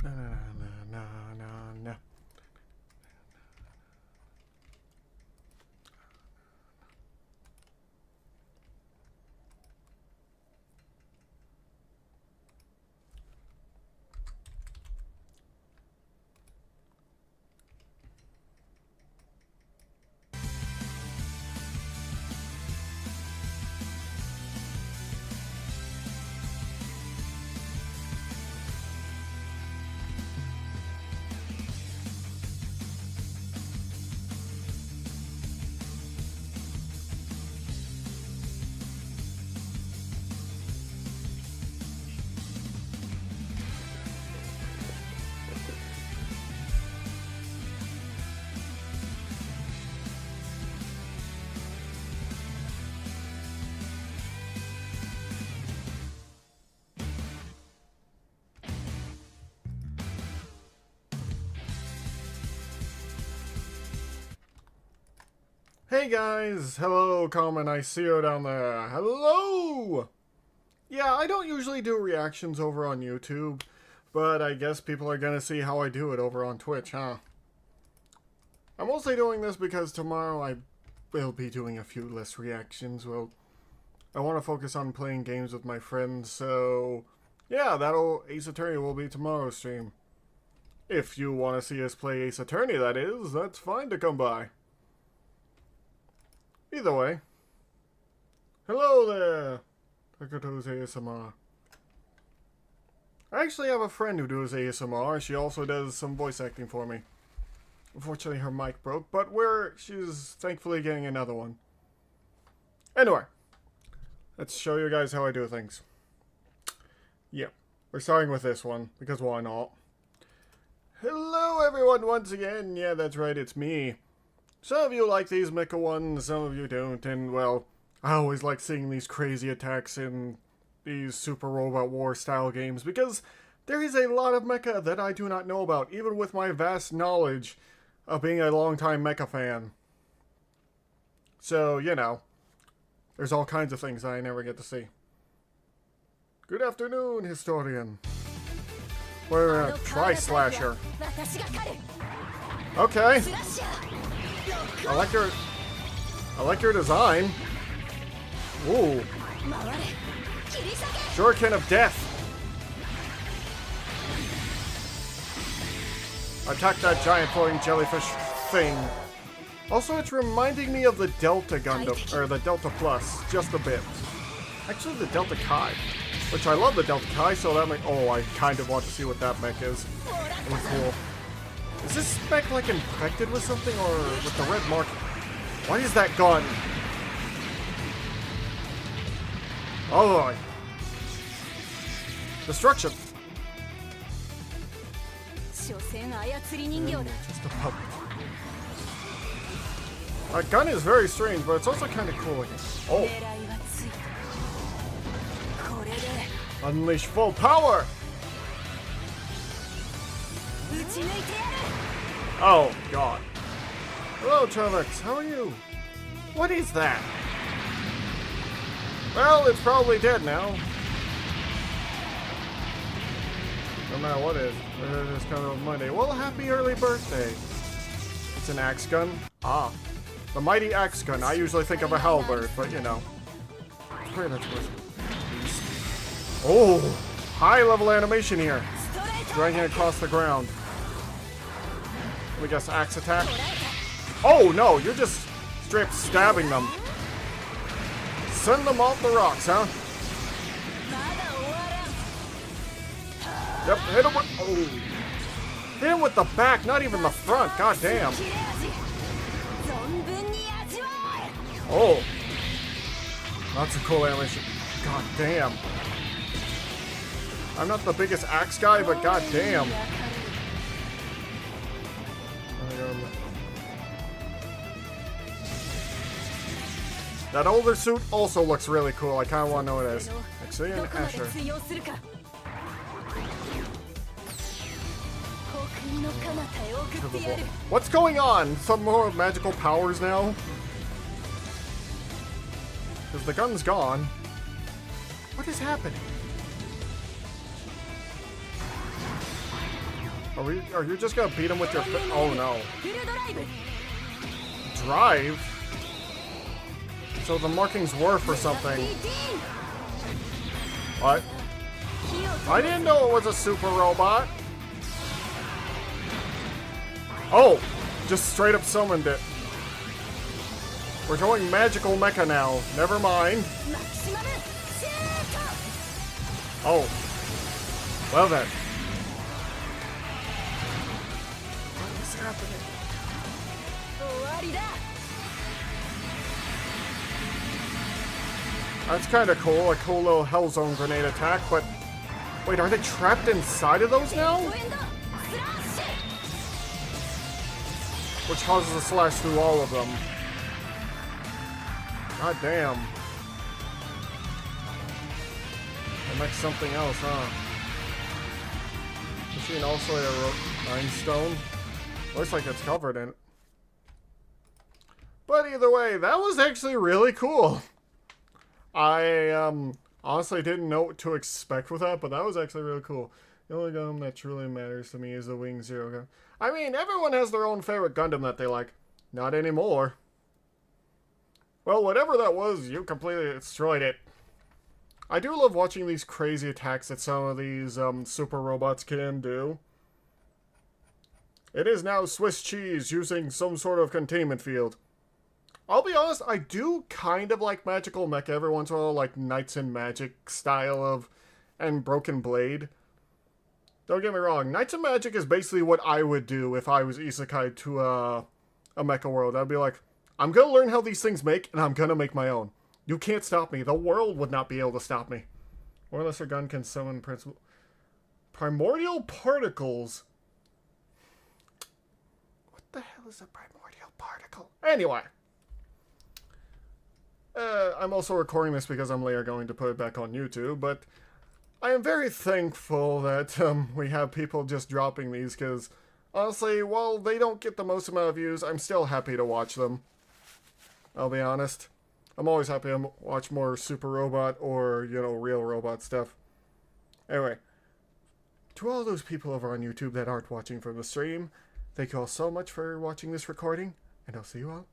Na, na, na, na, na. Hey guys! Hello, comment, I see you down there. Hello! Yeah, I don't usually do reactions over on YouTube, but I guess people are gonna see how I do it over on Twitch, huh? I'm mostly doing this because tomorrow I will be doing a few less reactions. Well, I want to focus on playing games with my friends, so yeah, Ace Attorney will be tomorrow's stream. If you want to see us play Ace Attorney, that is, that's fine to come by. Either way. Hello there, Takoto's ASMR. I actually have a friend who does ASMR. She also does some voice acting for me. Unfortunately, her mic broke, but she's thankfully getting another one. Anyway, let's show you guys how I do things. Yeah, we're starting with this one, because why not? Hello everyone once again. Yeah, that's right, it's me. Some of you like these mecha ones, some of you don't, and well, I always like seeing these crazy attacks in these Super Robot War style games, because there is a lot of mecha that I do not know about, even with my vast knowledge of being a longtime mecha fan. So, you know, there's all kinds of things I never get to see. Good afternoon, historian. We're a Tri-Slasher. Okay. I like your design. Ooh. Shuriken of Death. Attack that giant floating jellyfish thing. Also, it's reminding me of the Delta Gundam, or the Delta Plus, just a bit. Actually, the Delta Kai, which I love the Delta Kai, so that oh, I kind of want to see what that mech is. Really cool. Is this mech like infected with something, or with the red mark? What is that gun? Oh, destruction. Just a puppet. That gun is very strange, but it's also kind of cool. Oh. Unleash full power! Oh, God. Hello, Trevix. How are you? What is that? Well, it's probably dead now. No matter what it is. It's kind of a Monday. Well, happy early birthday. It's an axe gun. Ah. The mighty axe gun. I usually think of a halberd, but you know. Pretty much worth it. Oh! High level animation here. Dragging across the ground. We guess axe attack. Oh no, you're just straight stabbing them. Send them off the rocks, huh? Yep, hit him with, oh. Hit him with the back, not even the front, god damn. Oh. That's a cool animation. God damn. I'm not the biggest axe guy, but god damn. That older suit also looks really cool. I kind of want to know what it is. Exilian Asher. What's going on? Some more magical powers now? Because the gun's gone. What is happening? Are you just gonna beat him with your oh no. Drive? So the markings were for something. What? I didn't know it was a super robot. Oh! Just straight up summoned it. We're going magical mecha now. Never mind. Oh. Well then. What is happening? That's kind of cool. A cool little Hellzone grenade attack, but... Wait, are they trapped inside of those now? Which causes a slash through all of them. God damn. That makes something else, huh? Machine also a rhinestone. Looks like it's covered in it. But either way, that was actually really cool. I honestly didn't know what to expect with that, but that was actually really cool. The only Gundam that truly matters to me is the Wing Zero gun. I mean, everyone has their own favorite Gundam that they like. Not anymore. Well, whatever that was, you completely destroyed it. I do love watching these crazy attacks that some of these super robots can do. It is now Swiss cheese using some sort of containment field. I'll be honest, I do kind of like magical mecha every once in a while, like Knights in Magic style of, and Broken Blade. Don't get me wrong, Knights in Magic is basically what I would do if I was isekai to a mecha world. I'd be like, I'm gonna learn how these things make, and I'm gonna make my own. You can't stop me. The world would not be able to stop me. Or unless your gun can summon primordial particles. What the hell is a primordial particle? Anyway. I'm also recording this because I'm later going to put it back on YouTube, but I am very thankful that we have people just dropping these, because honestly, while they don't get the most amount of views, I'm still happy to watch them. I'll be honest. I'm always happy to watch more Super Robot or, you know, real robot stuff. Anyway, to all those people over on YouTube that aren't watching from the stream, thank you all so much for watching this recording, and I'll see you all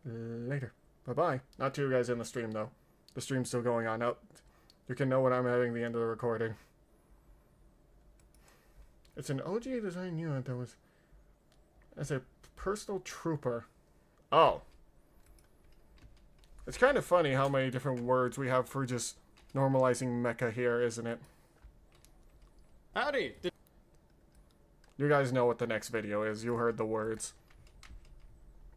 later. Bye-bye. Not to you guys in the stream, though. The stream's still going on. Now, you can know when I'm having the end of the recording. It's an OG design unit that was... as a personal trooper. Oh. It's kind of funny how many different words we have for just normalizing mecha here, isn't it? Howdy! You guys know what the next video is. You heard the words.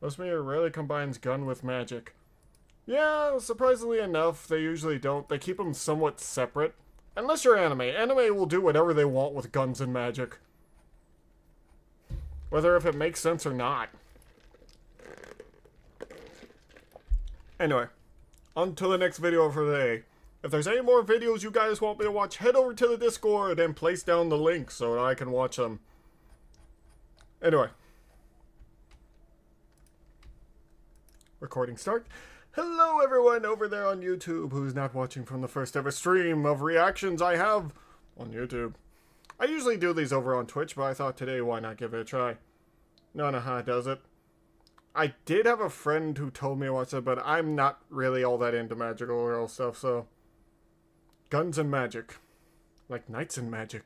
Most media rarely combines gun with magic. Yeah, surprisingly enough, they usually don't. They keep them somewhat separate. Unless you're anime. Anime will do whatever they want with guns and magic. Whether if it makes sense or not. Anyway, on to the next video for the day. If there's any more videos you guys want me to watch, head over to the Discord and place down the link so that I can watch them. Anyway. Recording start. Hello everyone over there on YouTube who's not watching from the first ever stream of reactions I have on YouTube. I usually do these over on Twitch, but I thought today why not give it a try. Nanaha does it. I did have a friend who told me to watch it, but I'm not really all that into magical girl stuff, so... Guns and magic. Like Knights in Magic.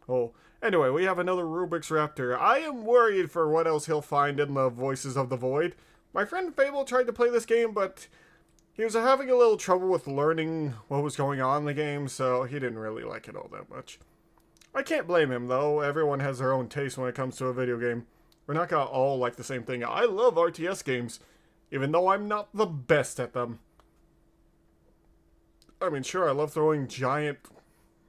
Oh, anyway, we have another Rubik's Raptor. I am worried for what else he'll find in the Voices of the Void. My friend Fable tried to play this game, but he was having a little trouble with learning what was going on in the game, so he didn't really like it all that much. I can't blame him, though. Everyone has their own taste when it comes to a video game. We're not gonna all like the same thing. I love RTS games, even though I'm not the best at them. I mean, sure, I love throwing giant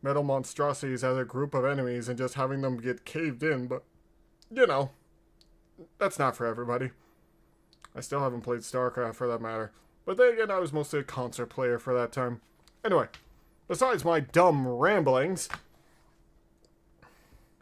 metal monstrosities at a group of enemies and just having them get caved in, but, you know, that's not for everybody. I still haven't played StarCraft for that matter. But then again, I was mostly a concert player for that time. Anyway, besides my dumb ramblings,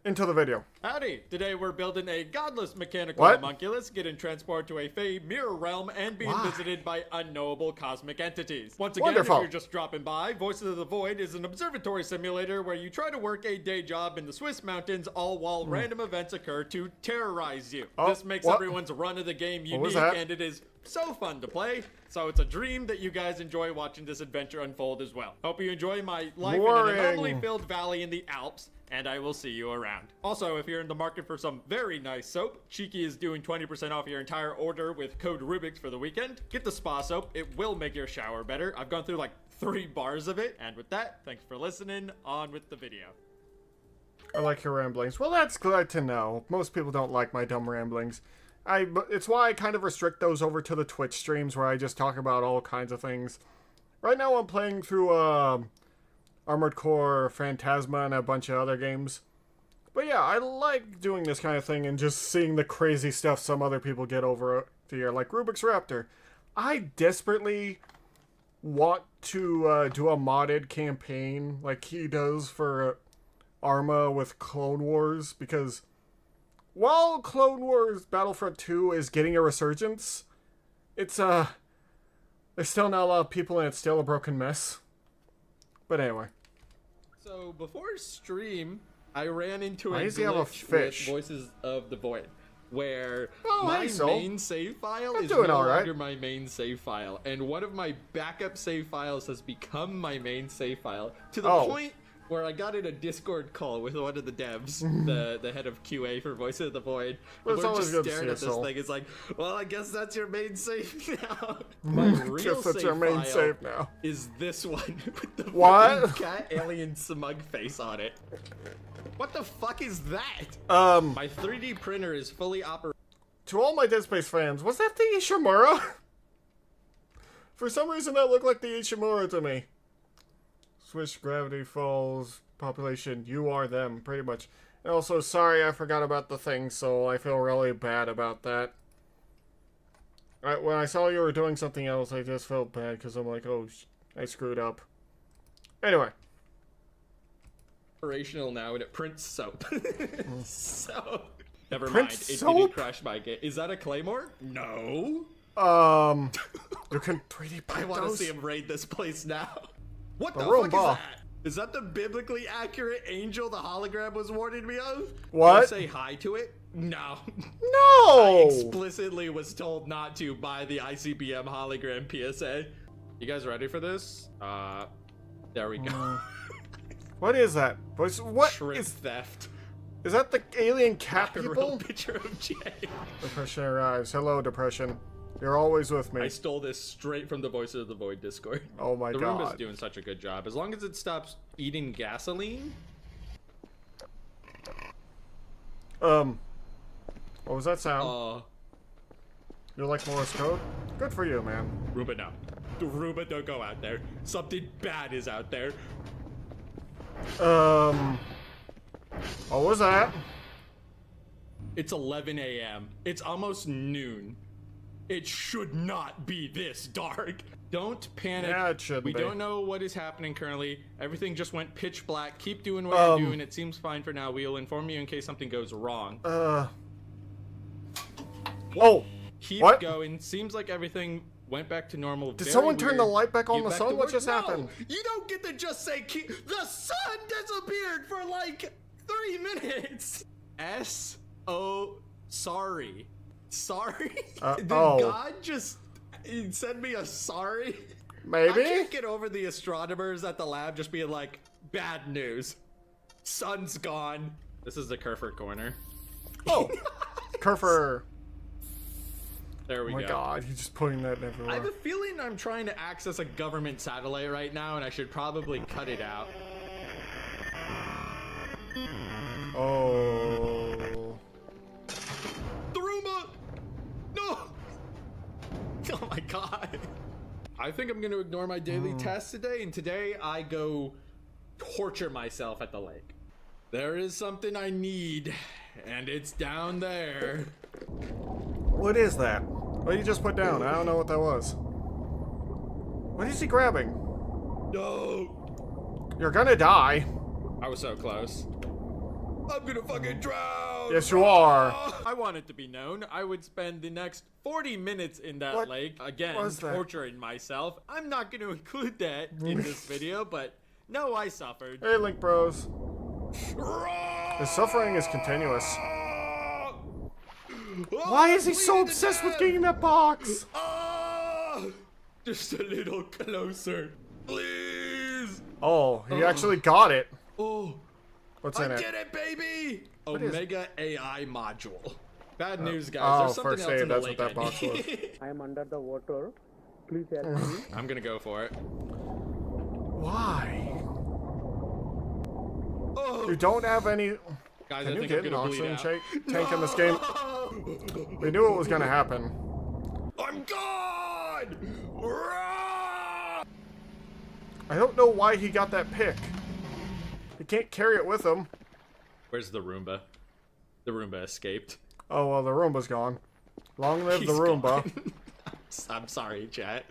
into the video. Howdy! Today we're building a godless mechanical What? homunculus, getting transported to a fey mirror realm, and being Why? visited by unknowable cosmic entities. Once again, Wonderful. if you're just dropping by, Voices of the Void is an observatory simulator where you try to work a day job in the Swiss mountains, all while random events occur to terrorize you. Oh, This makes what? everyone's run of the game was unique, that? and it is so fun to play. So it's a dream that you guys enjoy watching this adventure unfold as well. Hope you enjoy my life in Boring. an anomaly filled valley in the Alps, and I will see you around. Also, if you're in the market for some very nice soap, Cheeky is doing 20% off your entire order with code Rubik's for the weekend. Get the spa soap, it will make your shower better. I've gone through like 3 bars of it. And with that, thanks for listening. On with the video. I like your ramblings. Well, that's glad to know. Most people don't like my dumb ramblings. It's why I kind of restrict those over to the Twitch streams where I just talk about all kinds of things. Right now I'm playing through Armored Core, Phantasma, and a bunch of other games. But yeah, I like doing this kind of thing and just seeing the crazy stuff some other people get over the year, like Rubik's Raptor. I desperately want to do a modded campaign like he does for Arma with Clone Wars, because while Clone Wars Battlefront 2 is getting a resurgence, it's there's still not a lot of people and it's still a broken mess. But anyway. So before stream, I ran into Why a does he have a glitch fish? with Voices of the Void, where Oh, my hey, Sol. main save file I'm is doing no all right. longer my main save file, and one of my backup save files has become my main save file, to the Oh. point where I got in a Discord call with one of the devs, the head of QA for Voices of the Void, Well, and it's we're always just good to staring see at you, this Sol. thing. It's like, well, I guess that's your main save now. My real Guess that's save your main file save now. is this one with the What? fucking cat alien smug face on it. What the fuck is that? My 3D printer is fully operational. To all my Dead Space fans, was that the Ishimura? For some reason that looked like the Ishimura to me. Swish, gravity falls, population, you are them, pretty much. And also, sorry I forgot about the thing, so I feel really bad about that. When I saw you were doing something else, I just felt bad, because I'm like, oh, I screwed up. Anyway. Now, and it prints soap. So, never Print mind. It soap? didn't crash my game. Is that a claymore? No. You can 3D I print want to those? see him raid this place now. What the Roomba. fuck is that? Is that the biblically accurate angel the hologram was warning me of? What? Did I say hi to it? No. No! Explicitly was told not to by the ICBM hologram PSA. You guys ready for this? There we go. What is that? What Shrimp is theft. Is that the alien cat A real people? picture of Jay. Depression arrives. Hello, Depression. You're always with me. I stole this straight from the Voices of the Void Discord. Oh my the god. Roomba's doing such a good job. As long as it stops eating gasoline. What was that sound? Uh, You like Morse code? Good for you, man. Roomba, no. Roomba, don't go out there. Something bad is out there. What was that? It's 11 a.m. It's almost noon. It should not be this dark. Don't panic. Yeah, it shouldn't We be. don't know what is happening currently. Everything just went pitch black. Keep doing what you're doing. It seems fine for now. We'll inform you in case something goes wrong. Oh! Keep what? going. Seems like everything went back to normal. Did Very someone turn the weird. light back on Get the back sun? to What work? just No! happened? You don't get to just say the sun disappeared for like 3 minutes. Sorry. Sorry? Did oh. God just send me a sorry? Maybe? I can't get over the astronomers at the lab just being like, bad news. Sun's gone. This is the Kerfert corner. Oh! Kerfer. There we Oh my go. god, he's just putting that I have everywhere. a feeling I'm trying to access a government satellite right now, and I should probably cut it out. Oh. The Roomba! No! Oh my god. I think I'm going to ignore my daily tasks today, and today I go torture myself at the lake. There is something I need, and it's down there. What is that? What you just put down? I don't know what that was. What is he grabbing? No! You're gonna die. I was so close. I'm gonna fucking drown. Yes, you are. I want it to be known. I would spend the next 40 minutes in that What lake, again, was that? torturing myself. I'm not gonna include that in this video, but no, I suffered. Hey, Link Bros. The suffering is continuous. Why is he so obsessed with getting that box? Just a little closer, please. Oh, he actually got it. Oh, What's in I it? did it, baby! What is- Omega AI module. Bad news, guys. Oh, There's something first else aid, in the that's lake what that I box was. need. I am under the water. Please help me. I'm gonna go for it. Why? Oh, You don't have any... guys, Can I you think get I'm an gonna bleed oxygen out. tank in this game? We knew it was gonna happen. I'm gone! Rah! I don't know why he got that pick. He can't carry it with him. Where's the Roomba? The Roomba escaped. Oh, well, the Roomba's gone. Long live the He's Roomba. gone. I'm sorry, chat.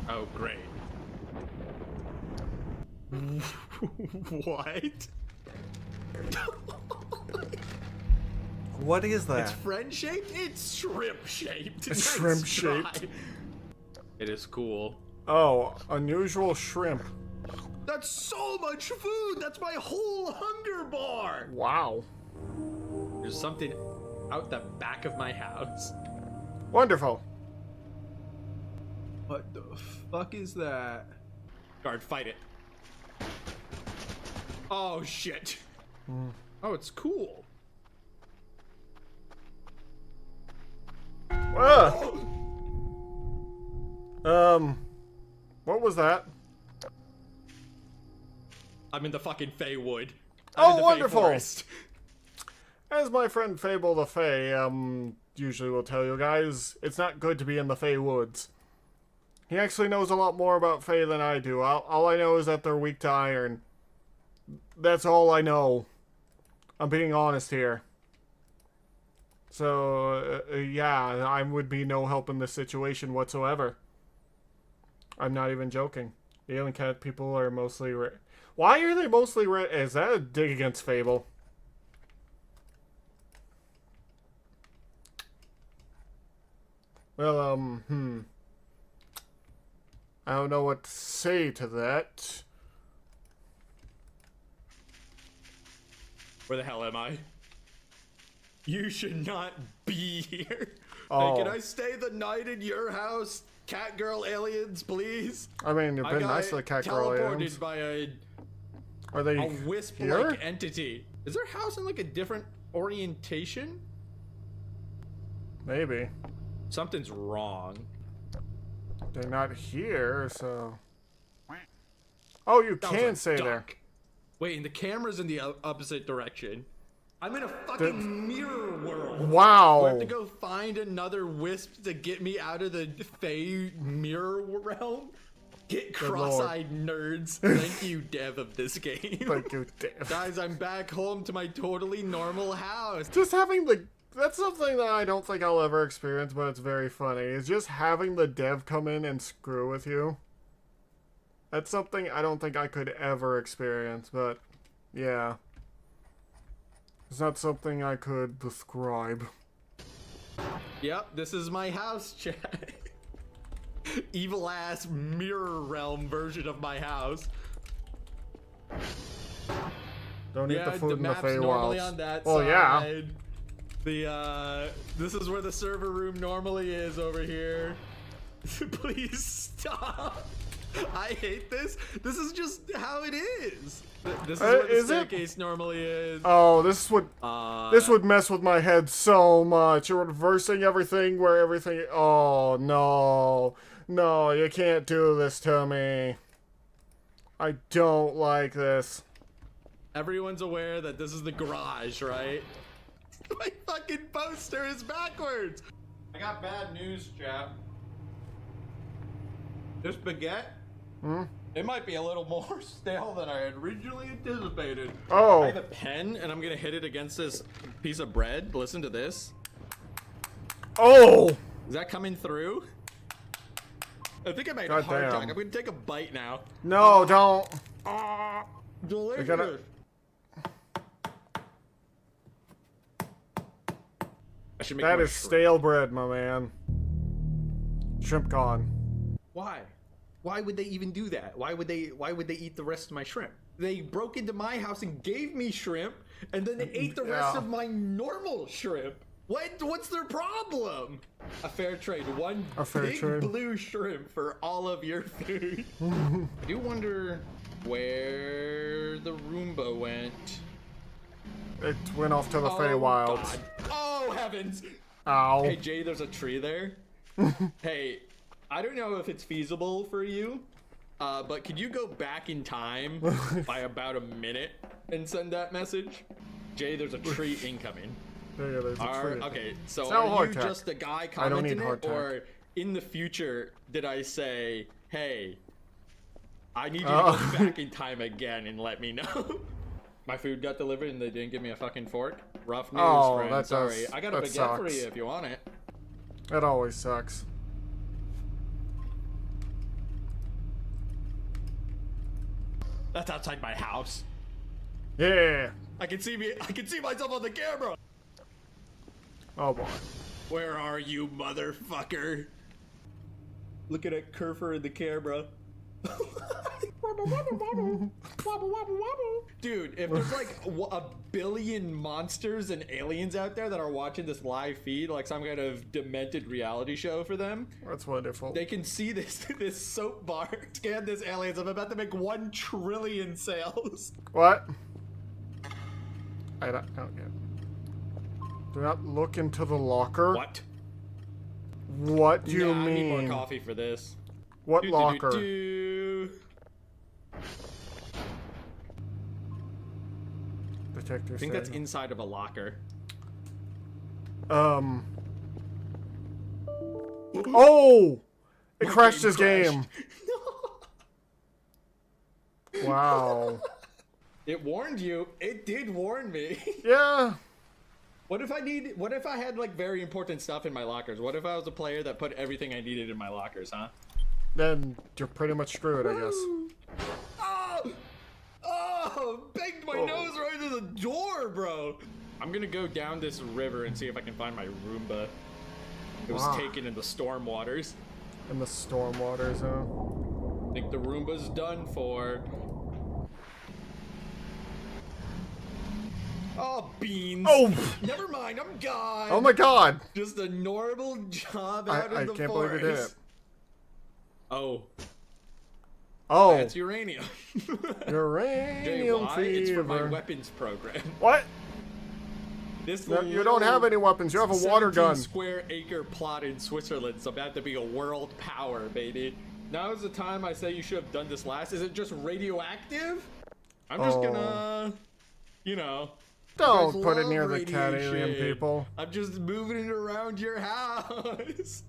Oh, great. What? What is that? It's friend-shaped? It's shrimp-shaped. It's Nice shrimp-shaped. try. It is cool. Oh, unusual shrimp. That's so much food! That's my whole hunger bar! Wow. There's something out the back of my house. Wonderful. What the fuck is that? Guard, fight it. Oh, shit. Oh, it's cool. What was that? I'm in the fucking Fey Wood. Oh, in the Fey wonderful. Forest. As my friend Fable the Fey, usually will tell you guys, it's not good to be in the Fey Woods. He actually knows a lot more about Fey than I do. All I know is that they're weak to iron. That's all I know. I'm being honest here. So, yeah, I would be no help in this situation whatsoever. I'm not even joking. The alien cat people are mostly... Why are they mostly... Is that a dig against Fable? Well, I don't know what to say to that. Where the hell am I? You should not be here. Oh. Hey, can I stay the night in your house? Cat girl aliens, please. I mean, you've I been got nice to the cat girl teleported aliens. by a Are they wisp-like here? entity. Is their house in like a different orientation? Maybe. Something's wrong. They're not here, so... Oh, you That was can a stay there. duck. Wait, and the camera's in the opposite direction. I'm in a fucking mirror world. Do I Wow. have to go find another wisp to get me out of the Fey mirror realm? Get cross-eyed nerds. Thank you, dev of this game. Thank you, Dave. Guys, I'm back home to my totally normal house. Just having the... That's something that I don't think I'll ever experience, but it's very funny. Is just having the dev come in and screw with you. That's something I don't think I could ever experience, but... Yeah. It's not something I could describe. Yep, this is my house, chat. Evil ass mirror realm version of my house. Don't eat Yeah, the food in the map's normally Feywilds. on that Well, yeah. side. This is where the server room normally is over here. Please stop. I hate this. This is just how it is. This is where the is it? staircase normally is. Oh, this would mess with my head so much. You're reversing everything where everything... Oh, no. No, you can't do this to me. I don't like this. Everyone's aware that this is the garage, right? My fucking poster is backwards. I got bad news, chap. This baguette, it might be a little more stale than I had originally anticipated. Oh. I have a pen, and I'm gonna hit it against this piece of bread. Listen to this. Oh! Is that coming through? I think I made a God heart damn. attack. I'm gonna take a bite now. No, don't. Delicious. gotta- should make That more is shrimp. stale bread, my man. Shrimp gone. Why? Why would they even do that? Why would they eat the rest of my shrimp? They broke into my house and gave me shrimp, and then they ate the rest Yeah. of my normal shrimp. What's their problem? A fair trade. One A fair big trade. blue shrimp for all of your food. I do wonder where the Roomba went. It went off to the Oh, Feywilds. God. Oh, heavens. Ow. Hey, Jay, there's a tree there. Hey, I don't know if it's feasible for you, but could you go back in time by about a minute and send that message? Jay, there's a tree incoming. There, there's a tree. Okay, so It's not are you hard tech. just the guy I don't need commenting hard it, tech. or in the future did I say, hey, I need you to Oh. go back in time again and let me know? My food got delivered and they didn't give me a fucking fork? Rough news, Oh, friend. that Sorry. does- I got a that baguette for sucks. you if you want it. It always sucks. That's outside my house. Yeah. I can see myself on the camera. Oh boy. Where are you, motherfucker? Looking at Kerfer in the camera. Dude, if there's like a billion monsters and aliens out there that are watching this live feed, like some kind of demented reality show for them, That's wonderful. they can see this soap bar. Scan this, aliens. I'm about to make 1 trillion sales. What? I don't get it. Do not look into the locker. What? What do you Nah, I need more mean? coffee for this. What Do, do, locker? do, do. Detector I think that's station. inside of a locker. Oh! It My crashed game his game. crashed. Wow. It warned you. It did warn me. Yeah. What if I had like very important stuff in my lockers? What if I was a player that put everything I needed in my lockers, huh? Then you're pretty much screwed, I guess. Oh! Oh! Banged my Oh. nose right into the door, bro! I'm gonna go down this river and see if I can find my Roomba. It was Wow. taken in the storm waters. In the storm waters, huh? I think the Roomba's done for. Oh, beans. Oh! Never mind, I'm gone. Oh my god! Just a normal job out I in the can't forest. believe you did it. Oh, Oh! that's uranium. Jay, Uranium why? It's for my fever. weapons program. What? This No, you don't have any weapons. You have a water 17 gun. square acre plot in Switzerland. It's about to be a world power, baby. Now is the time I say you should have done this last. Is it just radioactive? I'm just Oh. gonna, you know. Don't guys put it love near the cat alien radiation. people. I'm just moving it around your house.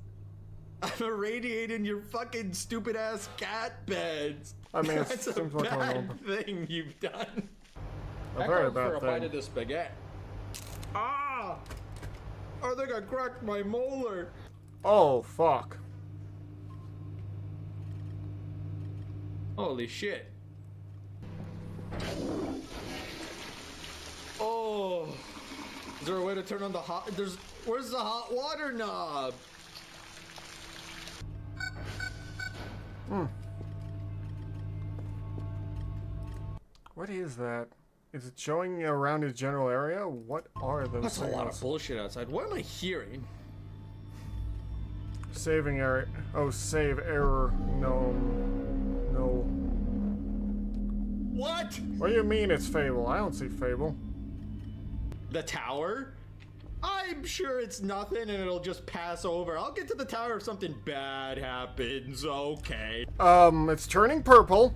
I'm irradiating your fucking stupid ass cat beds. I mean, it That's a seems like a bad normal- thing you've done. A I very called for bad a bite thing. of this baguette. Ah! I think I cracked my molar. Oh, fuck. Holy shit. Oh. Is there a way to turn on the hot? Where's the hot water knob? What is that? Is it showing around his general area? What are those That's a things? lot of bullshit outside. What am I hearing? Saving error. Oh, save error. No. No. What? What do you mean it's Fable? I don't see Fable. The tower? I'm sure it's nothing and it'll just pass over. I'll get to the tower if something bad happens. Okay. It's turning purple.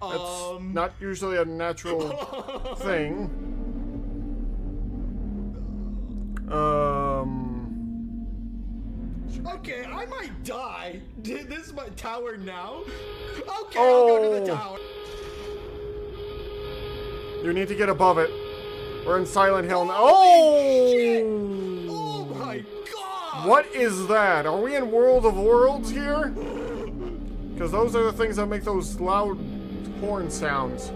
It's Um. not usually a natural thing. Okay, I might die. This is my tower now. Okay, I'll go to the Oh. tower. You need to get above it. We're in Silent Hill now. Holy shit. Oh! Oh my god! What is that? Are we in World of Worlds here? Because those are the things that make those loud horn sounds.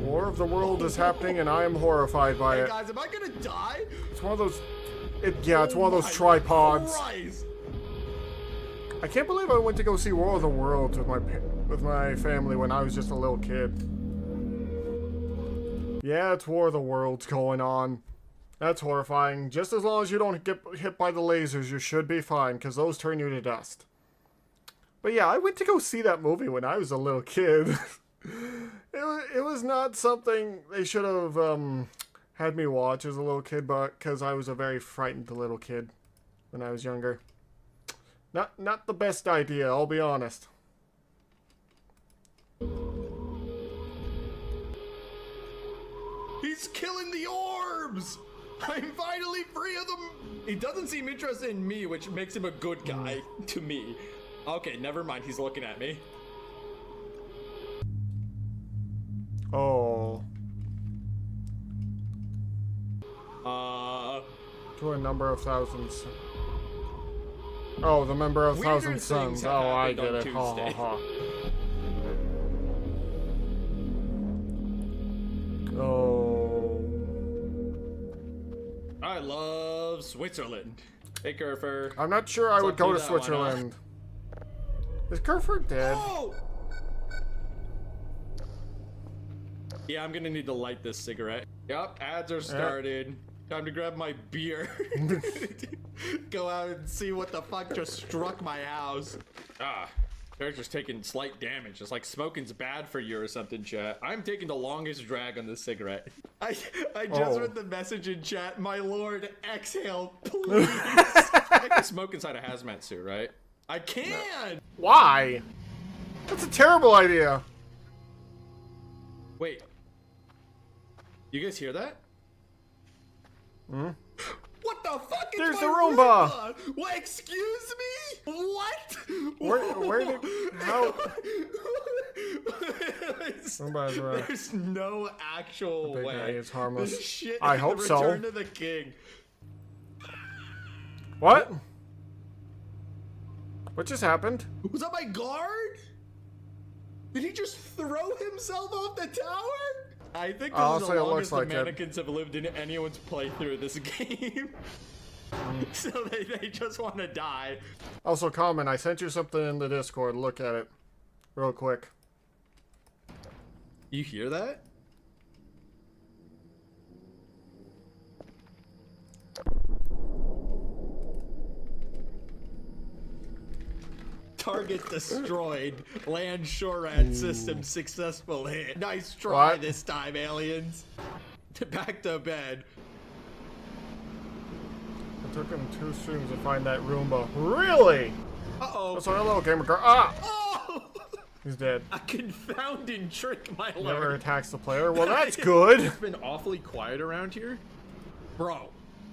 War of the World is happening, and I am horrified by Hey it. guys, am I gonna die? It's one of those. It's one of those tripods. Christ. I can't believe I went to go see War of the Worlds with my family when I was just a little kid. Yeah, it's War of the Worlds going on. That's horrifying. Just as long as you don't get hit by the lasers, you should be fine, because those turn you to dust. But yeah, I went to go see that movie when I was a little kid. It was not something they should have had me watch as a little kid, but because I was a very frightened little kid when I was younger. Not the best idea, I'll be honest. He's killing the orbs! I'm finally free of them! He doesn't seem interested in me, which makes him a good guy to me. Okay, never mind, he's looking at me. Oh. To a number of thousands. Oh, the number of Weirder thousand things suns. have Oh, I happened get on it. Ha ha Tuesday. ha. Oh. I love Switzerland. Hey, Kerfer. I'm not sure I would Let's go do to that, why not? Switzerland. Is Kerford dead? Oh! Yeah, I'm gonna need to light this cigarette. Yup, ads are started. Time to grab my beer. Go out and see what the fuck just struck my house. Character's taking slight damage. It's like smoking's bad for you or something, chat. I'm taking the longest drag on this cigarette. I just read the message in chat. My lord, exhale, please. I can smoke inside a hazmat suit, right? I can! Why? That's a terrible idea. Wait. You guys hear that? Hmm? What the fuck is There's my the Roomba! What? Excuse me? What? Where did... How... Roomba's right. There's no actual big way. guy is harmless. This shit I is hope the so. Return to the King. What? What just happened? Was that my guard? Did he just throw himself off the tower? I think this is Honestly, the it looks longest the like it. mannequins have lived in anyone's playthrough of this game. So they just want to die. Also, comment, I sent you something in the Discord. Look at it. Real quick. You hear that? Target destroyed. Land SHORAD system successful hit. Nice try What? this time, aliens. Back to bed. It took him 2 streams to find that Roomba. Really? Uh-oh. Oh, sorry, hello, gamer car. Ah! Oh! He's dead. A confounding trick, my lord. Never attacks the player. Well, that's good. It's been awfully quiet around here. Bro,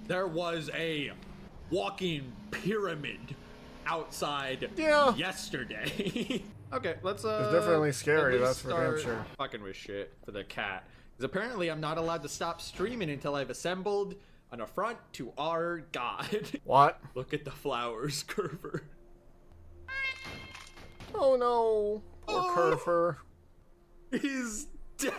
there was a walking pyramid outside yesterday. Okay, let's It's definitely scary, at least that's for damn start sure. fucking with shit for the cat. Because apparently I'm not allowed to stop streaming until I've assembled an affront to our god. What? Look at the flowers, Curver. Oh no. Poor Kerfer. He's dead.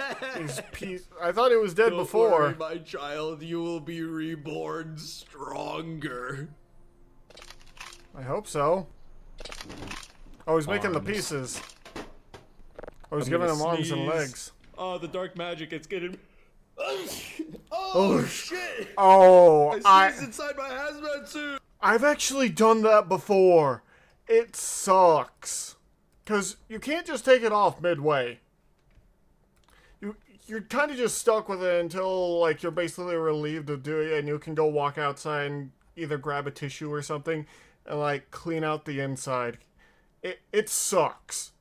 I thought he was dead Don't before. worry, my child, you will be reborn stronger. I hope so. Oh, he's making the pieces. Oh, he's giving him arms and legs. Oh, the dark magic, it's getting... Oh, shit! Oh, I sneezed inside my hazmat suit! I've actually done that before. It sucks. Because you can't just take it off midway. You're kind of just stuck with it until, like, you're basically relieved of doing it, and you can go walk outside and either grab a tissue or something and, like, clean out the inside. It sucks.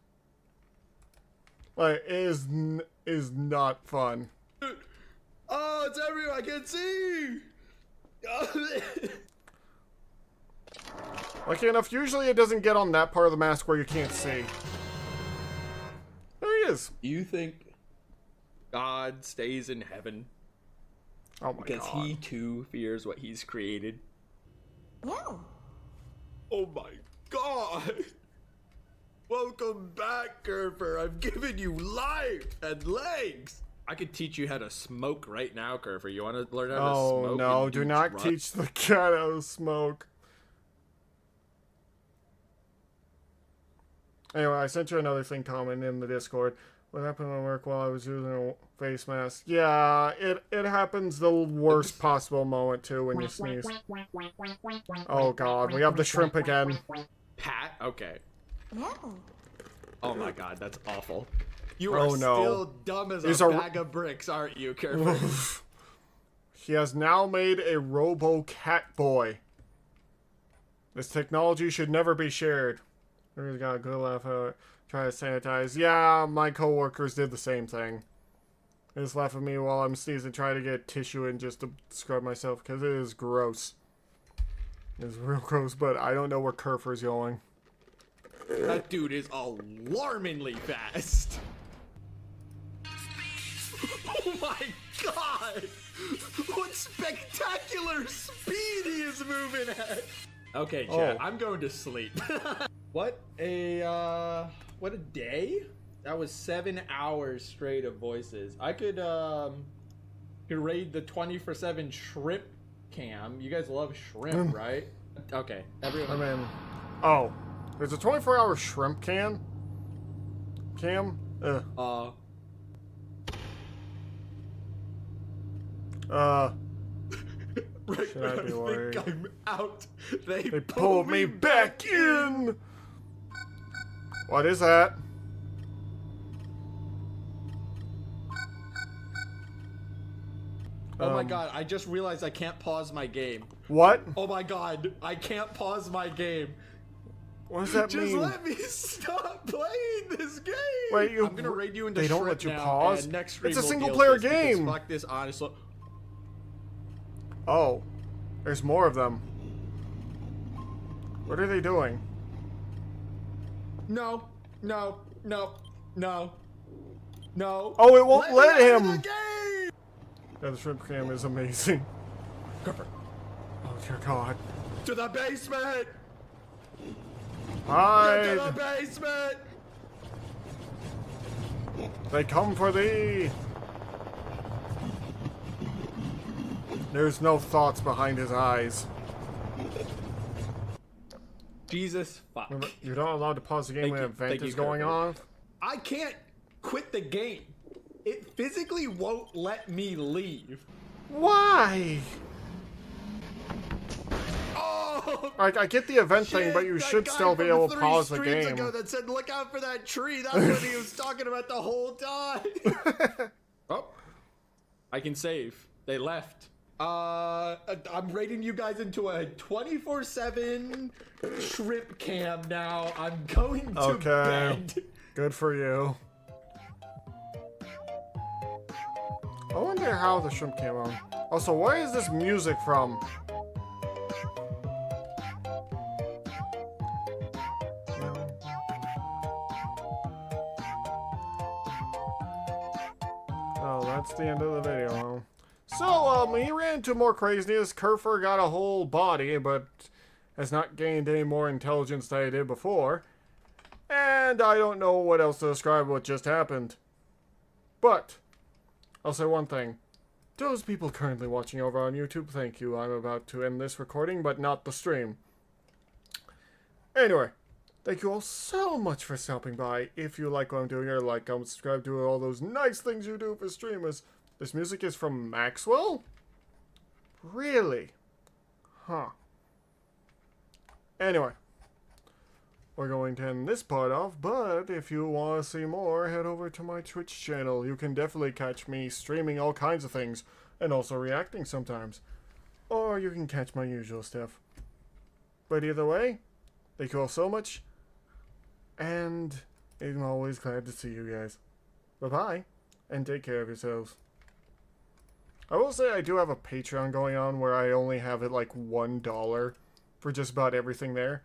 Like, it is not fun. Oh, it's everywhere, I can't see! Lucky enough, usually it doesn't get on that part of the mask where you can't see. There he is. You think God stays in heaven Oh my because god. he too fears what he's created? No. Oh my god! Welcome back, Kerfer. I've given you life and legs. I could teach you how to smoke right now, Kerfer. You want to learn how to Oh smoke? no, and do not drugs? teach the cat how to smoke. Anyway, I sent you another thing comment in the Discord. What happened at work while I was using a face mask? Yeah, it happens the worst possible moment too when you sneeze. Oh god, we have the shrimp again. Pat? Okay. No. Oh my god, that's awful. You Oh, are no. still dumb as He's a a- bag of bricks, aren't you, Kerfer? He has now made a robo cat boy. This technology should never be shared. He's got a good laugh out. Try to sanitize. Yeah, my coworkers did the same thing. They just laugh at me while I'm sneezing, trying to get tissue in just to scrub myself, because it is gross. It's real gross, but I don't know where Kerfer's going. That dude is alarmingly fast. Oh my god! What spectacular speed he is moving at! Okay, chat, Oh. I'm going to sleep. What a day? That was 7 hours straight of voices. I could raid the 24/7 shrimp cam. You guys love shrimp, right? Okay, everyone. I mean, oh, there's a 24-hour shrimp cam? Cam? Right Should I when be worried? think I'm out, they Pulled me back in! What is that? Oh my god, I just realized I can't pause my game. What? Oh my god, I can't pause my game. What does that Just mean? let me stop playing this game. Wait, you- I'm gonna raid you into they don't Shrimp let you now, pause? and next stream It's a we'll single-player deal with this, because game. Fuck this, honestly. Oh, there's more of them. What are they doing? No, no, no, no, no. Oh, it won't let me out of him. the game! Yeah, the shrimp cam is amazing. Kerfer, Oh dear God. to the basement. Get to Hide! the basement. They come for thee! There's no thoughts behind his eyes. Jesus fuck. Remember, you're not allowed to pause the game when an event Thank you, is going Kirby. on. I can't quit the game. It physically won't let me leave. Why? Oh! Like, I get the event thing, but you Shit, should that still guy be from able to 3 pause the streams game. ago that said, "Look out for that tree." That's what he was talking about the whole time. Oh, I can save. They left. I'm raiding you guys into a 24/7 shrimp cam now. I'm going to Okay. bed. Good for you. I wonder how the shrimp came on. Also, where is this music from? Oh, that's the end of the video, huh? So, he ran into more craziness. Kerfer got a whole body, but has not gained any more intelligence than I did before. And I don't know what else to describe what just happened. But, I'll say one thing. Those people currently watching over on YouTube, thank you. I'm about to end this recording, but not the stream. Anyway, thank you all so much for stopping by. If you like what I'm doing here, like, comment, subscribe, do all those nice things you do for streamers. This music is from Maxwell? Really? Huh. Anyway. We're going to end this part off, but if you want to see more, head over to my Twitch channel. You can definitely catch me streaming all kinds of things, and also reacting sometimes. Or you can catch my usual stuff. But either way, thank you all so much, and I'm always glad to see you guys. Bye-bye, and take care of yourselves. I will say I do have a Patreon going on where I only have it like $1 for just about everything there.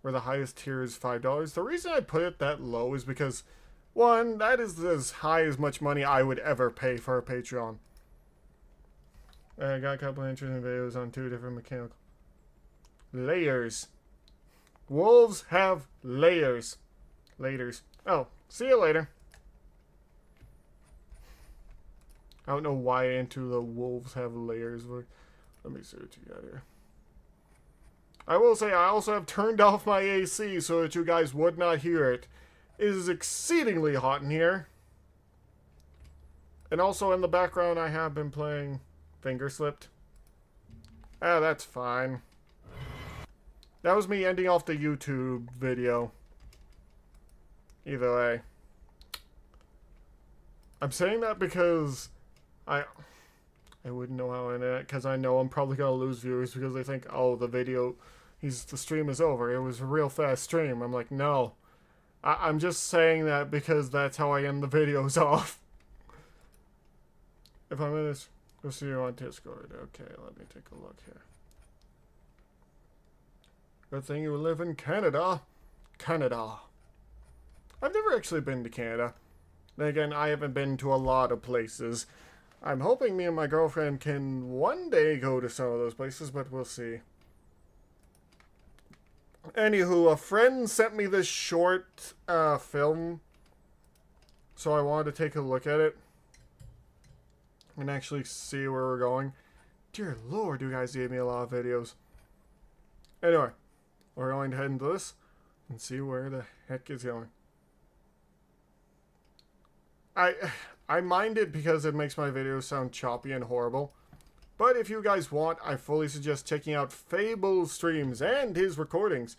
Where the highest tier is $5. The reason I put it that low is because, one, that is as high as much money I would ever pay for a Patreon. I got a couple of interesting videos on 2 different mechanical layers. Wolves have layers. Laters. Oh, see you later. I don't know why into the wolves have layers, but let me see what you got here. I will say I also have turned off my AC so that you guys would not hear it. It is exceedingly hot in here. And also in the background I have been playing Finger Slipped. Ah, that's fine. That was me ending off the YouTube video. Either way. I'm saying that because I wouldn't know how to end it, because I know I'm probably going to lose viewers because they think, oh, the stream is over. It was a real fast stream. I'm like, no. I'm just saying that because that's how I end the videos off. If I'm in this, go see you on Discord. Okay, let me take a look here. Good thing you live in Canada. Canada. I've never actually been to Canada. Then again, I haven't been to a lot of places. I'm hoping me and my girlfriend can one day go to some of those places, but we'll see. Anywho, a friend sent me this short film, so I wanted to take a look at it and actually see where we're going. Dear Lord, you guys gave me a lot of videos. Anyway, we're going to head into this and see where the heck is going. I mind it because it makes my videos sound choppy and horrible. But if you guys want, I fully suggest checking out Fable's streams and his recordings.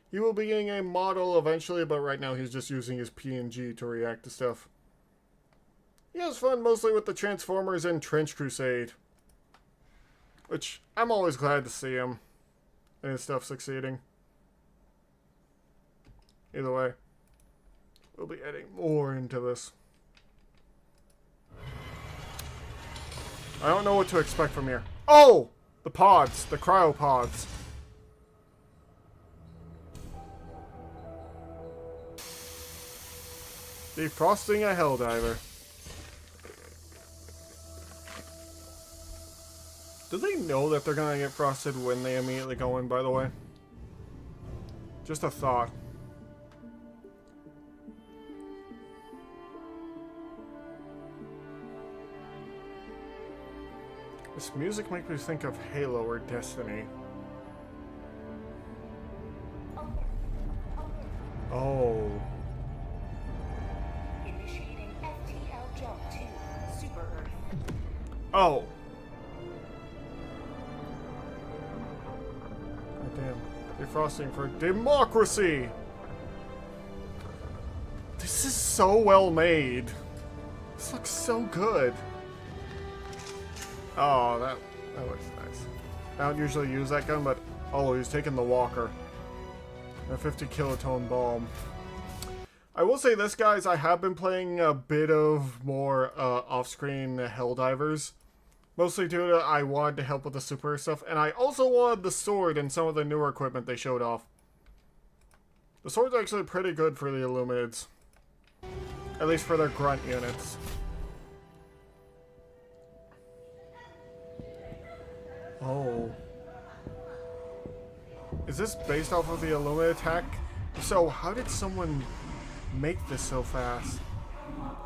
He will be getting a model eventually, but right now he's just using his PNG to react to stuff. He has fun mostly with the Transformers and Trench Crusade. Which, I'm always glad to see him and his stuff succeeding. Either way, we'll be adding more into this. I don't know what to expect from here. Oh! The pods. The cryopods. Defrosting a Helldiver. Do they know that they're gonna get frosted when they immediately go in, by the way? Just a thought. This music makes me think of Halo or Destiny. Oh. Initiating FTL jump to Super Earth. Oh. God damn. Defrosting for democracy! This is so well made. This looks so good. Oh, that looks nice. I don't usually use that gun, but oh, he's taking the walker. A 50 kilotone bomb. I will say this, guys, I have been playing a bit of more off-screen Helldivers. Mostly due to I wanted to help with the super stuff, and I also wanted the sword and some of the newer equipment they showed off. The sword's actually pretty good for the Illuminids. At least for their grunt units. Oh. Is this based off of the Illumina attack? So, how did someone make this so fast?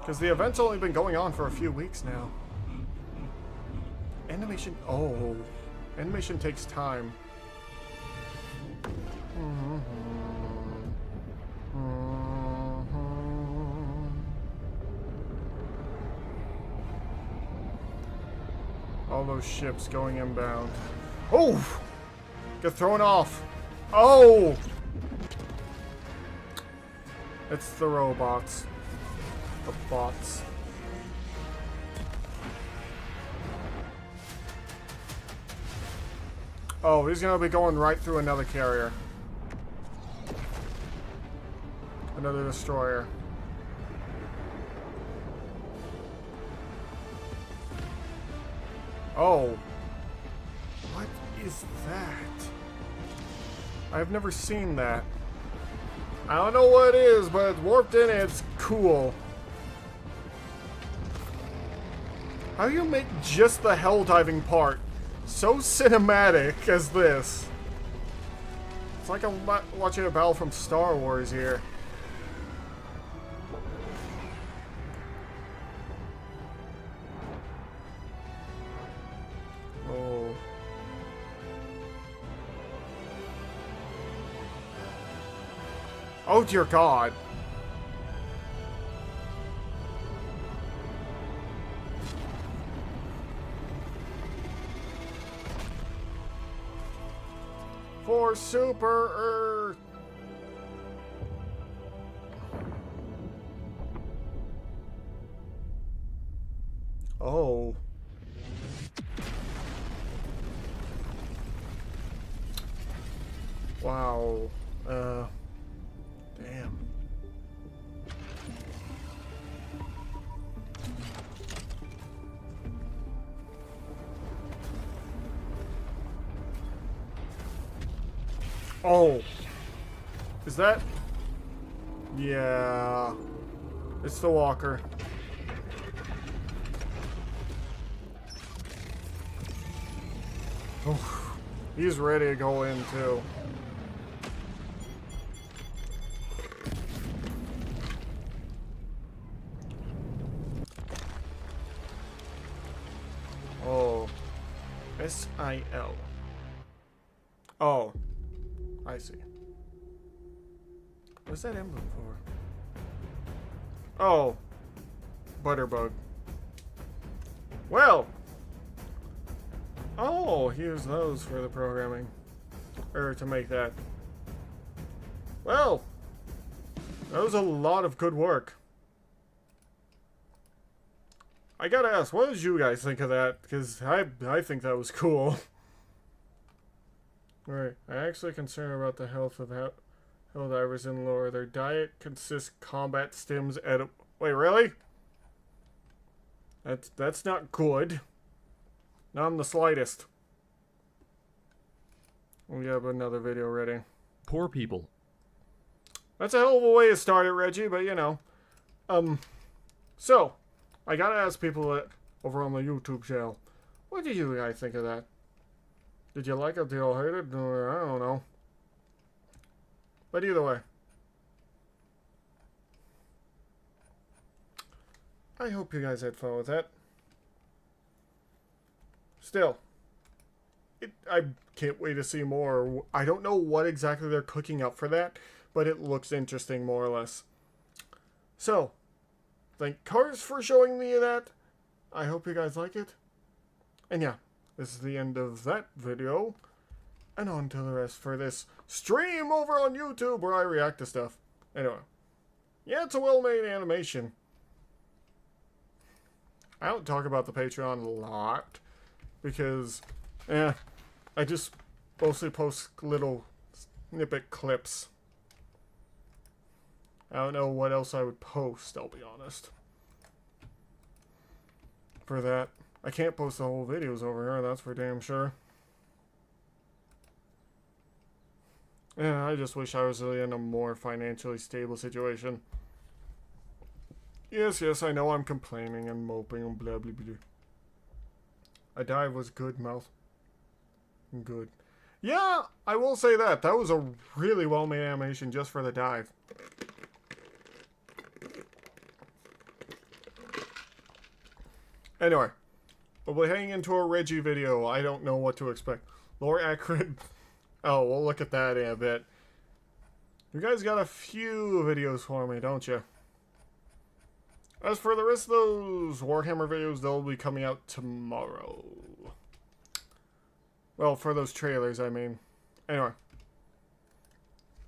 Because the event's only been going on for a few weeks now. Animation... Oh. Animation takes time. All those ships going inbound. Oh! Get thrown off. Oh! It's the robots. The bots. Oh, he's gonna be going right through another carrier. Another destroyer. Oh. What is that? I've never seen that. I don't know what it is, but it's warped in and it's cool. How do you make just the hell diving part so cinematic as this? It's like I'm watching a battle from Star Wars here. Oh dear God. For Super Earth. Oh. Wow. Damn. Oh. Is that? Yeah. It's the walker. Oh, he's ready to go in too. Oh. S-I-L. Oh. I see. What's that emblem for? Oh. Butterbug. Well. Oh, he used those for the programming. Or to make that. Well. That was a lot of good work. I gotta ask, what did you guys think of that? Because I think that was cool. Alright, I actually concerned about the health of Helldivers in lore. Their diet consists combat stims at wait, really? That's not good. Not in the slightest. We have another video ready. Poor people. That's a hell of a way to start it, Reggie, but you know. So, I gotta ask people over on the YouTube channel, what do you guys think of that? Did you like it? Did you hate it? I don't know. But either way. I hope you guys had fun with that. Still. I can't wait to see more. I don't know what exactly they're cooking up for that, but it looks interesting more or less. So, thank Cars for showing me that. I hope you guys like it. And yeah. This is the end of that video. And on to the rest for this stream over on YouTube where I react to stuff. Anyway. Yeah, it's a well-made animation. I don't talk about the Patreon a lot. Because, I just mostly post little snippet clips. I don't know what else I would post, I'll be honest. For that. I can't post the whole videos over here, that's for damn sure. Yeah, I just wish I was really in a more financially stable situation. Yes, I know I'm complaining and moping and blah blah blah. A dive was good, mouth. Good. Yeah, I will say that. That was a really well-made animation just for the dive. Anyway. But we're heading into a Reggie video. I don't know what to expect. Lore accurate. Oh, we'll look at that in a bit. You guys got a few videos for me, don't you? As for the rest of those Warhammer videos, they'll be coming out tomorrow. Well, for those trailers, I mean. Anyway.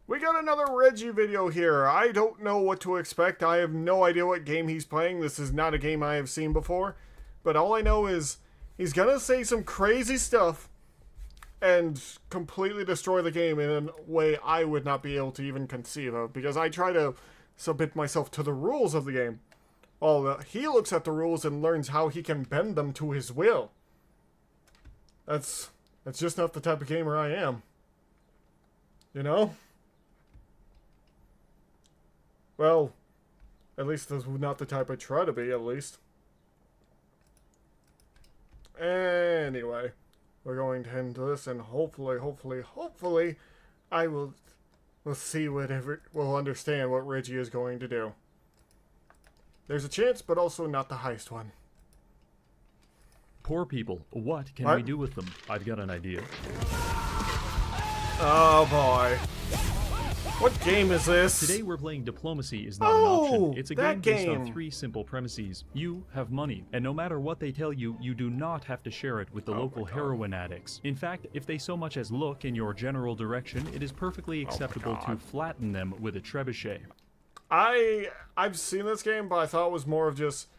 We got another Reggie video here. I don't know what to expect. I have no idea what game he's playing. This is not a game I have seen before. But all I know is he's gonna say some crazy stuff and completely destroy the game in a way I would not be able to even conceive of, because I try to submit myself to the rules of the game. While he looks at the rules and learns how he can bend them to his will. That's just not the type of gamer I am. You know? Well, at least that's not the type I try to be, at least. Anyway, we're going to end this, and hopefully, I will see will understand what Reggie is going to do. There's a chance, but also not the highest one. Poor people. What can we do with them? I've got an idea. Oh boy. What game is this? Today we're playing Diplomacy is Not an Oh, Option. It's a that game based game. on 3 simple premises. You have money, and no matter what they tell you, you do not have to share it with the local heroin addicts. In fact, if they so much as look in your general direction, it is perfectly acceptable to flatten them with a trebuchet. I've seen this game, but I thought it was more of just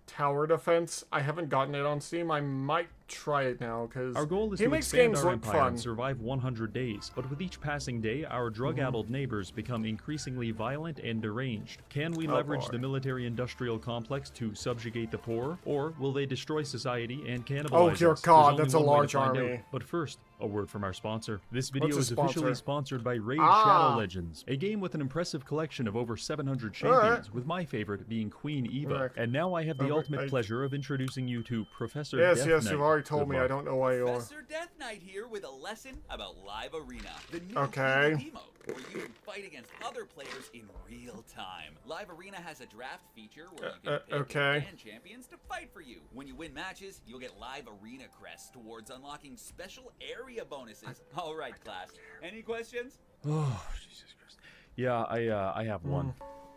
tower defense. I haven't gotten it on Steam. I might try it now because Our goal is he to makes expand games our look empire fun. and survive 100 days, but with each passing day, our drug-addled neighbors become increasingly violent and deranged. Can we leverage boy. the military-industrial complex to subjugate the poor, or will they destroy society and cannibalize Oh, us? dear There's God, only that's a one way to large find army. out. But first, a word from our sponsor. This video What's is the officially sponsor? sponsored by Raid Ah. Shadow Legends, a game with an impressive collection of over 700 champions, with my favorite being Queen Eva. Alright. And now I have the Okay, ultimate pleasure of introducing you to Professor Yes, Death yes, Knight. you've already told Good me. I luck. don't know why you are. Professor Death Knight here with a lesson about Live Arena, the new Okay. PvP mode, where you can fight against other players in real time. Live Arena has a draft feature where you can pick okay. and champions to fight for you. When you win matches, you'll get Live Arena crests towards unlocking special area bonuses. All right, class. Any questions? Oh, Jesus Christ. Yeah, I have one.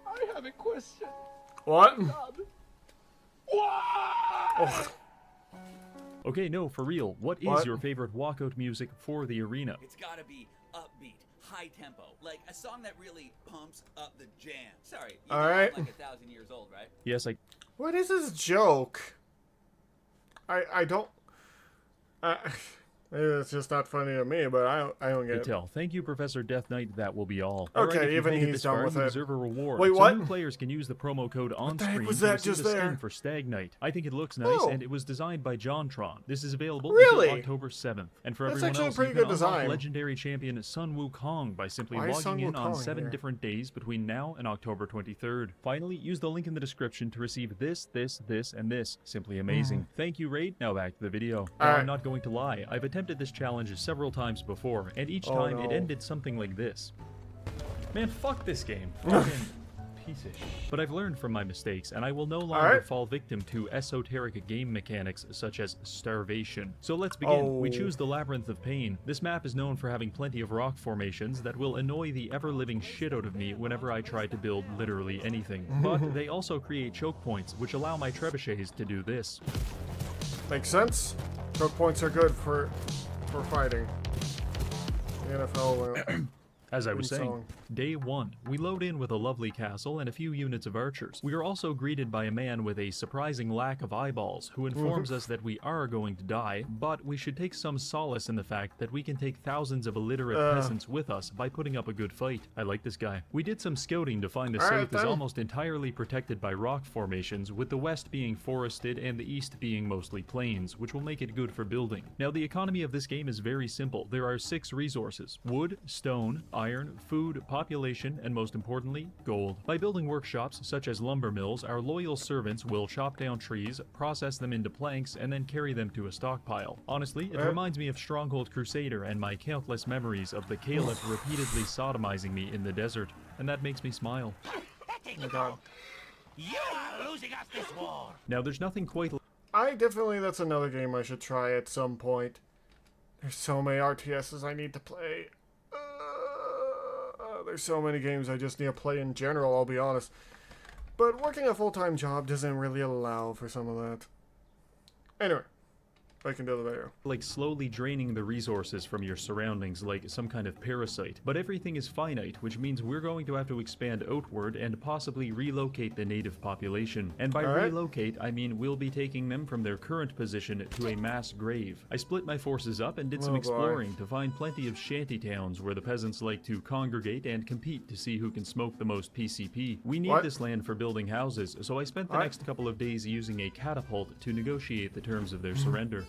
I have a question. What? Why? Okay, no, for real. What is What? your favorite walkout music for the arena? It's gotta be upbeat, high tempo, like a song that really pumps up the jam. Sorry, you know All I'm right. like 1,000 years old, right? Yes, What is this joke? I don't. Maybe it's just not funny to me, but I don't get can it. tell. Thank you, Professor Death Knight. That will be all. Okay, Alright, if you've even made it he's this done far, with you it. deserve a reward. Wait, Some what? new players can use the promo code on the heck screen was to that receive just a skin there? for Stag Knight. I think it looks nice, Oh. and it was designed by JonTron. This is available Really? until October 7th. And for That's everyone actually a else, pretty you good can unlock design. legendary champion Sun Wukong by simply Why is Sun logging in on Wukong 7 here? different days between now and October 23rd. Finally, use the link in the description to receive this, and this. Simply amazing. Thank you, Raid. Now back to the video. Now, Alright. I'm not going to lie. I've attempted this challenge several times before, and each Oh, time it no. ended something like this. Man, fuck this game. Fucking piece of shit. But I've learned from my mistakes, and I will no longer Alright. fall victim to esoteric game mechanics such as starvation. So let's begin. We Oh. choose the Labyrinth of Pain. This map is known for having plenty of rock formations that will annoy the ever-living shit out of me whenever I try to build literally anything. But they also create choke points, which allow my trebuchets to do this. Makes sense. Choke points are good for fighting. The NFL will. As I was Theme saying, song. day 1, we load in with a lovely castle and a few units of archers. We are also greeted by a man with a surprising lack of eyeballs, who informs us that we are going to die, but we should take some solace in the fact that we can take thousands of illiterate peasants with us by putting up a good fight. I like this guy. We did some scouting to find the All right, south is then. almost entirely protected by rock formations, with the west being forested and the east being mostly plains, which will make it good for building. Now, the economy of this game is very simple. There are 6 resources: wood, stone, iron, food, population, and most importantly, gold. By building workshops such as lumber mills, our loyal servants will chop down trees, process them into planks, and then carry them to a stockpile. Honestly, it reminds me of Stronghold Crusader and my countless memories of the Caliph repeatedly sodomizing me in the desert, and that makes me smile. Oh God. You are losing us this war. Now, there's nothing quite That's another game I should try at some point. There's so many RTSs I need to play. There's so many games I just need to play in general, I'll be honest. But working a full-time job doesn't really allow for some of that. Anyway, I can do the video. like slowly draining the resources from your surroundings like some kind of parasite. But everything is finite, which means we're going to have to expand outward and possibly relocate the native population. And by Alright. relocate, I mean we'll be taking them from their current position to a mass grave. I split my forces up and did some Oh, boy. exploring to find plenty of shanty towns where the peasants like to congregate and compete to see who can smoke the most PCP. We need What? this land for building houses, so I spent the What? next couple of days using a catapult to negotiate the terms of their surrender.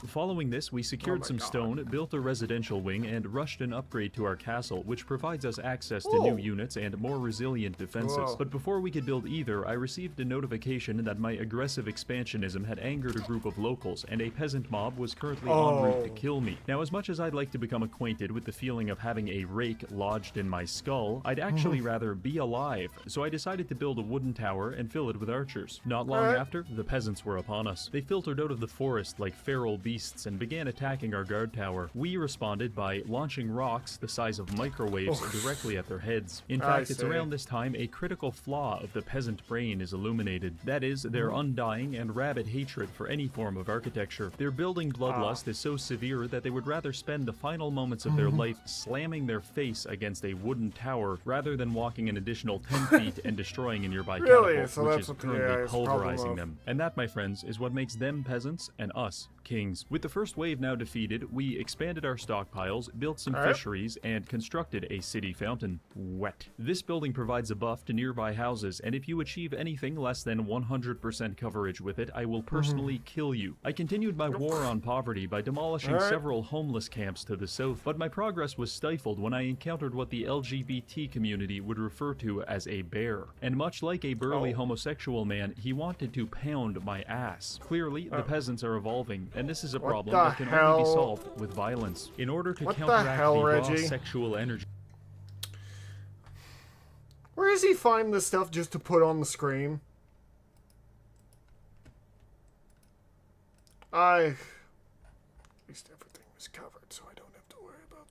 Following this, we secured some stone, built a residential wing, and rushed an upgrade to our castle, which provides us access to new Whoa. units and more resilient defenses. Whoa. But before we could build either, I received a notification that my aggressive expansionism had angered a group of locals, and a peasant mob was currently en route to Oh. kill me. Now, as much as I'd like to become acquainted with the feeling of having a rake lodged in my skull, I'd actually rather be alive, so I decided to build a wooden tower and fill it with archers. Not long Alright. after, the peasants were upon us. They filtered out of the forest like feral beasts and began attacking our guard tower. We responded by launching rocks the size of microwaves directly at their heads. In fact, it's around this time a critical flaw of the peasant brain is illuminated. That is, their undying and rabid hatred for any form of architecture. Their building bloodlust is so severe that they would rather spend the final moments of their life slamming their face against a wooden tower rather than walking an additional 10 feet and destroying a nearby catapult, So which that's is what the currently AI's problem pulverizing of. them. And that, my friends, is what makes them peasants and us kings. With the first wave now defeated, we expanded our stockpiles, built some fisheries, and constructed a city fountain. Wet. This building provides a buff to nearby houses, and if you achieve anything less than 100% coverage with it, I will personally kill you. I continued my war on poverty by demolishing several homeless camps to the south, but my progress was stifled when I encountered what the LGBT community would refer to as a bear. And much like a burly homosexual man, he wanted to pound my ass. Clearly, the peasants are evolving, and this is a problem that can only be solved with violence. In order to counteract the raw sexual energy. Where does he find this stuff just to put on the screen? At least everything was covered, so I don't have to worry about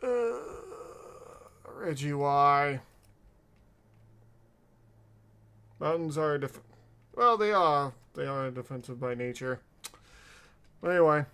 that. Reggie, why? Mountains are well, they are defensive by nature. But anyway.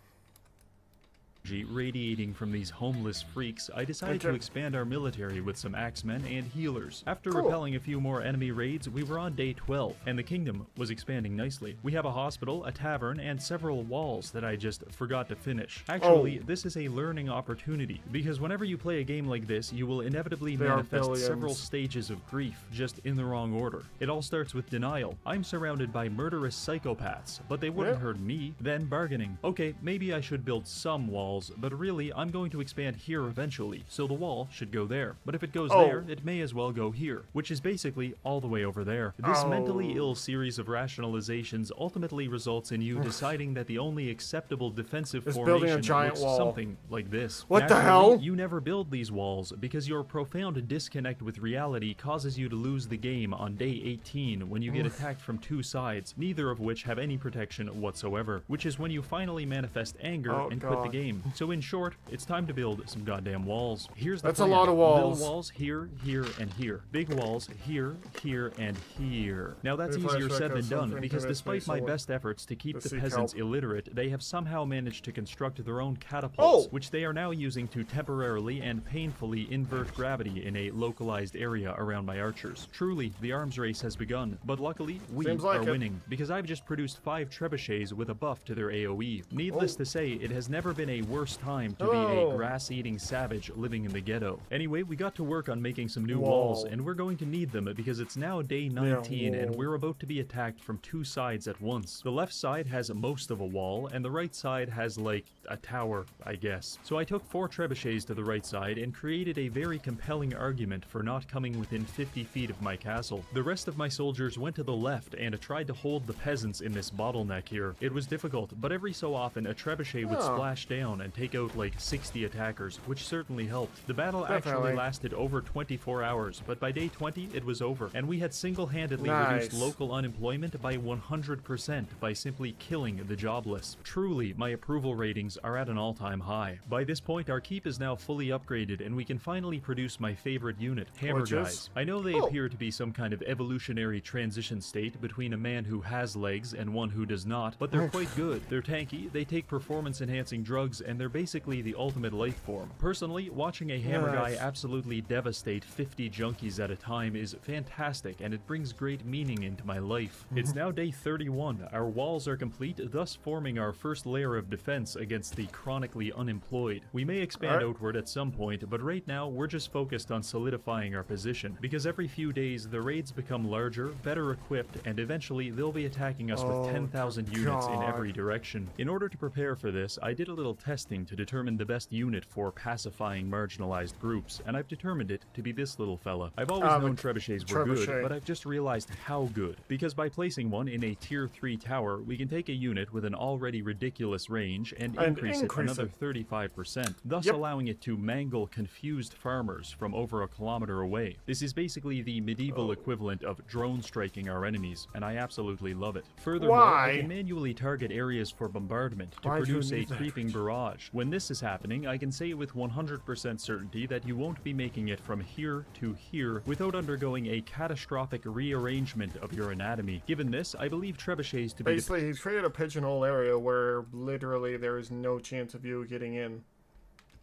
Radiating from these homeless freaks, I decided to expand our military with some axemen and healers. After repelling a few more enemy raids, we were on day 12, and the kingdom was expanding nicely. We have a hospital, a tavern, and several walls that I just forgot to finish. Actually, this is a learning opportunity, because whenever you play a game like this, you will inevitably manifest several stages of grief, just in the wrong order. It all starts with denial. I'm surrounded by murderous psychopaths, but they wouldn't hurt me. Then bargaining. Okay, maybe I should build some walls, but really I'm going to expand here eventually, so the wall should go there. But if it goes there, it may as well go here, which is basically all the way over there. This mentally ill series of rationalizations ultimately results in you deciding that the only acceptable defensive formation looks something like this. What the hell? You never build these walls because your profound disconnect with reality causes you to lose the game on day 18 when you get attacked from two sides, neither of which have any protection whatsoever, which is when you finally manifest anger and quit the game. So in short, it's time to build some goddamn walls. Here's the plan. a lot of walls. Little walls here, here, and here. Big walls here, here, and here. Now that's easier said than done, because despite my best efforts to keep the peasants illiterate, they have somehow managed to construct their own catapults, which they are now using to temporarily and painfully invert gravity in a localized area around my archers. Truly, the arms race has begun, but luckily, we are winning, because I've just produced 5 trebuchets with a buff to their AoE. Needless to say, it has never been a worse time to be a grass-eating savage living in the ghetto. Anyway, we got to work on making some new walls, and we're going to need them because it's now day 19 and we're about to be attacked from two sides at once. The left side has most of a wall, and the right side has, like, a tower, I guess. So I took 4 trebuchets to the right side and created a very compelling argument for not coming within 50 feet of my castle. The rest of my soldiers went to the left and tried to hold the peasants in this bottleneck here. It was difficult, but every so often a trebuchet would splash down and take out like 60 attackers, which certainly helped. The battle actually lasted over 24 hours, but by day 20 it was over, and we had single-handedly reduced local unemployment by 100% by simply killing the jobless. Truly, my approval ratings are at an all-time high. By this point, our keep is now fully upgraded, and we can finally produce my favorite unit, Hammer Guys. I know they appear to be some kind of evolutionary transition state between a man who has legs and one who does not, but they're quite good. They're tanky, they take performance-enhancing drugs, and they're basically the ultimate life form. Personally, watching a Hammer Guy absolutely devastate 50 junkies at a time is fantastic, and it brings great meaning into my life. It's now day 31. Our walls are complete, thus forming our first layer of defense against the chronically unemployed. We may expand outward at some point, but right now we're just focused on solidifying our position, because every few days the raids become larger, better equipped, and eventually they'll be attacking us with 10,000 units in every direction. In order to prepare for this, I did a little testing to determine the best unit for pacifying marginalized groups, and I've determined it to be this little fella. I've always known trebuchets were good, but I've just realized how good. Because by placing one in a tier 3 tower, we can take a unit with an already ridiculous range and increase it another 35%, thus allowing it to mangle confused farmers from over a kilometer away. This is basically the medieval equivalent of drone striking our enemies, and I absolutely love it. Furthermore, I can manually target areas for bombardment to produce a creeping barrage. When this is happening, I can say with 100% certainty that you won't be making it from here to here without undergoing a catastrophic rearrangement of your anatomy. Given this, I believe trebuchets to be basically he's created a pigeonhole area where literally there is no chance of you getting in.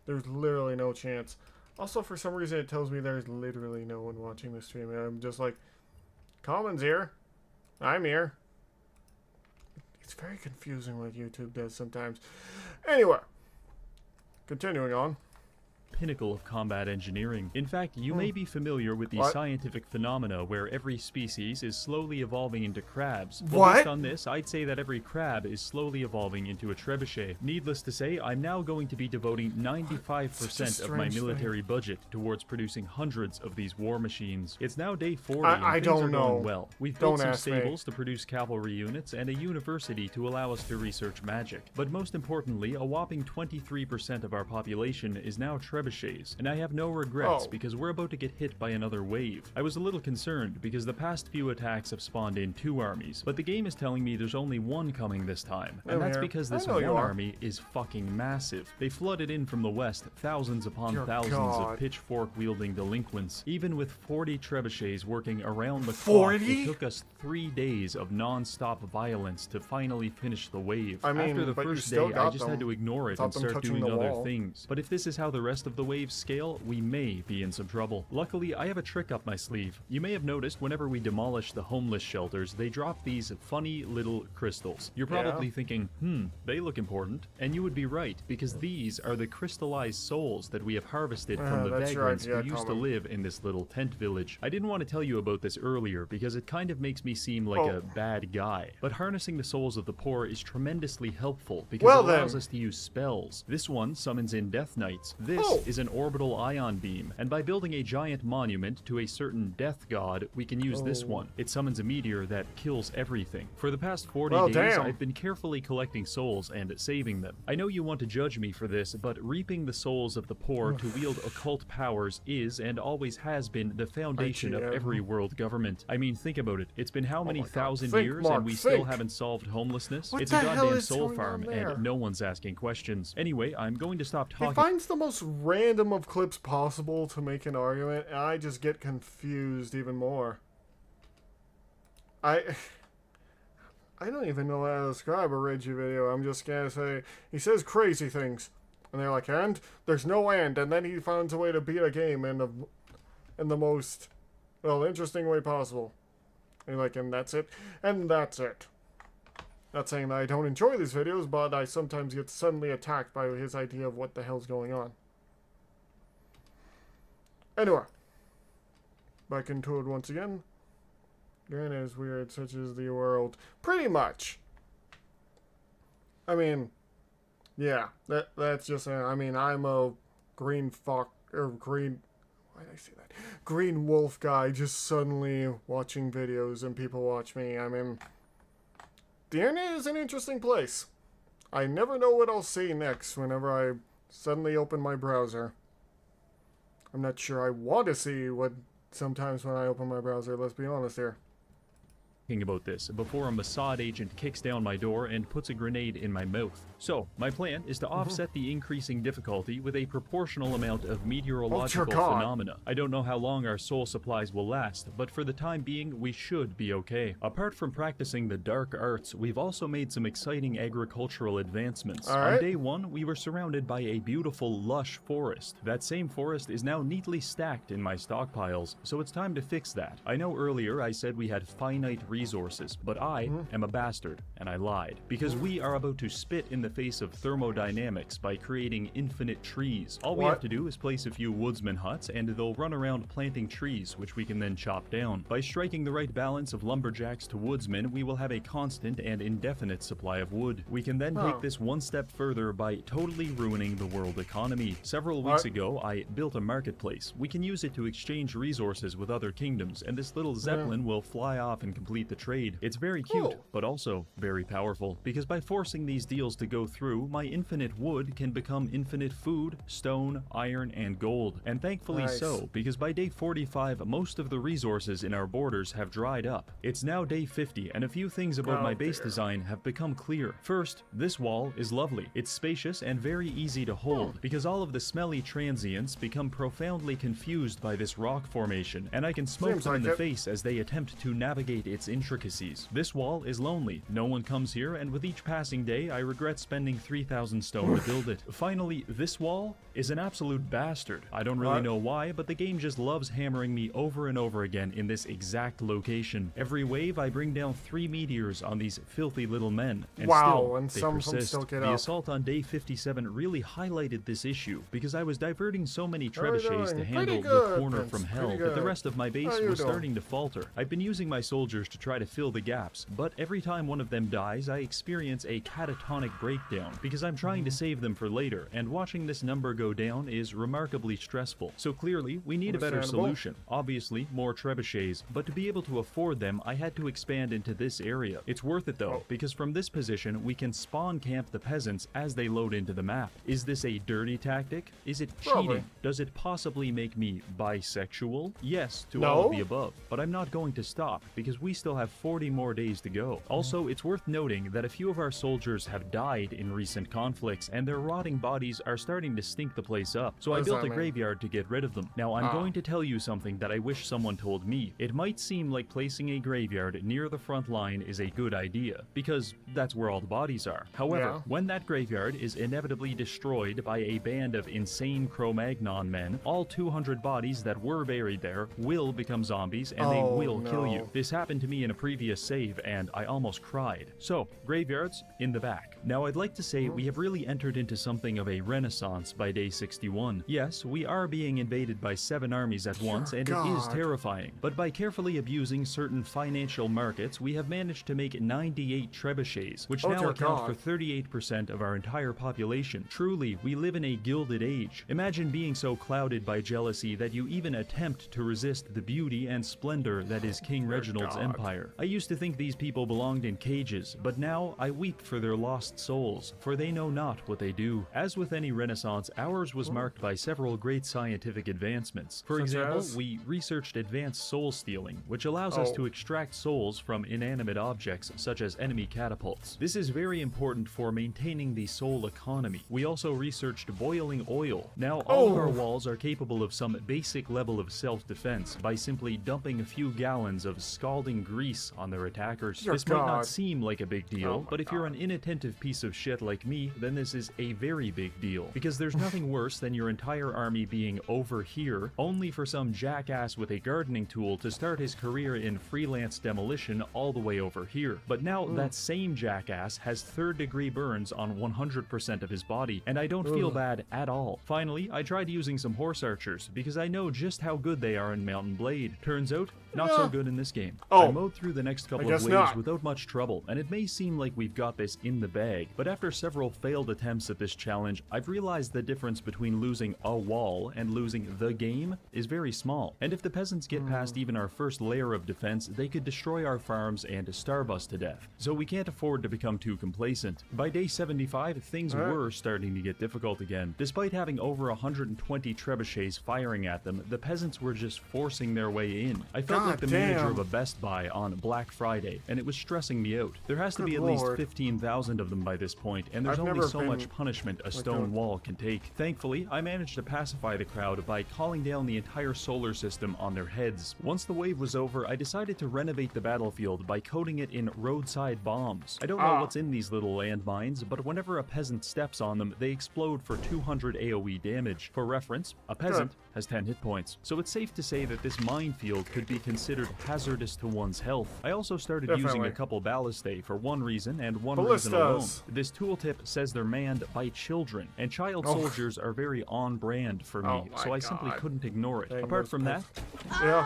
There's literally no chance. Also, for some reason, it tells me there's literally no one watching the stream, and I'm just like, Common's here. I'm here. It's very confusing what YouTube does sometimes. Anyway, continuing on. Pinnacle of combat engineering. In fact, you may be familiar with the scientific phenomena where every species is slowly evolving into crabs. Well, based on this, I'd say that every crab is slowly evolving into a trebuchet. Needless to say, I'm now going to be devoting 95% of my military budget towards producing hundreds of these war machines. It's now day 40 and things are going well. We've built some stables to produce cavalry units and a university to allow us to research magic. But most importantly, a whopping 23% of our population is now trebuchets, and I have no regrets because we're about to get hit by another wave. I was a little concerned because the past few attacks have spawned in 2 armies, but the game is telling me there's only 1 coming this time, and that's because this one army is fucking massive. They flooded in from the west, thousands upon thousands of pitchfork-wielding delinquents. Even with 40 trebuchets working around the clock, it took us 3 days of non-stop violence to finally finish the wave. After the first day, I just had to ignore it and start doing other things. But if this is how the rest of the wave scale, we may be in some trouble. Luckily, I have a trick up my sleeve. You may have noticed whenever we demolish the homeless shelters, they drop these funny little crystals. You're probably thinking, they look important. And you would be right, because these are the crystallized souls that we have harvested from the vagrants who used to live in this little tent village. I didn't want to tell you about this earlier because it kind of makes me seem like a bad guy. But harnessing the souls of the poor is tremendously helpful because it allows us to use spells. This one summons in Death Knights. This is an orbital ion beam, and by building a giant monument to a certain death god, we can use this one. It summons a meteor that kills everything. For the past 40 days, I've been carefully collecting souls and saving them. I know you want to judge me for this, but reaping the souls of the poor to wield occult powers is and always has been the foundation of every world government. I mean, think about it. It's been how many thousand years and we still haven't solved homelessness? It's a goddamn soul farm and no one's asking questions. Anyway, I'm going to stop talking. He finds the most random of clips possible to make an argument, and I just get confused even more. I don't even know how to describe a Reggie video. I'm just gonna say, he says crazy things. And they're like, and? There's no and. And then he finds a way to beat a game in the most, well, interesting way possible. And you're like, and that's it? And that's it. Not saying that I don't enjoy these videos, but I sometimes get suddenly attacked by his idea of what the hell's going on. Anyway. Back into it once again. Granted, is weird, such as the world. Pretty much. I mean, yeah, that's just, I mean, I'm a green fox, or green, why did I say that? Green wolf guy just suddenly watching videos and people watch me. I mean, the internet is an interesting place. I never know what I'll see next whenever I suddenly open my browser. I'm not sure I want to see what sometimes when I open my browser, let's be honest here. About this before a Mossad agent kicks down my door and puts a grenade in my mouth. So, my plan is to offset the increasing difficulty with a proportional amount of meteorological phenomena. I don't know how long our soul supplies will last, but for the time being, we should be okay. Apart from practicing the dark arts, we've also made some exciting agricultural advancements. On day 1, we were surrounded by a beautiful, lush forest. That same forest is now neatly stacked in my stockpiles, so it's time to fix that. I know earlier I said we had finite resources resources, but I am a bastard, and I lied. Because we are about to spit in the face of thermodynamics by creating infinite trees. All we have to do is place a few woodsman huts, and they'll run around planting trees, which we can then chop down. By striking the right balance of lumberjacks to woodsmen, we will have a constant and indefinite supply of wood. We can then take this one step further by totally ruining the world economy. Several weeks ago, I built a marketplace. We can use it to exchange resources with other kingdoms, and this little zeppelin will fly off and complete the trade. It's very cute, but also very powerful, because by forcing these deals to go through, my infinite wood can become infinite food, stone, iron, and gold. And thankfully so, because by day 45, most of the resources in our borders have dried up. It's now day 50, and a few things about my base design have become clear. First, this wall is lovely. It's spacious and very easy to hold, because all of the smelly transients become profoundly confused by this rock formation, and I can smoke them in the face as they attempt to navigate its intricacies. This wall is lonely. No one comes here, and with each passing day, I regret spending 3,000 stone to build it. Finally, this wall is an absolute bastard. I don't really know why, but the game just loves hammering me over and over again in this exact location. Every wave, I bring down 3 meteors on these filthy little men, and still, they persist. Still get the up. assault on day 57 really highlighted this issue, because I was diverting so many trebuchets to handle the corner from hell that the rest of my base was starting to falter. I've been using my soldiers to try to fill the gaps, but every time one of them dies, I experience a catatonic breakdown, because I'm trying to save them for later, and watching this number go down is remarkably stressful. So clearly, we need a better solution. Obviously, more trebuchets, but to be able to afford them, I had to expand into this area. It's worth it though, because from this position, we can spawn camp the peasants as they load into the map. Is this a dirty tactic? Is it cheating? Does it possibly make me bisexual? Yes, to all of the above, but I'm not going to stop, because we still have 40 more days to go. Also, it's worth noting that a few of our soldiers have died in recent conflicts, and their rotting bodies are starting to stink the place up, so I built a graveyard to get rid of them. Now, I'm going to tell you something that I wish someone told me. It might seem like placing a graveyard near the front line is a good idea, because that's where all the bodies are. However, when that graveyard is inevitably destroyed by a band of insane Cro-Magnon men, all 200 bodies that were buried there will become zombies, and they will kill you. This happened to me in a previous save, and I almost cried. So, graveyards in the back. Now, I'd like to say we have really entered into something of a renaissance by day 61. Yes, we are being invaded by 7 armies at once, and it is terrifying. But by carefully abusing certain financial markets, we have managed to make 98 trebuchets, which now account for 38% of our entire population. Truly, we live in a gilded age. Imagine being so clouded by jealousy that you even attempt to resist the beauty and splendor that is King Reginald's empire. I used to think these people belonged in cages, but now I weep for their lost souls, for they know not what they do. As with any renaissance, ours was marked by several great scientific advancements. For example, we researched advanced soul stealing, which allows us to extract souls from inanimate objects such as enemy catapults. This is very important for maintaining the soul economy. We also researched boiling oil. Now, all of our walls are capable of some basic level of self-defense by simply dumping a few gallons of scalding grease on their attackers. This might not seem like a big deal, but if you're an inattentive piece of shit like me, then this is a very big deal, because there's nothing worse than your entire army being over here, only for some jackass with a gardening tool to start his career in freelance demolition all the way over here. But now that same jackass has 3rd-degree burns on 100% of his body, and I don't feel bad at all. Finally, I tried using some horse archers, because I know just how good they are in Mount and Blade. Turns out, not so good in this game. I mowed through the next couple of waves without much trouble, and it may seem like we've got this in the bag, but after several failed attempts at this challenge, I've realized the difference between losing a wall and losing the game is very small, and if the peasants get past even our first layer of defense, they could destroy our farms and starve us to death. So we can't afford to become too complacent. By day 75, things were starting to get difficult again. Despite having over 120 trebuchets firing at them, the peasants were just forcing their way in. I felt like the manager of a Best Buy on Black Friday, and it was stressing me out. There has to be at least 15,000 of them by this point, and there's only so much punishment a stone wall can take. Thankfully, I managed to pacify the crowd by calling down the entire solar system on their heads. Once the wave was over, I decided to renovate the battlefield by coating it in roadside bombs. I don't know what's in these little landmines, but whenever a peasant steps on them, they explode for 200 AoE damage. For reference, a peasant has 10 hit points, so it's safe to say that this minefield could be considered hazardous to one's health. health. I also started using Definitely. a couple ballistae for one reason and one Ballistas. reason alone. This tooltip says they're manned by children, and child soldiers are very on brand for me, Oh my so I simply God. couldn't ignore it. Dang, Apart those from that, Yeah.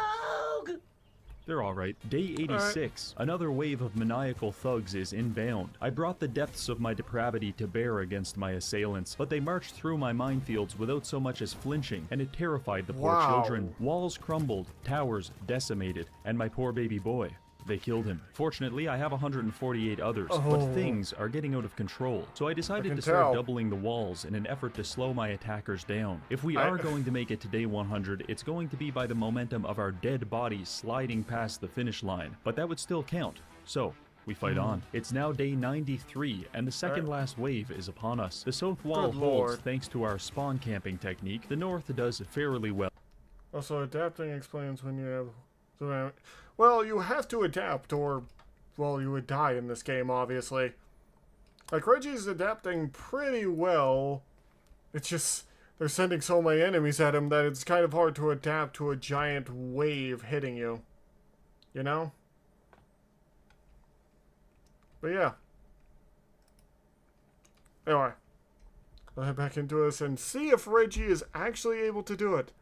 they're alright. Day 86. Another wave of maniacal thugs is inbound. I brought the depths of my depravity to bear against my assailants, but they marched through my minefields without so much as flinching, and it terrified the poor Wow. children. Walls crumbled, towers decimated, and my poor baby boy. They killed him. Fortunately, I have 148 others, but things are getting out of control. So I decided can to start tell. doubling the walls in an effort to slow my attackers down. If we are going to make it to day 100, it's going to be by the momentum of our dead bodies sliding past the finish line. But that would still count. So, we fight on. It's now day 93, and the second last wave is upon us. The south wall Good holds lord. thanks to our spawn camping technique. The north does fairly well. Also, adapting explains when you have... Well, you have to adapt, or... Well, you would die in this game, obviously. Like, Reggie's adapting pretty well. It's just... They're sending so many enemies at him that it's kind of hard to adapt to a giant wave hitting you. You know? But yeah. Anyway. I'll head back into this and see if Reggie is actually able to do it.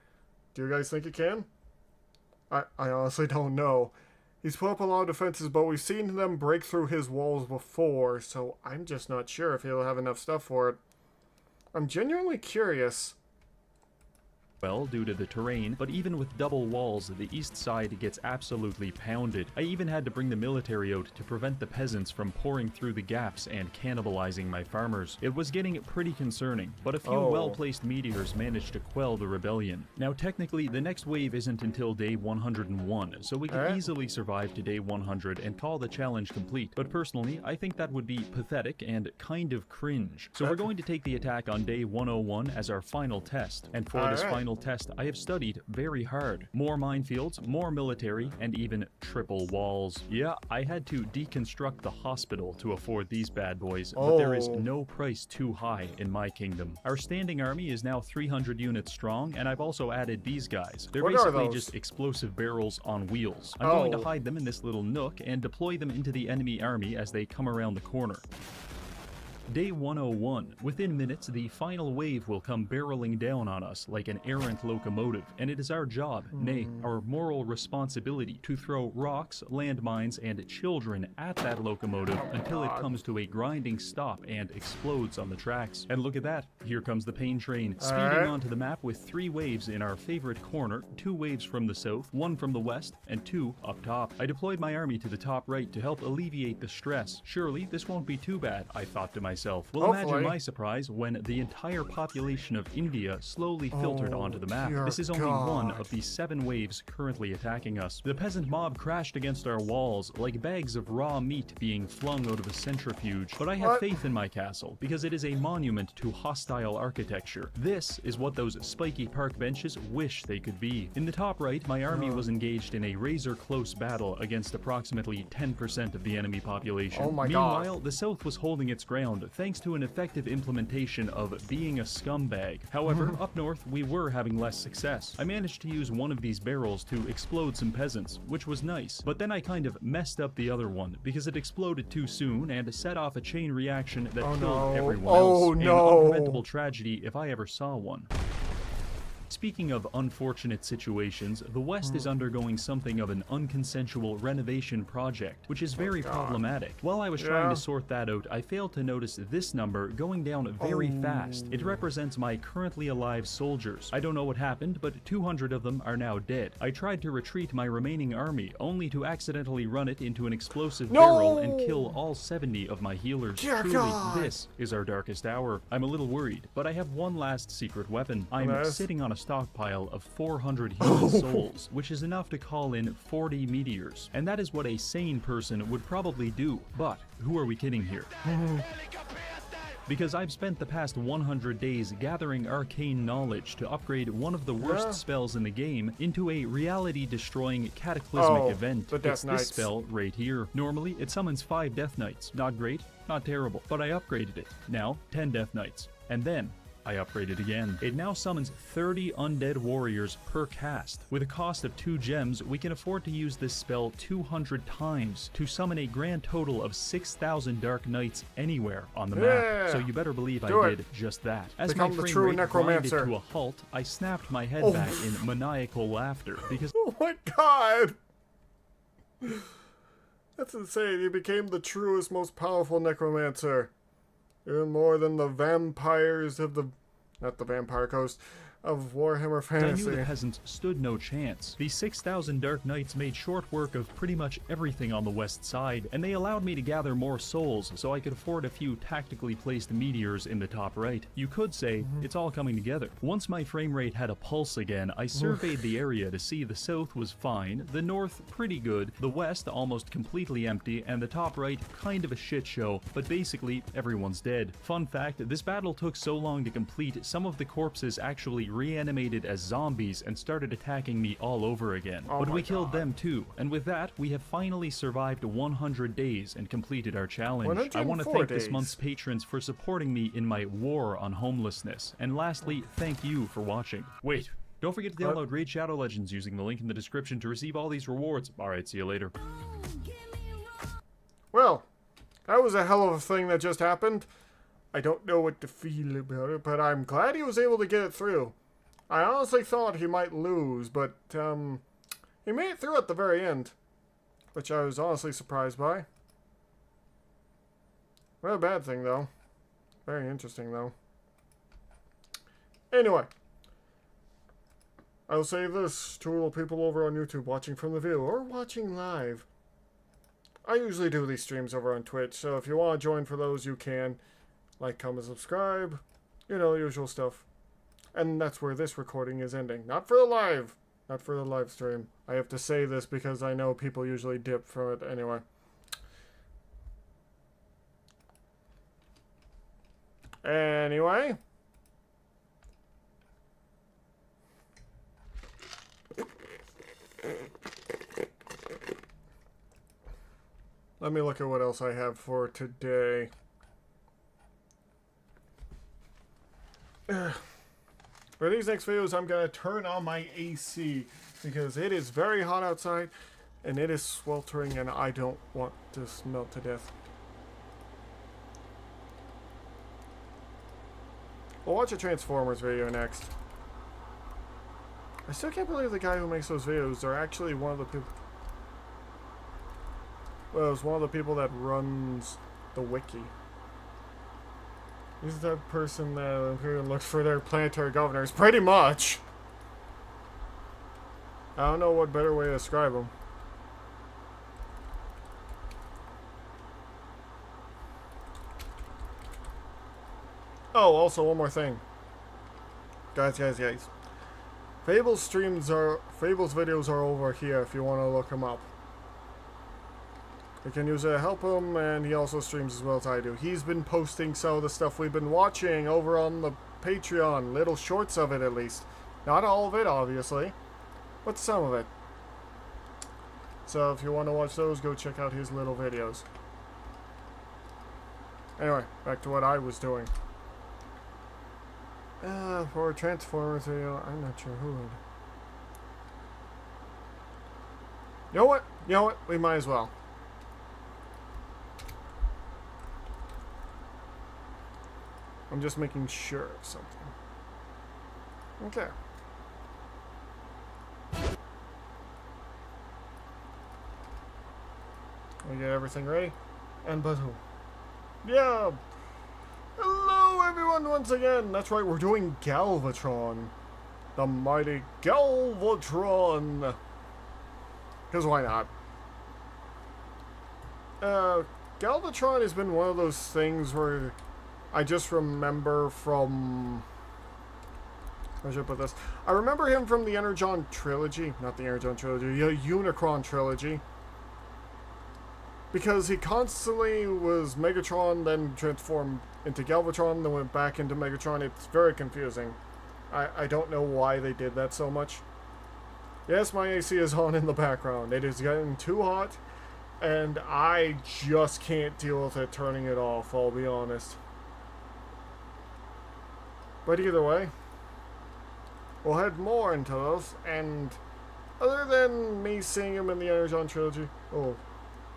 Do you guys think he can? I honestly don't know. He's put up a lot of defenses, but we've seen them break through his walls before, so I'm just not sure if he'll have enough stuff for it. I'm genuinely curious. Well, due to the terrain, but even with double walls, the east side gets absolutely pounded. I even had to bring the military out to prevent the peasants from pouring through the gaps and cannibalizing my farmers. It was getting pretty concerning, but a few well-placed meteors managed to quell the rebellion. Now, technically, the next wave isn't until day 101, so we can easily survive to day 100 and call the challenge complete. But personally, I think that would be pathetic and kind of cringe. So we're going to take the attack on day 101 as our final test, and for this final test, I have studied very hard. More minefields, more military, and even triple walls. Yeah, I had to deconstruct the hospital to afford these bad boys, but there is no price too high in my kingdom. Our standing army is now 300 units strong, and I've also added these guys. They're What are basically those? just explosive barrels on wheels. I'm going to hide them in this little nook and deploy them into the enemy army as they come around the corner. Day 101. Within minutes, the final wave will come barreling down on us like an errant locomotive, and it is our job, nay, our moral responsibility, to throw rocks, landmines, and children at that locomotive until it comes to a grinding stop and explodes on the tracks. And look at that, here comes the pain train, speeding onto the map with 3 waves in our favorite corner, 2 waves from the south, 1 from the west, and 2 up top. I deployed my army to the top right to help alleviate the stress. Surely, this won't be too bad, I thought to myself. Well, imagine my surprise when the entire population of India slowly filtered onto the map. This is only one of the 7 waves currently attacking us. The peasant mob crashed against our walls like bags of raw meat being flung out of a centrifuge. But I have faith in my castle because it is a monument to hostile architecture. This is what those spiky park benches wish they could be. In the top right, my army was engaged in a razor-close battle against approximately 10% of the enemy population. Meanwhile, the south was holding its ground thanks to an effective implementation of being a scumbag. However, up north, we were having less success. I managed to use one of these barrels to explode some peasants, which was nice, but then I kind of messed up the other one because it exploded too soon and set off a chain reaction that killed everyone else. An unpreventable tragedy if I ever saw one. Speaking of unfortunate situations, the West is undergoing something of an unconsensual renovation project, which is very problematic. While I was trying to sort that out, I failed to notice this number going down very fast. It represents my currently alive soldiers. I don't know what happened, but 200 of them are now dead. I tried to retreat my remaining army, only to accidentally run it into an explosive barrel and kill all 70 of my healers. Truly, this is our darkest hour. I'm a little worried, but I have one last secret weapon. I'm sitting on a stockpile of 400 human souls, which is enough to call in 40 meteors. And that is what a sane person would probably do. But who are we kidding here? Because I've spent the past 100 days gathering arcane knowledge to upgrade one of the worst spells in the game into a reality-destroying cataclysmic event. It's this spell right here. Normally, it summons 5 Death Knights. Not great, not terrible, but I upgraded it. Now, 10 Death Knights. And then, I upgraded again. It now summons 30 undead warriors per cast. With a cost of 2 gems, we can afford to use this spell 200 times to summon a grand total of 6,000 Dark Knights anywhere on the map. So you better believe I did just that. As Become my the frame true rate necromancer. grinded to a halt, I snapped my head back in maniacal laughter because Oh my god! That's insane. You became the truest, most powerful necromancer. Even more than the vampires of the... Not the Vampire Coast. Of Warhammer I knew Fantasy. the peasants stood no chance. The 6,000 Dark Knights made short work of pretty much everything on the west side, and they allowed me to gather more souls so I could afford a few tactically placed meteors in the top right. You could say it's all coming together. Once my frame rate had a pulse again, I surveyed the area to see the south was fine, the north pretty good, the west almost completely empty, and the top right kind of a shit show, but basically everyone's dead. Fun fact, this battle took so long to complete, some of the corpses actually reanimated as zombies and started attacking me all over again. But we killed them too, and with that, we have finally survived 100 days and completed our challenge. I want to 104 thank days. this month's patrons for supporting me in my war on homelessness. And lastly, thank you for watching. Wait, don't forget to download Raid Shadow Legends using the link in the description to receive all these rewards. Alright, see you later. Well, that was a hell of a thing that just happened. I don't know what to feel about it, but I'm glad he was able to get it through. I honestly thought he might lose, but he made it through at the very end, which I was honestly surprised by. Not a bad thing, though. Very interesting, though. Anyway, I'll say this to all the people over on YouTube watching from the view or watching live. I usually do these streams over on Twitch, so if you want to join for those, you can. Like, comment, subscribe. You know, usual stuff. And that's where this recording is ending. Not for the live. Not for the live stream. I have to say this because I know people usually dip from it anyway. Anyway. Let me look at what else I have for today. For these next videos, I'm going to turn on my AC because it is very hot outside and it is sweltering and I don't want to melt to death. We'll watch a Transformers video next. I still can't believe the guy who makes those videos are actually one of the people... Well, it's one of the people that runs the wiki. He's that person that looks for their planetary governors, pretty much. I don't know what better way to describe him. Oh, also one more thing. Guys. Fable's videos are over here if you want to look him up. You can use it to help him, and he also streams as well as I do. He's been posting some of the stuff we've been watching over on the Patreon. Little shorts of it, at least. Not all of it, obviously, but some of it. So if you want to watch those, go check out his little videos. Anyway, back to what I was doing. For a Transformers video, I'm not sure who would. You know what? We might as well. I'm just making sure of something. Okay. We get everything ready. And boom. Yeah! Hello everyone once again! That's right, we're doing Galvatron. The mighty Galvatron! Because why not? Galvatron has been one of those things where I just remember from... How should I put this? I remember him from the Energon trilogy. Not the Energon trilogy, the Unicron trilogy. Because he constantly was Megatron, then transformed into Galvatron, then went back into Megatron. It's very confusing. I don't know why they did that so much. Yes, my AC is on in the background. It is getting too hot, and I just can't deal with it turning it off, I'll be honest. But either way, we'll head more into those, and other than me seeing him in the Energon trilogy, oh,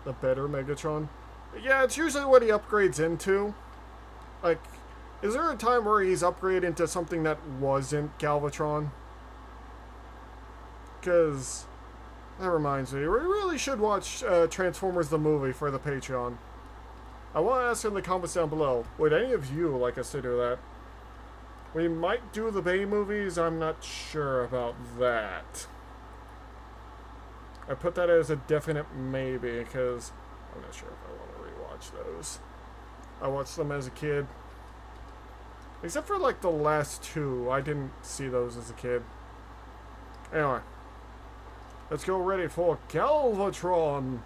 the better Megatron, yeah, it's usually what he upgrades into. Like, is there a time where he's upgraded into something that wasn't Galvatron? Because that reminds me, we really should watch Transformers the movie for the Patreon. I want to ask in the comments down below, would any of you like us to do that? We might do the Bay movies, I'm not sure about that. I put that as a definite maybe, because I'm not sure if I want to rewatch those. I watched them as a kid. Except for, like, the last two. I didn't see those as a kid. Anyway. Let's go ready for Galvatron!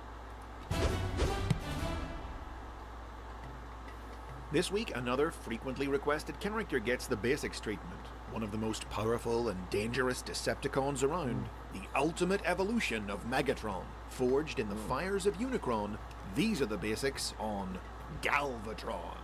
This week, another frequently requested character gets the basics treatment. One of the most powerful and dangerous Decepticons around. The ultimate evolution of Megatron. Forged in the fires of Unicron, these are the basics on Galvatron.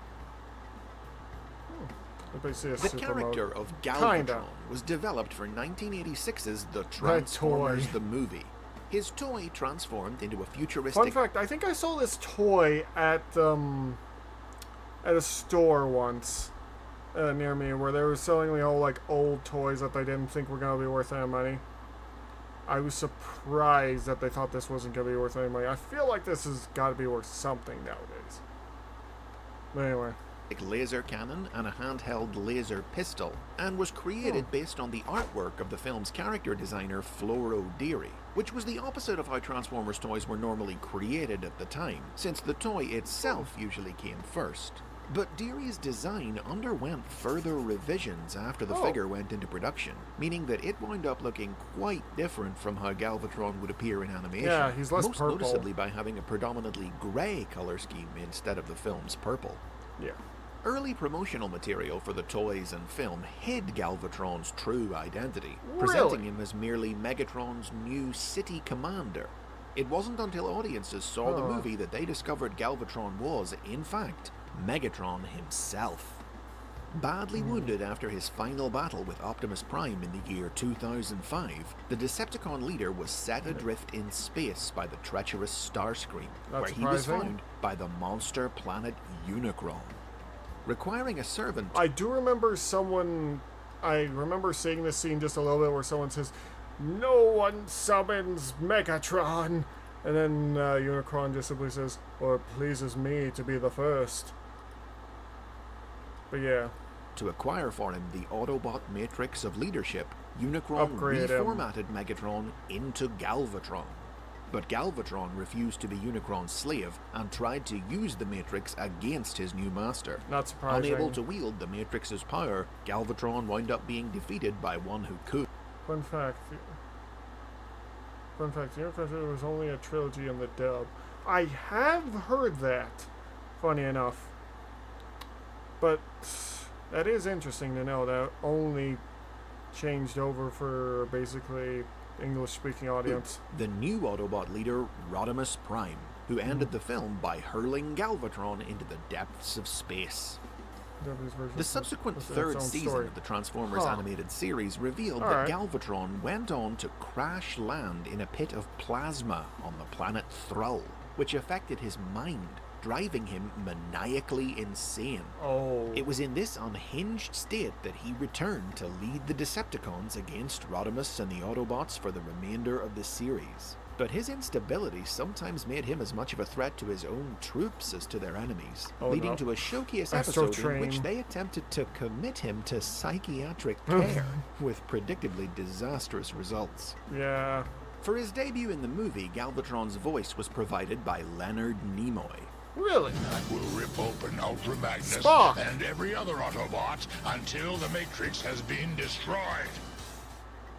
The character of Galvatron was developed for 1986's The Transformers the movie. His toy transformed into a futuristic... Fun fact, I think I saw this toy at a store once near me where they were selling me all like old toys that they didn't think were going to be worth any money. I was surprised that they thought this wasn't going to be worth any money. I feel like this has got to be worth something nowadays. But anyway. Laser cannon and a handheld laser pistol, and was created based on the artwork of the film's character designer Floro Deary, which was the opposite of how Transformers toys were normally created at the time, since the toy itself usually came first. But Deary's design underwent further revisions after the figure went into production, meaning that it wound up looking quite different from how Galvatron would appear in animation. Yeah, he's less most purple. noticeably by having a predominantly grey color scheme instead of the film's purple. Yeah. Early promotional material for the toys and film hid Galvatron's true identity, presenting him as merely Megatron's new city commander. It wasn't until audiences saw the movie that they discovered Galvatron was, in fact, Megatron himself. Badly wounded after his final battle with Optimus Prime in the year 2005, the Decepticon leader was set adrift in space by the treacherous Starscream, where he was found by the monster planet Unicron. Requiring a servant... I do remember I remember seeing this scene just a little bit where someone says, "No one summons Megatron!" And then Unicron just simply says, "Well, it pleases me to be the first." But yeah. To acquire for him the Autobot matrix of leadership, Unicron reformatted Megatron into Galvatron. But Galvatron refused to be Unicron's slave and tried to use the Matrix against his new master. Not surprising. Unable to wield the Matrix's power, Galvatron wound up being defeated by one who could. Fun fact, Unicron was only a trilogy in the dub. I have heard that, funny enough. But that is interesting to know that only changed over for basically English-speaking audience. The new Autobot leader, Rodimus Prime, who ended the film by hurling Galvatron into the depths of space. The subsequent third season of the Transformers animated series revealed that Galvatron went on to crash land in a pit of plasma on the planet Thrull, which affected his mind, driving him maniacally insane. It was in this unhinged state that he returned to lead the Decepticons against Rodimus and the Autobots for the remainder of the series. But his instability sometimes made him as much of a threat to his own troops as to their enemies, leading to a showcase episode in which they attempted to commit him to psychiatric care, with predictably disastrous results. Yeah. For his debut in the movie, Galvatron's voice was provided by Leonard Nimoy. Really? That will rip open Ultra Magnus and every other Autobot until the Matrix has been destroyed.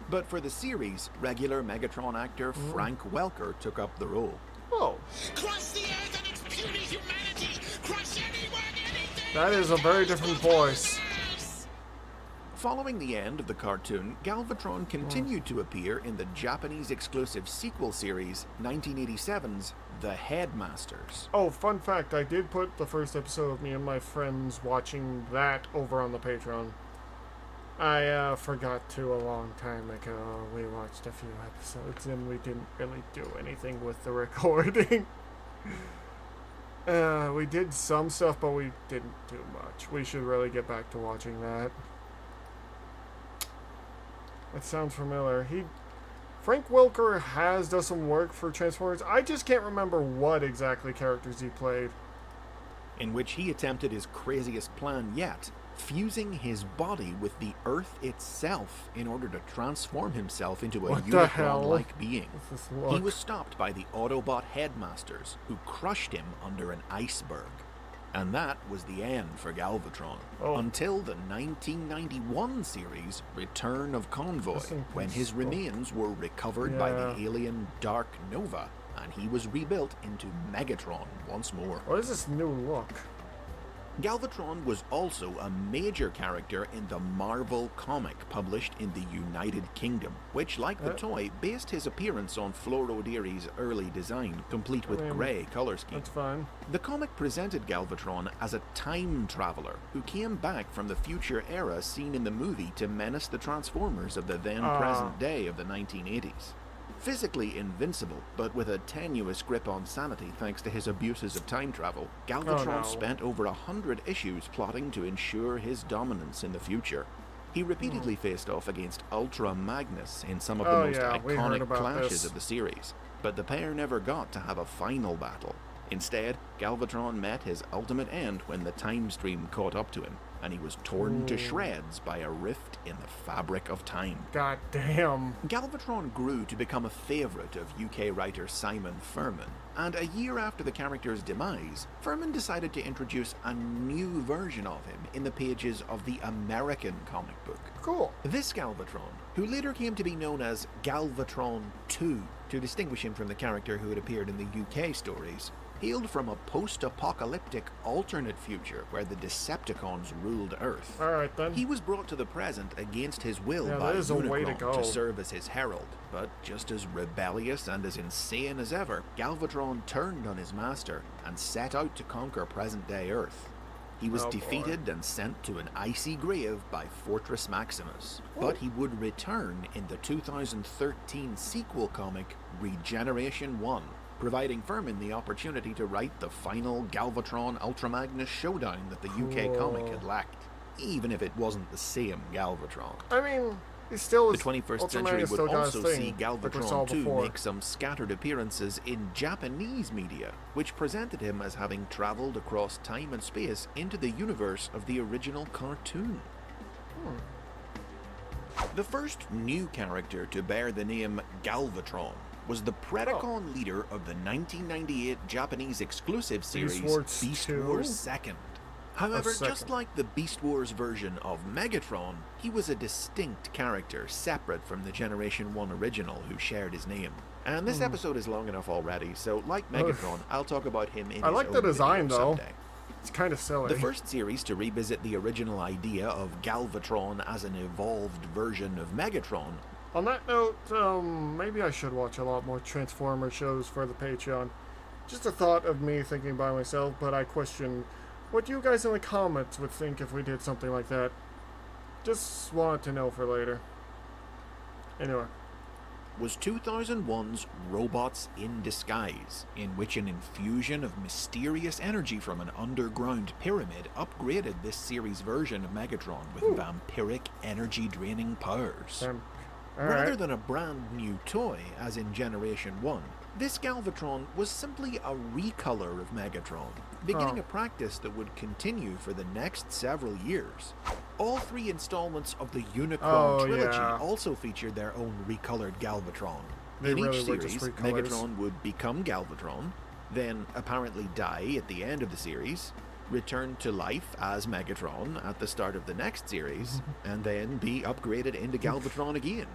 But for the series, regular Megatron actor Frank Welker took up the role. Crush the earth and its puny humanity! Crush anyone, anything! That is a very different voice. Following the end of the cartoon, Galvatron continued to appear in the Japanese exclusive sequel series, 1987's The Headmasters. Oh, fun fact, I did put the first episode of me and my friends watching that over on the Patreon. I forgot to a long time ago. We watched a few episodes and we didn't really do anything with the recording. We did some stuff, but we didn't do much. We should really get back to watching that. That sounds familiar. Frank Welker has done some work for Transformers. I just can't remember what exactly characters he played. In which he attempted his craziest plan yet, fusing his body with the Earth itself in order to transform himself into a Unicron-like being. He was stopped by the Autobot headmasters, who crushed him under an iceberg. And that was the end for Galvatron, until the 1991 series Return of Convoy, when his remains were recovered by the alien Dark Nova, and he was rebuilt into Megatron once more. What is this new look? Galvatron was also a major character in the Marvel comic published in the United Kingdom, which, like the toy, based his appearance on Floro Deary's early design, complete with grey colour scheme. That's fine. The comic presented Galvatron as a time traveller who came back from the future era seen in the movie to menace the Transformers of the then-present day of the 1980s. Physically invincible, but with a tenuous grip on sanity thanks to his abuses of time travel, Galvatron spent over 100 issues plotting to ensure his dominance in the future. He repeatedly faced off against Ultra Magnus in some of the most iconic clashes of the series, but the pair never got to have a final battle. Instead, Galvatron met his ultimate end when the time stream caught up to him, and he was torn to shreds by a rift in the fabric of time. God damn. Galvatron grew to become a favourite of UK writer Simon Furman, and a year after the character's demise, Furman decided to introduce a new version of him in the pages of the American comic book. Cool. This Galvatron, who later came to be known as Galvatron 2, to distinguish him from the character who had appeared in the UK stories, hailed from a post-apocalyptic alternate future where the Decepticons ruled Earth. Alright then. He was brought to the present against his will by Unicron to serve as his herald, but just as rebellious and as insane as ever, Galvatron turned on his master and set out to conquer present-day Earth. He was defeated and sent to an icy grave by Fortress Maximus, but he would return in the 2013 sequel comic Regeneration 1, providing Furman the opportunity to write the final Galvatron Ultra Magnus showdown that the UK comic had lacked, even if it wasn't the same Galvatron. I mean, he still is. The 21st century would also see Galvatron 2 make some scattered appearances in Japanese media, which presented him as having travelled across time and space into the universe of the original cartoon. The first new character to bear the name Galvatron was the Predacon leader of the 1998 Japanese exclusive series Beast Wars 2nd. However, just like the Beast Wars version of Megatron, he was a distinct character separate from the Generation 1 original who shared his name. And this episode is long enough already, so like Megatron, I'll talk about him in his like own the design video though. someday. It's kind of silly. The first series to revisit the original idea of Galvatron as an evolved version of Megatron. On that note, maybe I should watch a lot more Transformer shows for the Patreon. Just a thought of me thinking by myself, but I question what you guys in the comments would think if we did something like that. Just wanted to know for later. Anyway. Was 2001's Robots in Disguise, in which an infusion of mysterious energy from an underground pyramid upgraded this series' version of Megatron with vampiric energy-draining powers. Rather than a brand new toy, as in Generation 1, this Galvatron was simply a recolor of Megatron, beginning a practice that would continue for the next several years. All three installments of the Unicron trilogy also featured their own recolored Galvatron. In each series, Megatron would become Galvatron, then apparently die at the end of the series, return to life as Megatron at the start of the next series, and then be upgraded into Galvatron again.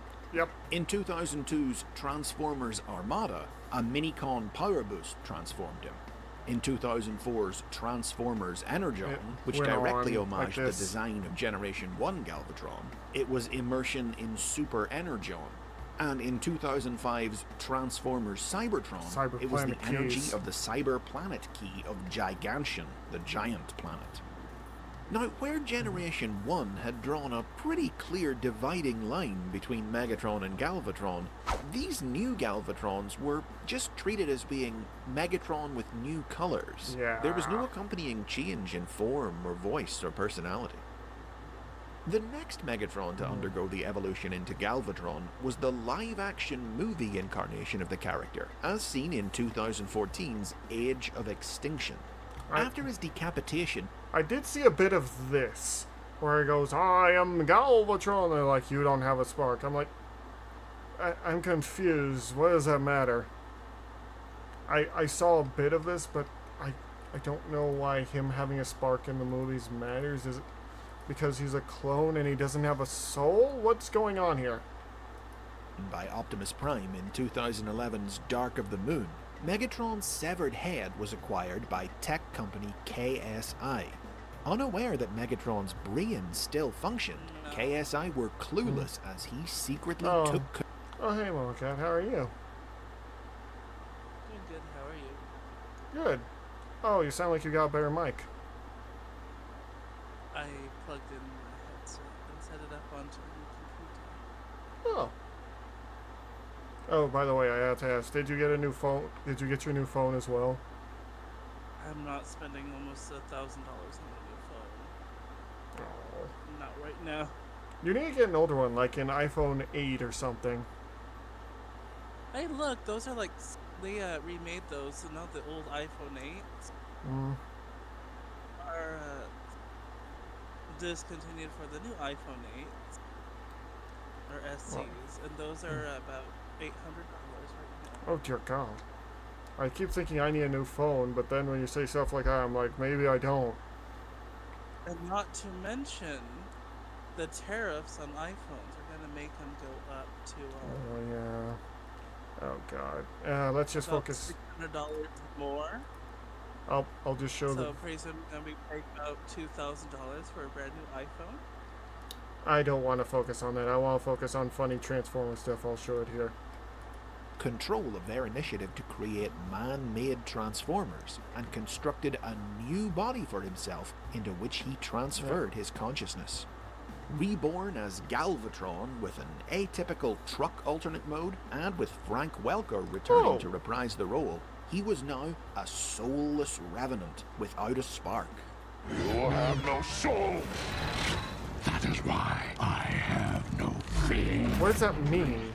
In 2002's Transformers Armada, a Minicon Power Boost transformed him. In 2004's Transformers Energon, which directly homaged the design of Generation 1 Galvatron, it was immersion in Super Energon. And in 2005's Transformers Cybertron, it was the energy of the Cyber Planet key of Gigantian, the giant planet. Now, where Generation 1 had drawn a pretty clear dividing line between Megatron and Galvatron, these new Galvatrons were just treated as being Megatron with new colors. Yeah. There was no accompanying change in form or voice or personality. The next Megatron to undergo the evolution into Galvatron was the live-action movie incarnation of the character, as seen in 2014's Age of Extinction. After his decapitation, I did see a bit of this, where he goes, I am Galvatron. They're like, you don't have a spark. I'm like, I'm confused. What does that matter? I saw a bit of this, but I don't know why him having a spark in the movies matters. Is it because he's a clone and he doesn't have a soul? What's going on here? By Optimus Prime in 2011's Dark of the Moon, Megatron's severed head was acquired by tech company KSI. Unaware that Megatron's brain still functioned, KSI were clueless as he secretly took... Oh, hey, Momocat, how are you? Doing good, how are you? Good. Oh, you sound like you got a better mic. I plugged in my headset and set it up onto the new computer. Oh. Oh, by the way, I have to ask, did you get a new phone? Did you get your new phone as well? I'm not spending almost $1,000 on a new phone. Oh. Not right now. You need to get an older one, like an iPhone 8 or something. Hey, look, those are like, they remade those, so now the old iPhone 8s are discontinued for the new iPhone 8s, or SCs, and those are about $800 right now. Oh dear God. I keep thinking I need a new phone, but then when you say stuff like that, I'm like, maybe I don't. And not to mention, the tariffs on iPhones are going to make them go up to... oh yeah. Oh God. Let's just focus. $600 more. I'll just show So pretty soon we're going to be paying about $2,000 for a brand new iPhone. I don't want to focus on that. I want to focus on funny Transformer stuff. I'll show it here. Control of their initiative to create man-made Transformers and constructed a new body for himself into which he transferred his consciousness. Reborn as Galvatron with an atypical truck alternate mode and with Frank Welker returning to reprise the role, he was now a soulless revenant without a spark. You have no soul. That is why I have no feeling. What does that mean?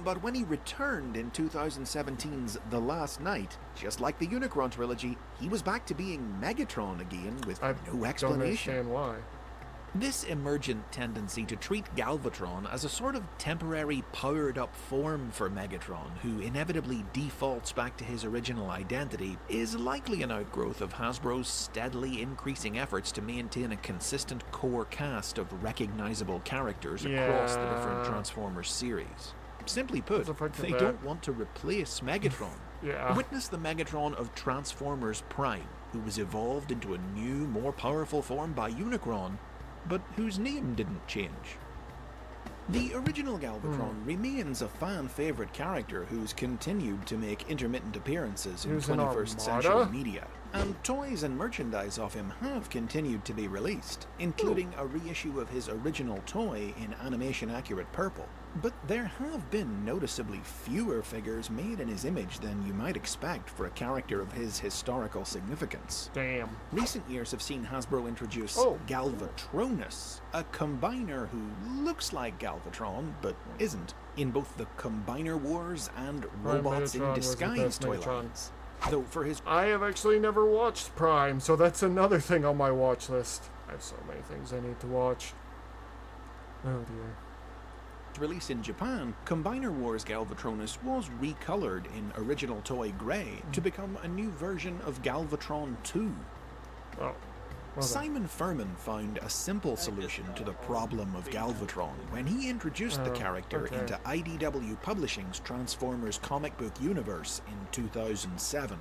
But when he returned in 2017's The Last Night, just like the Unicron trilogy, he was back to being Megatron again with no explanation. Don't understand why. This emergent tendency to treat Galvatron as a sort of temporary powered-up form for Megatron, who inevitably defaults back to his original identity, is likely an outgrowth of Hasbro's steadily increasing efforts to maintain a consistent core cast of recognizable characters across the different Transformers series. Simply put, they don't want to replace Megatron. Witness the Megatron of Transformers Prime, who was evolved into a new, more powerful form by Unicron, but whose name didn't change. The original Galvatron remains a fan-favorite character who's continued to make intermittent appearances in 21st century media, and toys and merchandise of him have continued to be released, including a reissue of his original toy in animation-accurate purple. But there have been noticeably fewer figures made in his image than you might expect for a character of his historical significance. Damn. Recent years have seen Hasbro introduce Galvatronus, a combiner who looks like Galvatron, but isn't, in both the Combiner Wars and Robots in Disguise toy lines. Though for his... I have actually never watched Prime, so that's another thing on my watch list. I have so many things I need to watch. Oh dear. Release in Japan, Combiner Wars Galvatronus was recolored in original toy grey to become a new version of Galvatron 2. Oh. Simon Furman found a simple solution to the problem of Galvatron when he introduced the character into IDW Publishing's Transformers comic book universe in 2007.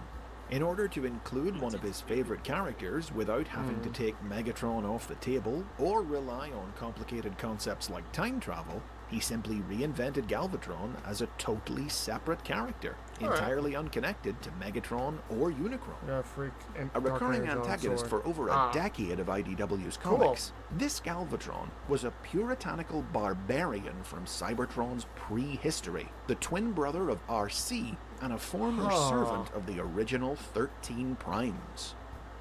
In order to include one of his favorite characters without having to take Megatron off the table or rely on complicated concepts like time travel, he simply reinvented Galvatron as a totally separate character. entirely unconnected to Megatron or Unicron. Yeah, freak. A recurring antagonist for over a decade of IDW's comics, this Galvatron was a puritanical barbarian from Cybertron's prehistory, the twin brother of RC and a former servant of the original 13 Primes.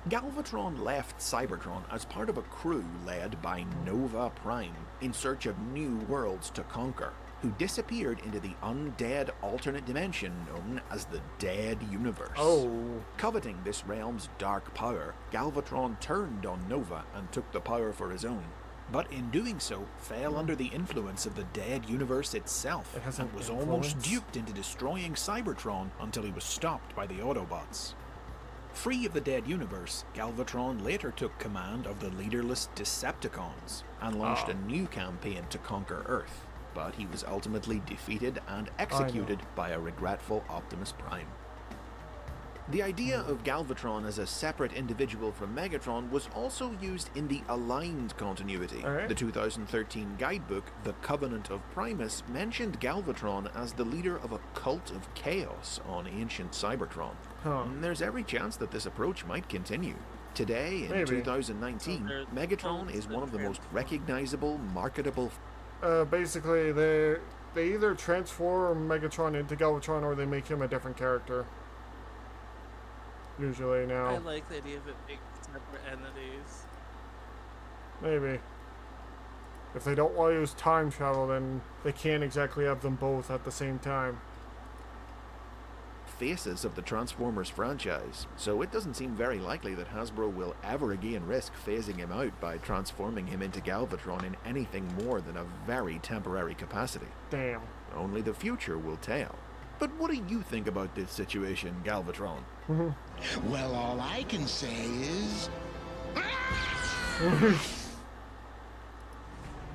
Galvatron left Cybertron as part of a crew led by Nova Prime in search of new worlds to conquer, who disappeared into the undead alternate dimension known as the Dead Universe. Coveting this realm's dark power, Galvatron turned on Nova and took the power for his own. But in doing so, fell under the influence of the Dead Universe itself, and was almost duped into destroying Cybertron until he was stopped by the Autobots. Free of the Dead Universe, Galvatron later took command of the leaderless Decepticons, and launched a new campaign to conquer Earth. But he was ultimately defeated and executed by a regretful Optimus Prime. The idea of Galvatron as a separate individual from Megatron was also used in the Aligned continuity. The 2013 guidebook, The Covenant of Primus, mentioned Galvatron as the leader of a cult of chaos on ancient Cybertron. There's every chance that this approach might continue. Today, in 2019, Megatron is one of the most recognizable, marketable... Basically, they either transform Megatron into Galvatron or they make him a different character. Usually now. I like the idea of it being separate entities. Maybe. If they don't want to use time travel, then they can't exactly have them both at the same time. Faces of the Transformers franchise, so it doesn't seem very likely that Hasbro will ever again risk phasing him out by transforming him into Galvatron in anything more than a very temporary capacity. Damn. Only the future will tell. But what do you think about this situation, Galvatron? Well, all I can say is...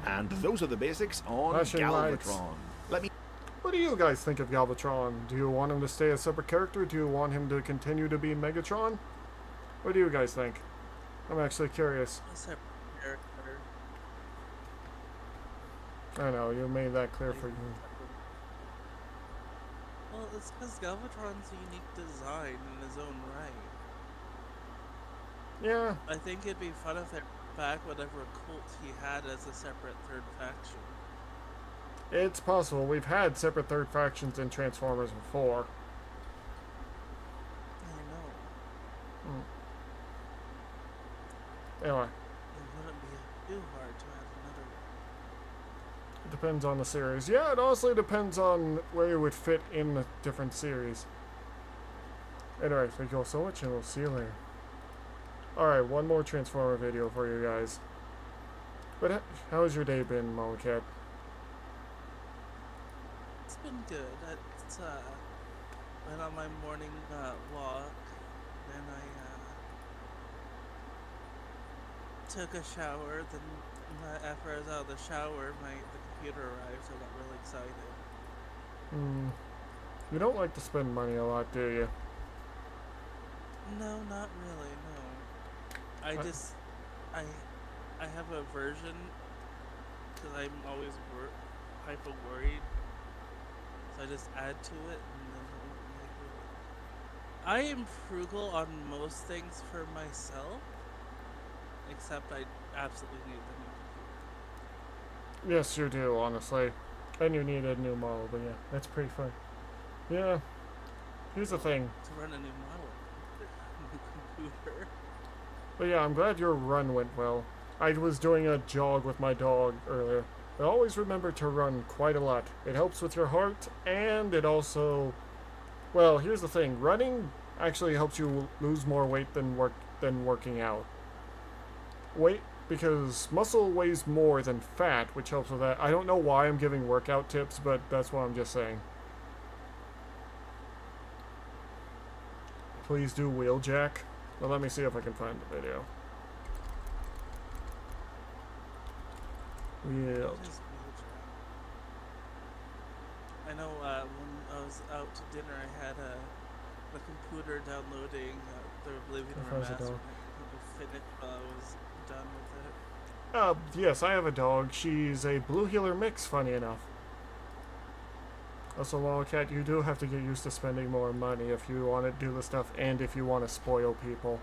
And those are the basics on Galvatron. What do you guys think of Galvatron? Do you want him to stay a separate character? Do you want him to continue to be Megatron? What do you guys think? I'm actually curious. A separate character. I know, you made that clear for you. Well, it's because Galvatron's a unique design in his own right. Yeah. I think it'd be fun if they brought back whatever cult he had as a separate third faction. It's possible. We've had separate third factions in Transformers before. I know. Anyway. It wouldn't be too hard to add another one. It depends on the series. Yeah, it honestly depends on where you would fit in the different series. Anyway, thank you all so much, and we'll see you later. Alright, one more Transformer video for you guys. But how's your day been, Mama Cat? It's been good. It's went on my morning walk, then I took a shower. Then after I was out of the shower, the computer arrived, so I got really excited. You don't like to spend money a lot, do you? No, not really. No, I have a version because I'm always hyper worried. So I just add to it, and then I am frugal on most things for myself, except I absolutely need the new computer. Yes, you do, honestly. And you need a new model, but yeah, that's pretty fun. Yeah. Here's the thing. To run a new model. New computer. But yeah, I'm glad your run went well. I was doing a jog with my dog earlier. But always remember to run quite a lot. It helps with your heart, and it also... Well, here's the thing. Running actually helps you lose more weight than working out. Because muscle weighs more than fat, which helps with that. I don't know why I'm giving workout tips, but that's what I'm just saying. Please do wheeljack. Well, let me see if I can find the video. Yeah. I know when I was out to dinner, I had the computer downloading the Oblivion Remastered. It finished while I was done with it. Yes, I have a dog. She's a Blue Heeler mix, funny enough. Also, Lolcat, you do have to get used to spending more money if you want to do the stuff and if you want to spoil people.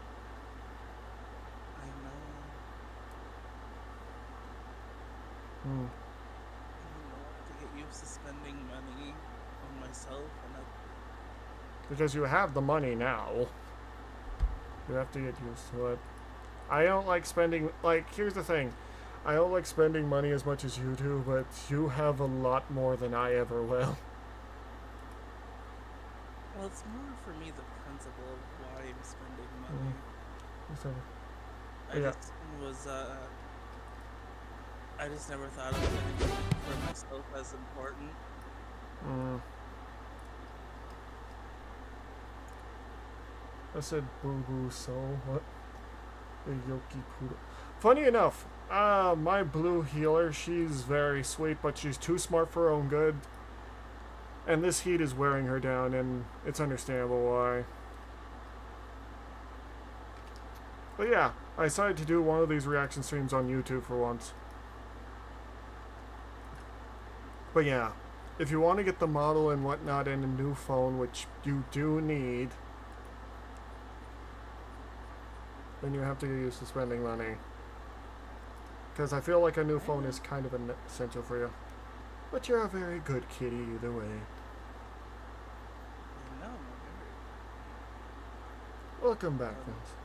I know. Hmm. I don't know, I have to get used to spending money on myself and Because you have the money now. You have to get used to it. I don't like spending, like, here's the thing. I don't like spending money as much as you do, but you have a lot more than I ever will. well, it's more for me the principle of why I'm spending money. So, I yeah. just was, I just never thought of anything for myself as important. I said boo boo so what? A Yoki poodle. Funny enough, my blue healer, she's very sweet, but she's too smart for her own good. And this heat is wearing her down, and it's understandable why. But yeah, I decided to do one of these reaction streams on YouTube for once. But yeah, if you want to get the model and whatnot and a new phone, which you do need, then you have to get used to spending money. Because I feel like a new phone is kind of an essential for you. But you're a very good kitty either way. No, Welcome back, Vince.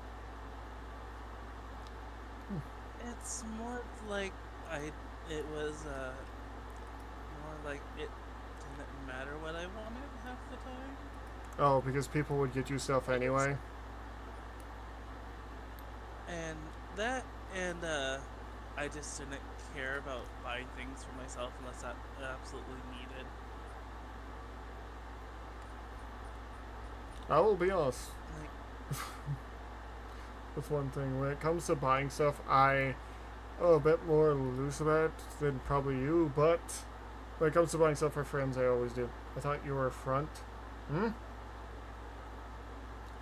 it's more like it was more like it didn't matter what I wanted half the time. Oh, because people would get you stuff anyway? And that, and I just didn't care about buying things for myself unless that absolutely needed. I will be honest. Like, With one thing, when it comes to buying stuff, I'm a bit more loose about it than probably you, but when it comes to buying stuff for friends, I always do. I thought you were front. Hmm?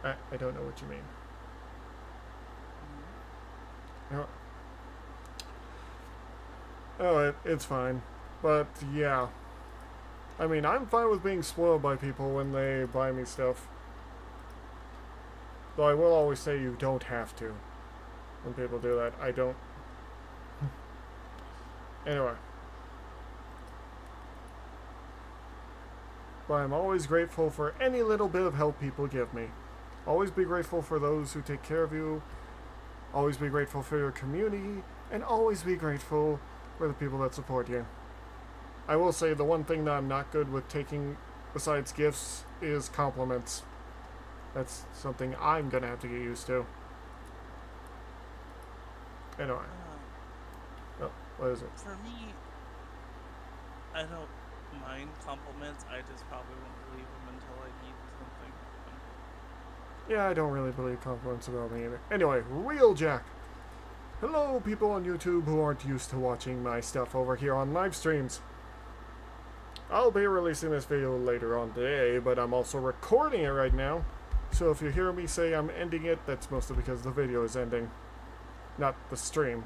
I don't know what you mean. No. Oh, it's fine. But, yeah. I mean, I'm fine with being spoiled by people when they buy me stuff. Though I will always say you don't have to. When people do that, I don't. Anyway. But I'm always grateful for any little bit of help people give me. Always be grateful for those who take care of you. Always be grateful for your community. And always be grateful for the people that support you. I will say the one thing that I'm not good with taking besides gifts is compliments. That's something I'm gonna have to get used to. Anyway. Oh, what is it? for me, I don't mind compliments. I just probably won't believe them until I need something. Yeah, I don't really believe compliments about me either. Anyway, Real Jack. Hello, people on YouTube who aren't used to watching my stuff over here on live streams. I'll be releasing this video later on today, but I'm also recording it right now. So if you hear me say I'm ending it, that's mostly because the video is ending, not the stream.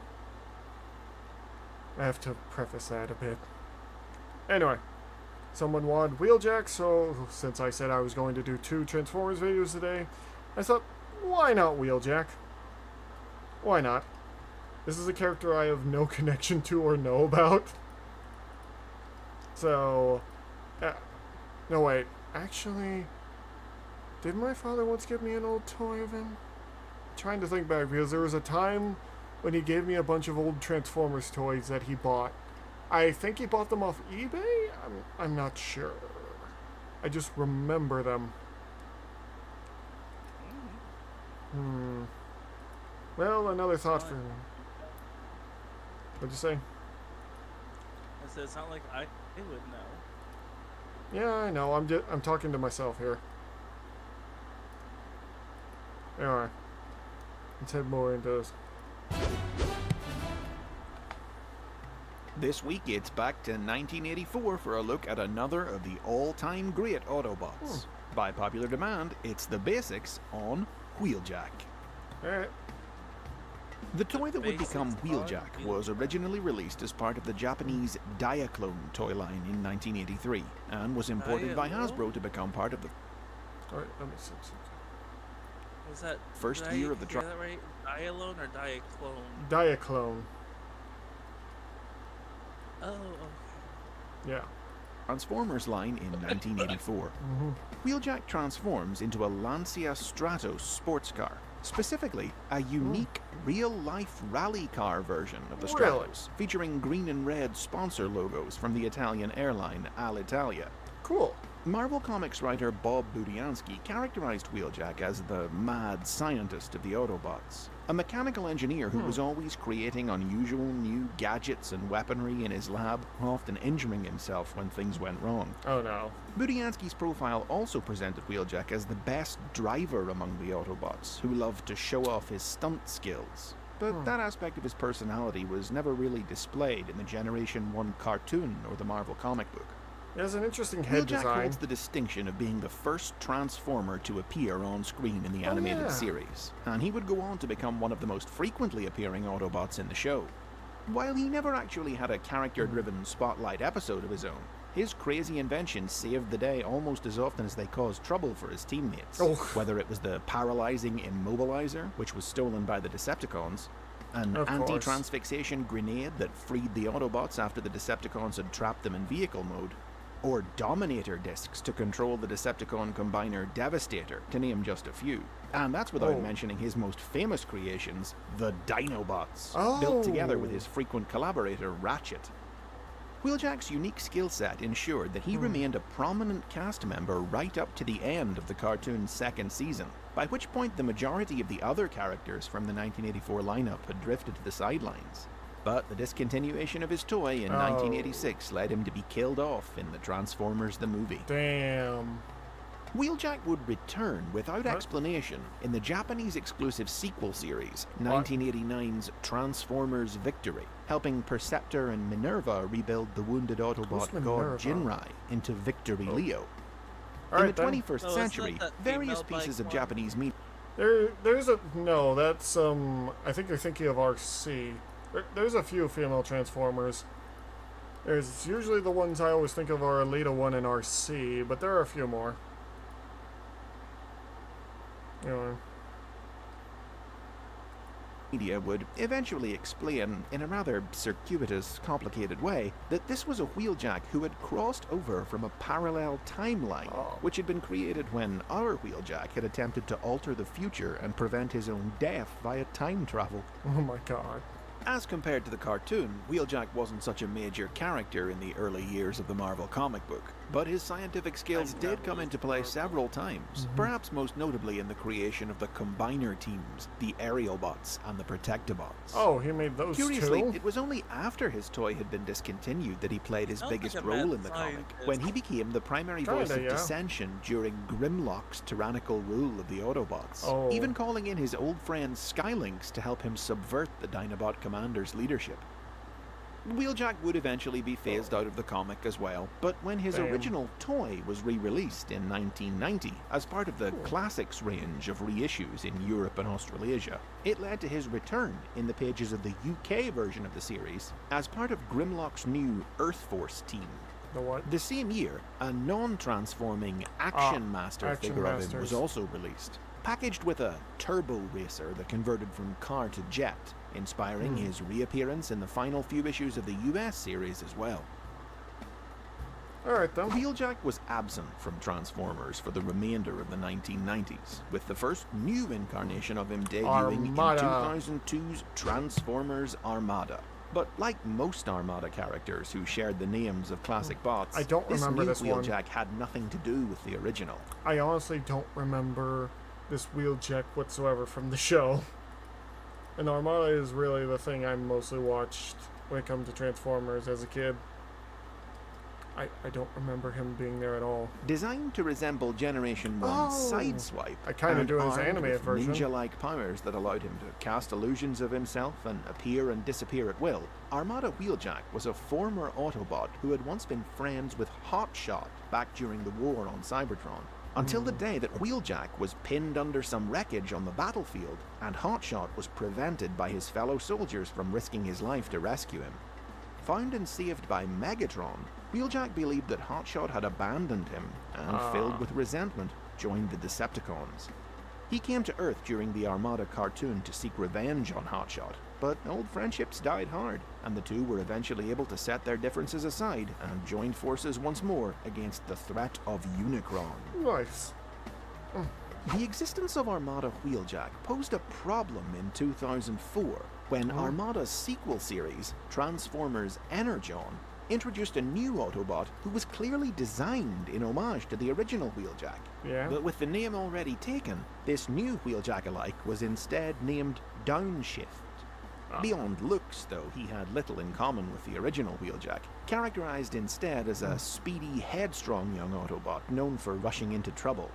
I have to preface that a bit. Anyway, someone wanted Wheeljack, so since I said I was going to do 2 Transformers videos today, I thought, why not Wheeljack? Why not? This is a character I have no connection to or know about. So, no wait, actually, did my father once give me an old toy of him? I'm trying to think back, because there was a time when he gave me a bunch of old Transformers toys that he bought. I think he bought them off eBay? I'm not sure. I just remember them. Well, another thought for... What'd you say? I said it's not like I would know. Yeah, I know. I'm talking to myself here. Anyway, let's head more into this. This week it's back to 1984 for a look at another of the all-time great Autobots. By popular demand, it's the basics on Wheeljack. Alright. The toy that would become basics are Wheeljack was originally released as part of the Japanese Diaclone toy line in 1983 and was imported by Hasbro to become part of the Alright, let me see. Was that first did year I of the hear that right? Dialone or Diaclone? Diaclone. Oh, okay. Yeah. Transformers line in 1984. Wheeljack transforms into a Lancia Stratos sports car, specifically a unique real-life rally car version of the Stratos, featuring green and red sponsor logos from the Italian airline Alitalia. Cool. Marvel Comics writer Bob Budiansky characterized Wheeljack as the mad scientist of the Autobots, a mechanical engineer who was always creating unusual new gadgets and weaponry in his lab, often injuring himself when things went wrong. Oh no. Budiansky's profile also presented Wheeljack as the best driver among the Autobots, who loved to show off his stunt skills. But that aspect of his personality was never really displayed in the Generation 1 cartoon or the Marvel comic book. It has an interesting head Wheeljack design. holds the distinction of being the first Transformer to appear on screen in the animated series, and he would go on to become one of the most frequently appearing Autobots in the show. While he never actually had a character-driven spotlight episode of his own, his crazy inventions saved the day almost as often as they caused trouble for his teammates. Whether it was the paralyzing immobilizer, which was stolen by the Decepticons, an anti-transfixation grenade that freed the Autobots after the Decepticons had trapped them in vehicle mode, or Dominator discs to control the Decepticon combiner Devastator, to name just a few. And that's without mentioning his most famous creations, the Dinobots, built together with his frequent collaborator Ratchet. Wheeljack's unique skill set ensured that he remained a prominent cast member right up to the end of the cartoon's second season, by which point the majority of the other characters from the 1984 lineup had drifted to the sidelines. But the discontinuation of his toy in 1986 led him to be killed off in the Transformers the movie. Damn. Wheeljack would return without explanation in the Japanese exclusive sequel series, 1989's Transformers Victory, helping Perceptor and Minerva rebuild the wounded Autobot god Jinrai into Victory Leo. In the 21st century, various pieces of Japanese media... There's a... No, that's, I think you're thinking of RC. There's a few female Transformers. There's usually the ones I always think of are Alita 1 and RC, but there are a few more. Anyway. Media would eventually explain, in a rather circuitous, complicated way, that this was a Wheeljack who had crossed over from a parallel timeline, which had been created when our Wheeljack had attempted to alter the future and prevent his own death via time travel. Oh my god. As compared to the cartoon, Wheeljack wasn't such a major character in the early years of the Marvel comic book, but his scientific skills did come into play several times, perhaps most notably in the creation of the Combiner teams, the Aerialbots and the Protectobots. Oh, he made those Curiously, too? it was only after his toy had been discontinued that he played his biggest role in the comic, when he became the primary voice of dissension during Grimlock's tyrannical rule of the Autobots, even calling in his old friend Skylynx to help him subvert the Dinobot commander's leadership. Wheeljack would eventually be phased out of the comic as well, but when his original toy was re-released in 1990 as part of the Classics range of reissues in Europe and Australasia, it led to his return in the pages of the UK version of the series as part of Grimlock's new Earth Force team. The what? The same year, a non-transforming Action Master figure of him was also released, packaged with a turbo racer that converted from car to jet, inspiring his reappearance in the final few issues of the US series as well. Alright then. Wheeljack was absent from Transformers for the remainder of the 1990s, with the first new incarnation of him debuting in 2002's Transformers Armada. But like most Armada characters who shared the names of classic bots, I don't remember this this new one. Wheeljack had nothing to do with the original. I honestly don't remember this Wheeljack whatsoever from the show. And Armada is really the thing I mostly watched when it comes to Transformers as a kid. I don't remember him being there at all. Designed to resemble Generation 1's Sideswipe, I kind of do his armed animated with version. ninja-like powers that allowed him to cast illusions of himself and appear and disappear at will, Armada Wheeljack was a former Autobot who had once been friends with Hotshot back during the war on Cybertron. until the day that Wheeljack was pinned under some wreckage on the battlefield, and Hotshot was prevented by his fellow soldiers from risking his life to rescue him. Found and saved by Megatron, Wheeljack believed that Hotshot had abandoned him, and filled with resentment, joined the Decepticons. He came to Earth during the Armada cartoon to seek revenge on Hotshot, but old friendships died hard, and the two were eventually able to set their differences aside and join forces once more against the threat of Unicron. Nice. The existence of Armada Wheeljack posed a problem in 2004 when Armada's sequel series, Transformers Energon, introduced a new Autobot who was clearly designed in homage to the original Wheeljack. Yeah. But with the name already taken, this new Wheeljack-alike was instead named Downshift. Beyond looks, though, he had little in common with the original Wheeljack, characterized instead as a speedy, headstrong young Autobot known for rushing into trouble.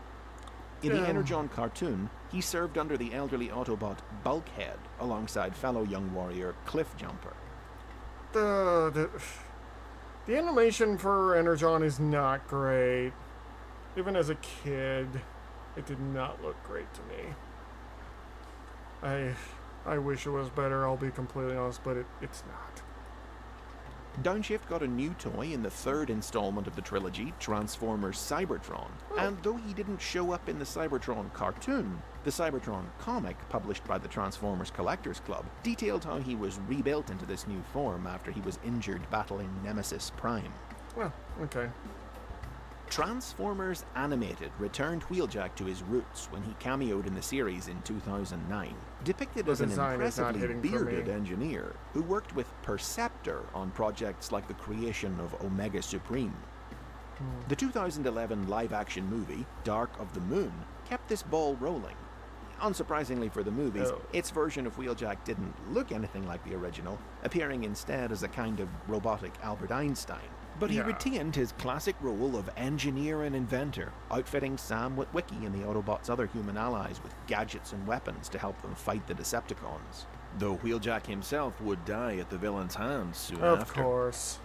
In the Energon cartoon, he served under the elderly Autobot Bulkhead alongside fellow young warrior Cliffjumper. The animation for Energon is not great. Even as a kid, it did not look great to me. I wish it was better, I'll be completely honest, but it's not. Downshift got a new toy in the third installment of the trilogy, Transformers Cybertron, and though he didn't show up in the Cybertron cartoon, the Cybertron comic, published by the Transformers Collectors Club, detailed how he was rebuilt into this new form after he was injured battling Nemesis Prime. Well, okay. Transformers Animated returned Wheeljack to his roots when he cameoed in the series in 2009, depicted as an impressively bearded engineer who worked with Perceptor on projects like the creation of Omega Supreme. The 2011 live-action movie, Dark of the Moon, kept this ball rolling. Unsurprisingly for the movies, its version of Wheeljack didn't look anything like the original, appearing instead as a kind of robotic Albert Einstein. But he retained his classic role of engineer and inventor, outfitting Sam Witwicky and the Autobots' other human allies with gadgets and weapons to help them fight the Decepticons. Though Wheeljack himself would die at the villain's hands soon after. Of course.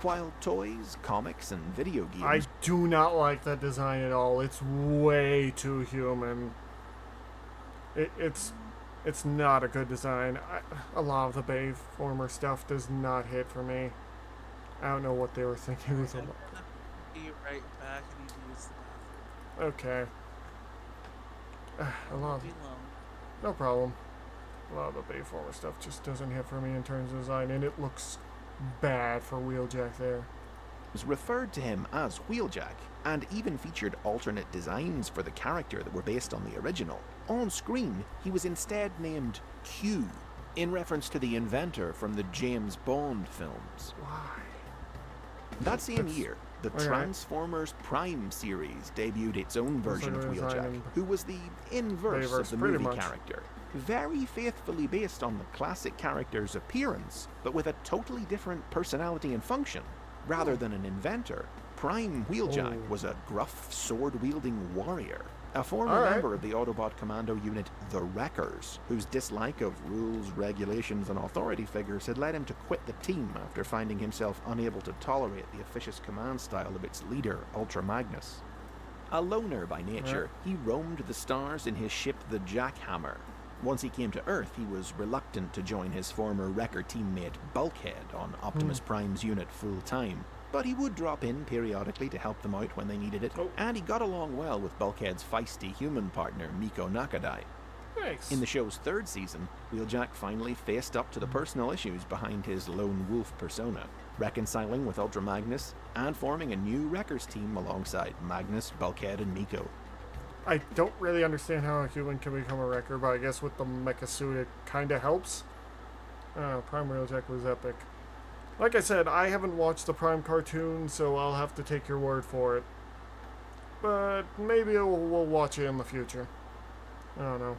While toys, comics, and video games... I do not like that design at all. It's way too human. It's not a good design. A lot of the Bayformer stuff does not hit for me. I don't know what they were thinking. Be right back. I need to use the bathroom. Okay. No problem. A lot of the Bayformer stuff just doesn't hit for me in terms of design, and it looks bad for Wheeljack there. Was referred to him as Wheeljack, and even featured alternate designs for the character that were based on the original. On screen, he was instead named Q, in reference to the inventor from the James Bond films. Why? That same year, the Transformers Prime series debuted its own version of Wheeljack, who was the inverse of the movie character. Very faithfully based on the classic character's appearance, but with a totally different personality and function. Rather than an inventor, Prime Wheeljack was a gruff, sword-wielding warrior. A former member of the Autobot commando unit, the Wreckers, whose dislike of rules, regulations, and authority figures had led him to quit the team after finding himself unable to tolerate the officious command style of its leader, Ultra Magnus. A loner by nature, he roamed the stars in his ship, the Jackhammer. Once he came to Earth, he was reluctant to join his former Wrecker teammate, Bulkhead, on Optimus Prime's unit full-time. But he would drop in periodically to help them out when they needed it, and he got along well with Bulkhead's feisty human partner, Miko Nakadai. Nice. In the show's third season, Wheeljack finally faced up to the personal issues behind his lone wolf persona, reconciling with Ultra Magnus, and forming a new Wreckers team alongside Magnus, Bulkhead, and Miko. I don't really understand how a human can become a Wrecker, but I guess with the mecha suit it kinda helps. Prime Wheeljack was epic. Like I said, I haven't watched the Prime cartoon, so I'll have to take your word for it. But maybe we'll watch it in the future. I don't know.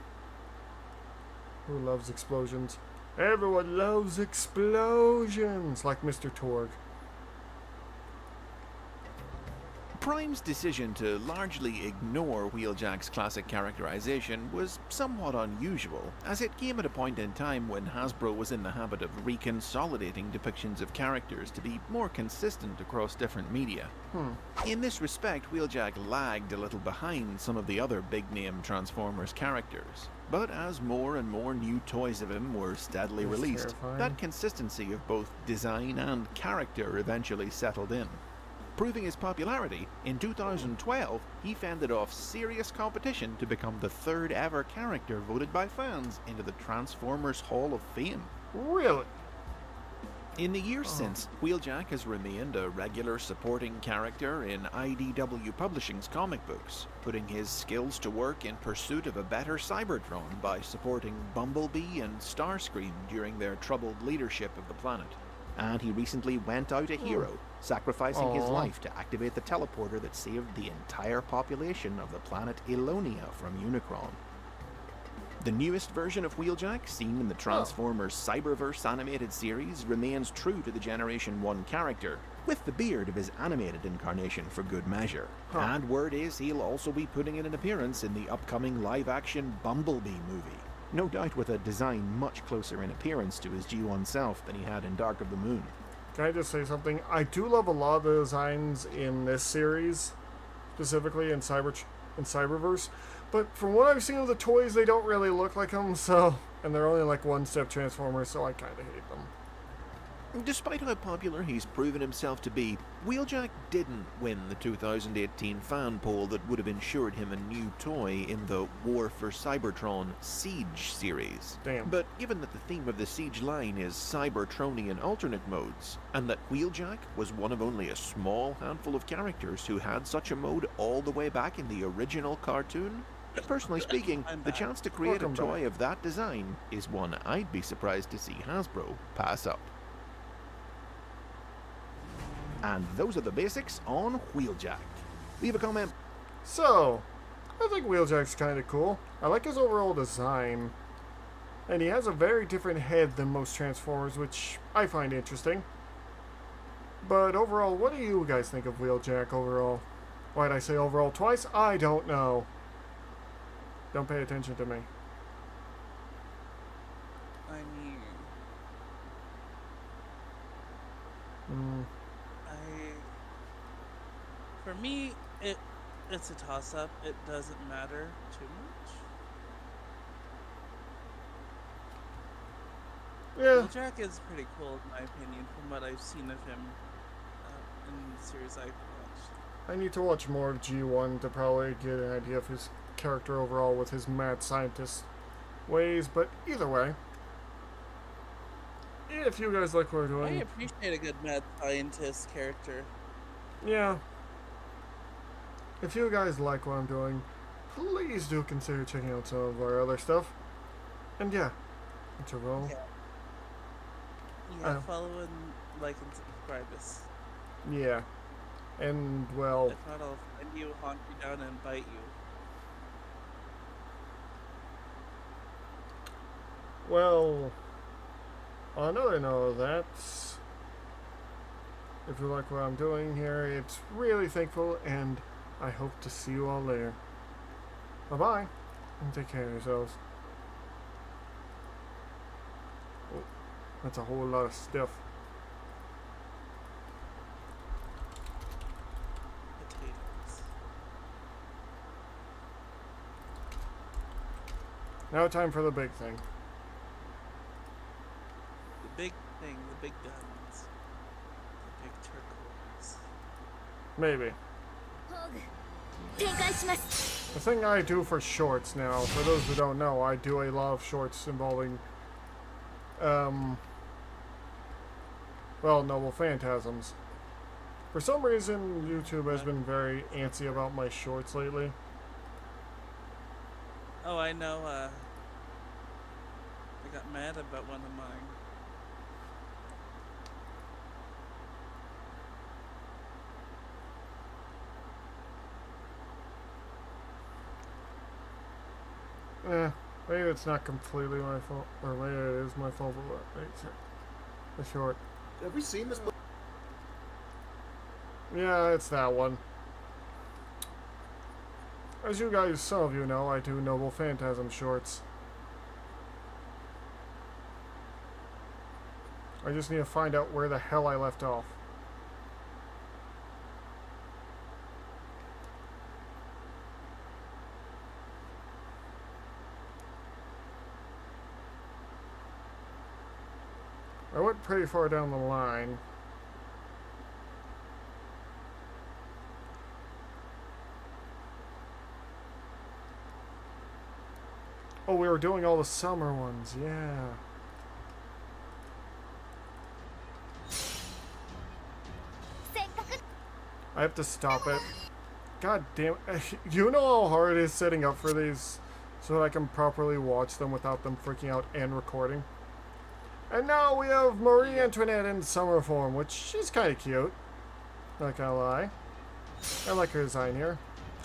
Who loves explosions? Everyone loves explosions! Like Mr. Torg. Prime's decision to largely ignore Wheeljack's classic characterization was somewhat unusual, as it came at a point in time when Hasbro was in the habit of reconsolidating depictions of characters to be more consistent across different media. In this respect, Wheeljack lagged a little behind some of the other big-name Transformers characters. But as more and more new toys of him were steadily released, that consistency of both design and character eventually settled in. Proving his popularity, in 2012, he fended off serious competition to become the third ever character voted by fans into the Transformers Hall of Fame. Really? In the years since, Wheeljack has remained a regular supporting character in IDW Publishing's comic books, putting his skills to work in pursuit of a better Cybertron by supporting Bumblebee and Starscream during their troubled leadership of the planet. And he recently went out a hero, sacrificing his life to activate the teleporter that saved the entire population of the planet Elonia from Unicron. The newest version of Wheeljack, seen in the Transformers Cyberverse animated series, remains true to the Generation 1 character, with the beard of his animated incarnation for good measure. And word is he'll also be putting in an appearance in the upcoming live-action Bumblebee movie. No doubt with a design much closer in appearance to his G1 self than he had in Dark of the Moon. Can I just say something? I do love a lot of the designs in this series, specifically in Cyberverse, but from what I've seen of the toys, they don't really look like them, so... And they're only like one-step Transformers, so I kind of hate them. Despite how popular he's proven himself to be, Wheeljack didn't win the 2018 fan poll that would have ensured him a new toy in the War for Cybertron Siege series. Damn. But given that the theme of the Siege line is Cybertronian alternate modes, and that Wheeljack was one of only a small handful of characters who had such a mode all the way back in the original cartoon, personally speaking, the chance to create a toy of that design is one I'd be surprised to see Hasbro pass up. And those are the basics on Wheeljack. Leave a comment. So, I think Wheeljack's kind of cool. I like his overall design. And he has a very different head than most Transformers, which I find interesting. But overall, what do you guys think of Wheeljack overall? Why'd I say overall twice? I don't know. Don't pay attention to me. I mean... For me, it's a toss-up. It doesn't matter too much. Yeah. Well, Jack is pretty cool, in my opinion, from what I've seen of him in the series I've watched. I need to watch more of G1 to probably get an idea of his character overall with his mad scientist ways, but either way, if you guys like what we're doing... I appreciate a good mad scientist character. Yeah. If you guys like what I'm doing, please do consider checking out some of our other stuff. And yeah, it's a roll. Yeah, follow and like and subscribe us. Yeah. And, well... If not, I'll find you, haunt you down, and bite you. Well, on another note of that, if you like what I'm doing here, it's really thankful, and I hope to see you all later. Bye-bye, and take care of yourselves. Oh, that's a whole lot of stuff. Potatoes. Now time for the big thing. The big thing, the big guns. The big turquoise. Maybe. The thing I do for shorts now, for those who don't know, I do a lot of shorts involving, well, Noble Phantasms. For some reason, YouTube has been very antsy about my shorts lately. Oh, I know, I got mad about one of mine. Maybe it's not completely my fault, or maybe it is my fault, but it's the short. Have we seen this? Yeah, it's that one. as you guys, some of you know, I do Noble Phantasm shorts. I just need to find out where the hell I left off. I went pretty far down the line. Oh, we were doing all the summer ones, yeah. I have to stop it. God damn it. You know how hard it is setting up for these so that I can properly watch them without them freaking out and recording? And now we have Marie Antoinette in summer form, which she's kind of cute. Not gonna lie. I like her design here.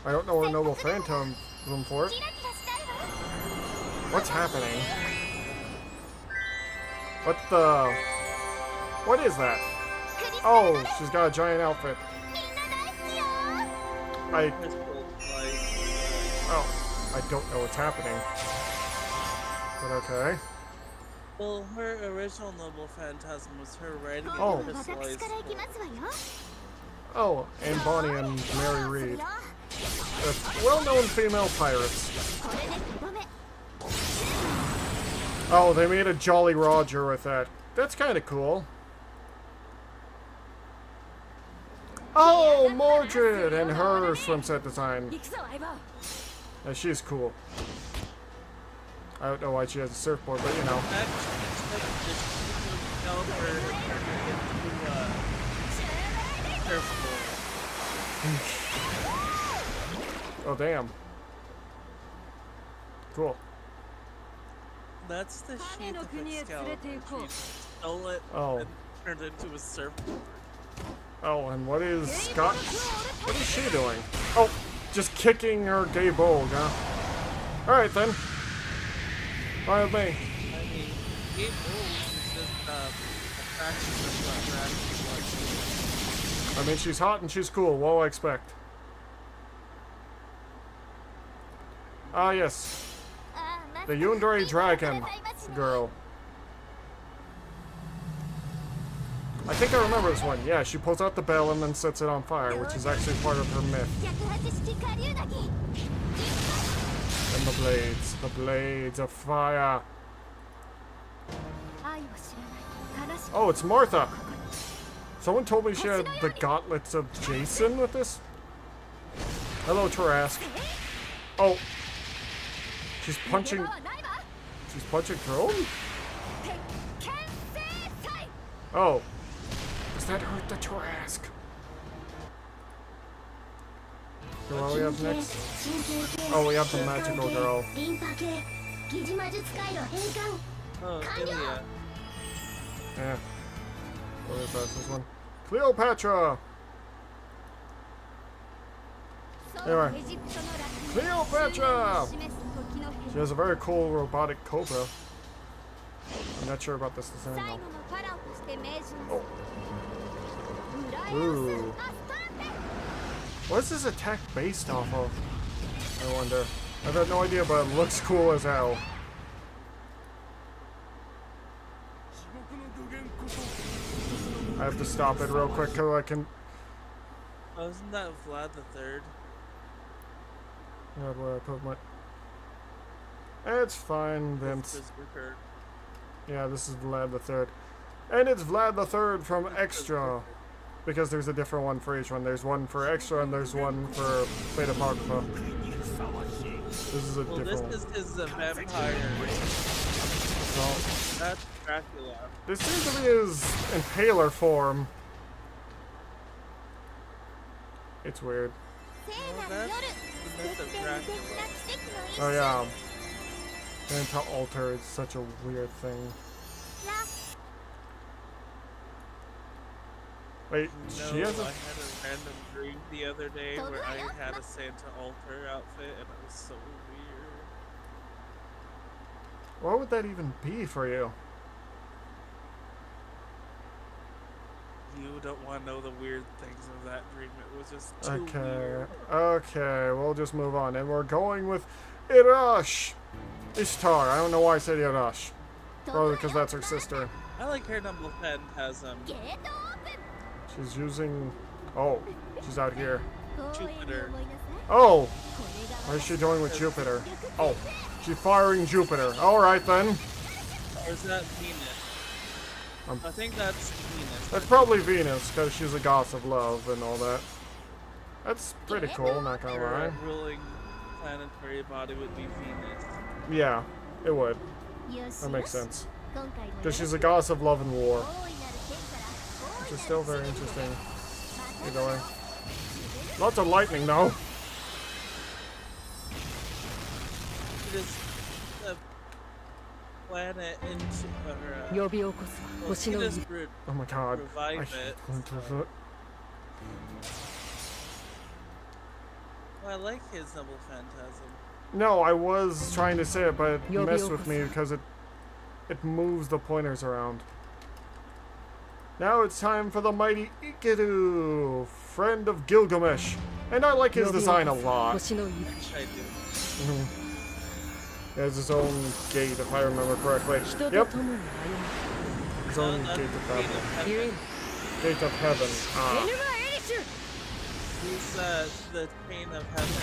I don't know where Noble Phantom room for it. What's happening? What the... What is that? Oh, she's got a giant outfit. Oh, I don't know what's happening. But okay. Well, her original Noble Phantasm was her riding a crystallized sword. Oh, and Bonnie and Mary Reed. Well-known female pirates. Oh, they made a Jolly Roger with that. That's kind of cool. Oh, Mordred and her swimsuit design. Yeah, she's cool. I don't know why she has a surfboard, but you know. Oh, damn. Cool. That's the sheep of Excalibur. She stole it and turned it into a surfboard. Oh, and what is Scott? What is she doing? Oh, just kicking her gay bulge, huh? Alright then. Fine with me. I mean, gay bulge is just a fraction of what we're actually watching. I mean, she's hot and she's cool. What do I expect? Ah, yes. The Yundere Dragon girl. I think I remember this one. Yeah, she pulls out the bell and then sets it on fire, which is actually part of her myth. And the blades of fire. Oh, it's Martha. Someone told me she had the gauntlets of Jason with this. Hello, Trask. Oh. She's punching... She's punching Throne? Oh. Does that hurt the Trask? So what do we have next? Oh, we have the magical girl. Oh, Ilya. Yeah. What is that? This one? Cleopatra! Anyway. Cleopatra! She has a very cool robotic cobra. I'm not sure about this design though. Oh. Ooh. What is this attack based off of? I wonder. I've got no idea, but it looks cool as hell. I have to stop it real quick so I can... Oh, isn't that Vlad the Third? God, where I put my... It's fine, Vince. Yeah, this is Vlad the Third. And it's Vlad the Third from Extra. Because there's a different one for each one. There's one for Extra and there's one for Fate Apocrypha. This is a different one. This is his vampire. Well, that's Dracula. This seems to be his impaler form. It's weird. Well, that's the myth of Dracula. Oh yeah. And to alter is such a weird thing. Wait, she has a... I had a random dream the other day where I had a Santa altar outfit and it was so weird. What would that even be for you? You don't want want to know the weird things of that dream. It was just too Okay. weird. Okay, we'll just move on. And we're going with Irash. Ishtar. I don't know why I said Irash. Probably because that's her sister. I like her number phantasm. She's using... Oh, she's out here. Jupiter. Oh! What is she doing with Jupiter? Oh, she's firing Jupiter. Alright then. Or is that Venus? I think that's Venus. That's probably Venus, because she's a goddess of love and all that. That's pretty cool, not gonna lie. Her ruling planetary body would be Venus. Yeah, it would. That makes sense. Because she's a goddess of love and war. Which is still very interesting. Either way. Lots of lightning, though. It is a planet into Oh my god. revive it. Well, I like his double phantasm. No, I was trying to say it, but it messed with me because it moves the pointers around. Now it's time for the mighty Ikiru, friend of Gilgamesh. And I like his design a lot. I do. He has his own gate, if I remember correctly. Yep. His own gate of heaven. Gate of heaven. Ah. He's the chain of heaven.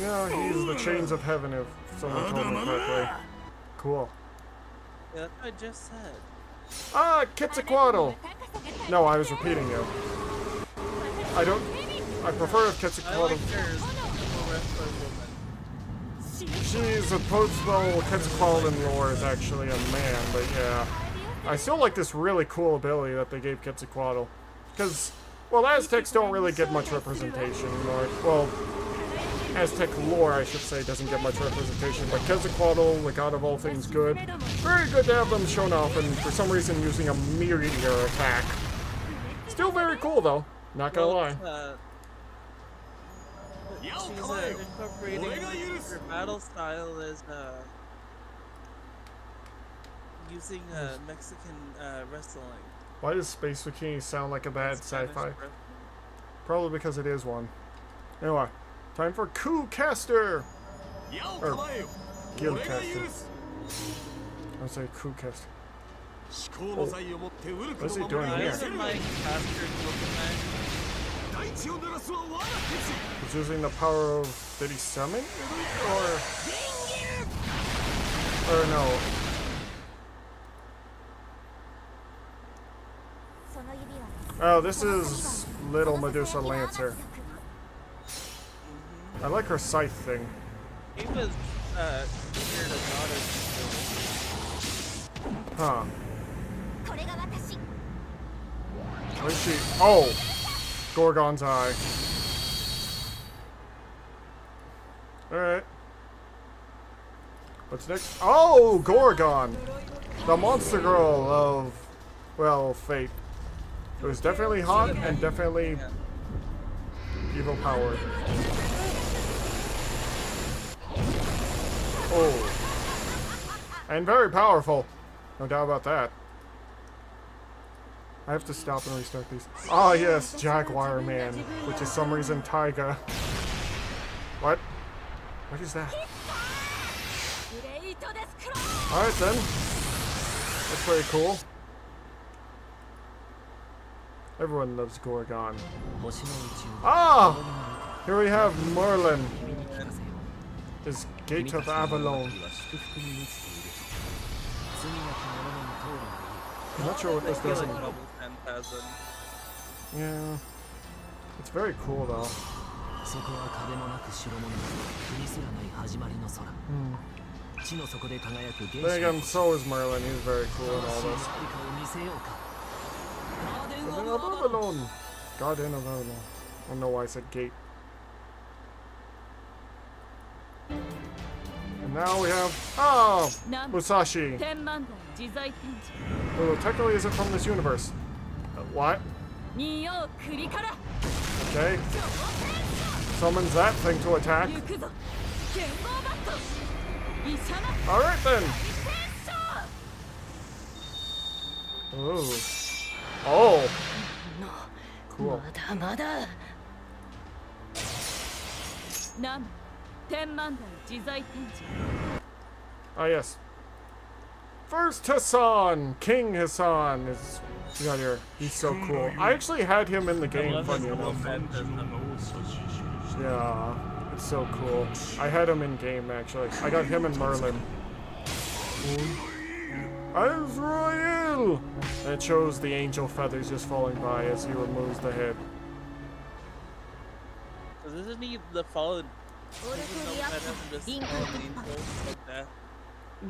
Yeah, he's the chains of heaven, if someone told me correctly. Cool. Yeah, that's what I just said. Ah, Quetzalcoatl! No, I was repeating you. I prefer if I Quetzalcoatl... like her wrestler woman. She's supposed, well, Quetzalcoatl in lore is actually a man, but yeah. I still like this really cool ability that they gave Quetzalcoatl. Because, well, Aztecs don't really get much representation, or, well, Aztec lore, I should say, doesn't get much representation, but Quetzalcoatl, the god of all things good, very good to have them shown off, and for some reason using a meteor attack. Still very cool, though. Not gonna lie. She's incorporating her battle style is using Mexican wrestling. Why does Space Bikini sound like a bad sci-fi? Probably because it is one. Anyway, time for Coup Caster! Or Guild Caster. I say Coup Caster. Oh. What's he doing Why here? isn't my caster looking nice? He's using the power of... Did he summon? Or no. Oh, this is Little Medusa Lancer. I like her scythe thing. He was here to Huh. Where's she? Oh! Gorgon's eye. Alright. What's next? Oh! Gorgon! The monster girl of, well, fate. It was definitely hot and definitely evil powered. Oh. And very powerful. No doubt about that. I have to stop and restart these. Ah, yes, Jaguar Man, which is some reason Taiga. What? What is that? Alright then. That's very cool. Everyone loves Gorgon. Ah! Here we have Merlin. His Gate of Avalon. I'm not sure what this does. Yeah. It's very cool though. Then again, so is Merlin. He's very cool in all this. Garden of Avalon. Garden of Avalon. I don't know why I said gate. And now we have... Oh! Musashi. Who technically isn't from this universe. What? Okay. Summons that thing to attack. Alright then. Oh. Oh. Cool. Ah, yes. First Hassan! King Hassan is got here. He's so cool. I actually had him in the game, funny enough. Yeah, it's so cool. I had him in game, actually. I got him and Merlin. Azrael! And it shows the angel feathers just falling by as he removes the head. Isn't he the fallen? Just fallen angels like that?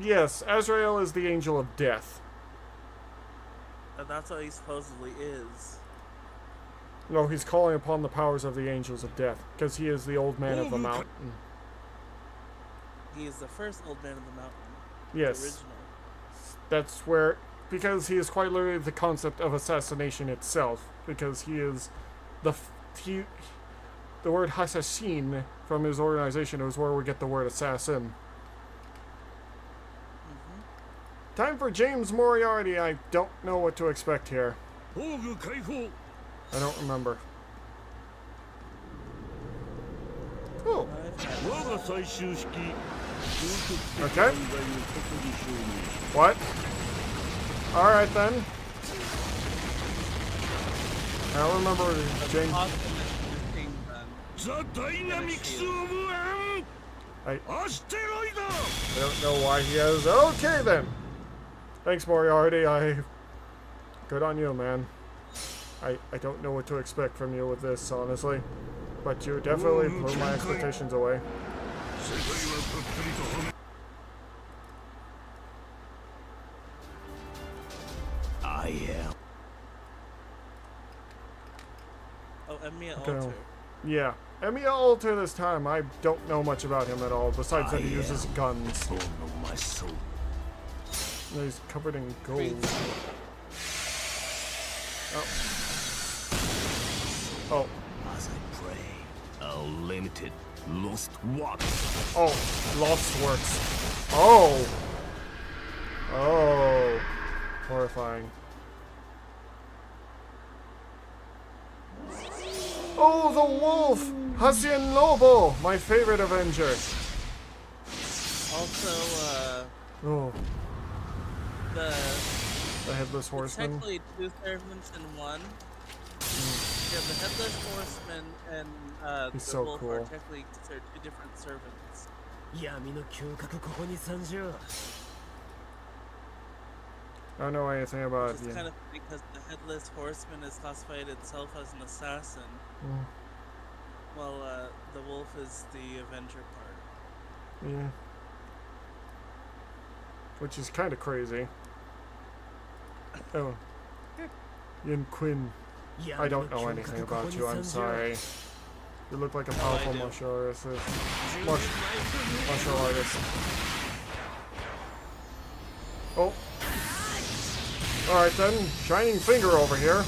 Yes, Azrael is the angel of death. And that's what he supposedly is. No, he's calling upon the powers of the angels of death, because he is the old man of the mountain. He is the first old man of the mountain. Yes. The original. That's where, because he is quite literally the concept of assassination itself, because he is the word assassin from his organization is where we get the word assassin. Time for James Moriarty. I don't know what to expect here. I don't remember. Cool. Okay. What? Alright then. I don't remember James. I don't know why he has. Okay then. Thanks, Moriarty. Good on you, man. I don't know what to expect from you with this, honestly. But you definitely blew my expectations away. I am. Oh, Emiya Okay. Alter. Yeah. Emiya Alter this time. I don't know much about him at all, besides that he uses guns. My soul. He's covered in gold. Oh. Oh. As I pray, a limited lost work. Oh. Lost works. Oh. Oh. Horrifying. Oh, the wolf! Hasyan Lobo! My favorite Avenger. Also, Oh. the Headless Horseman. technically two servants in one. Yeah, the Headless Horseman and He's the so wolf cool. are technically considered two different servants. I don't know anything about Which is it. kind of because the Headless Horseman is classified itself as an assassin, Mm, while the wolf is the Avenger part. yeah. Which is kind of crazy. Oh. Yin Quinn. I don't know anything about you, I'm sorry. You look like a powerful do. martial artist. Martial artist. Oh. Alright then, Shining Finger over here.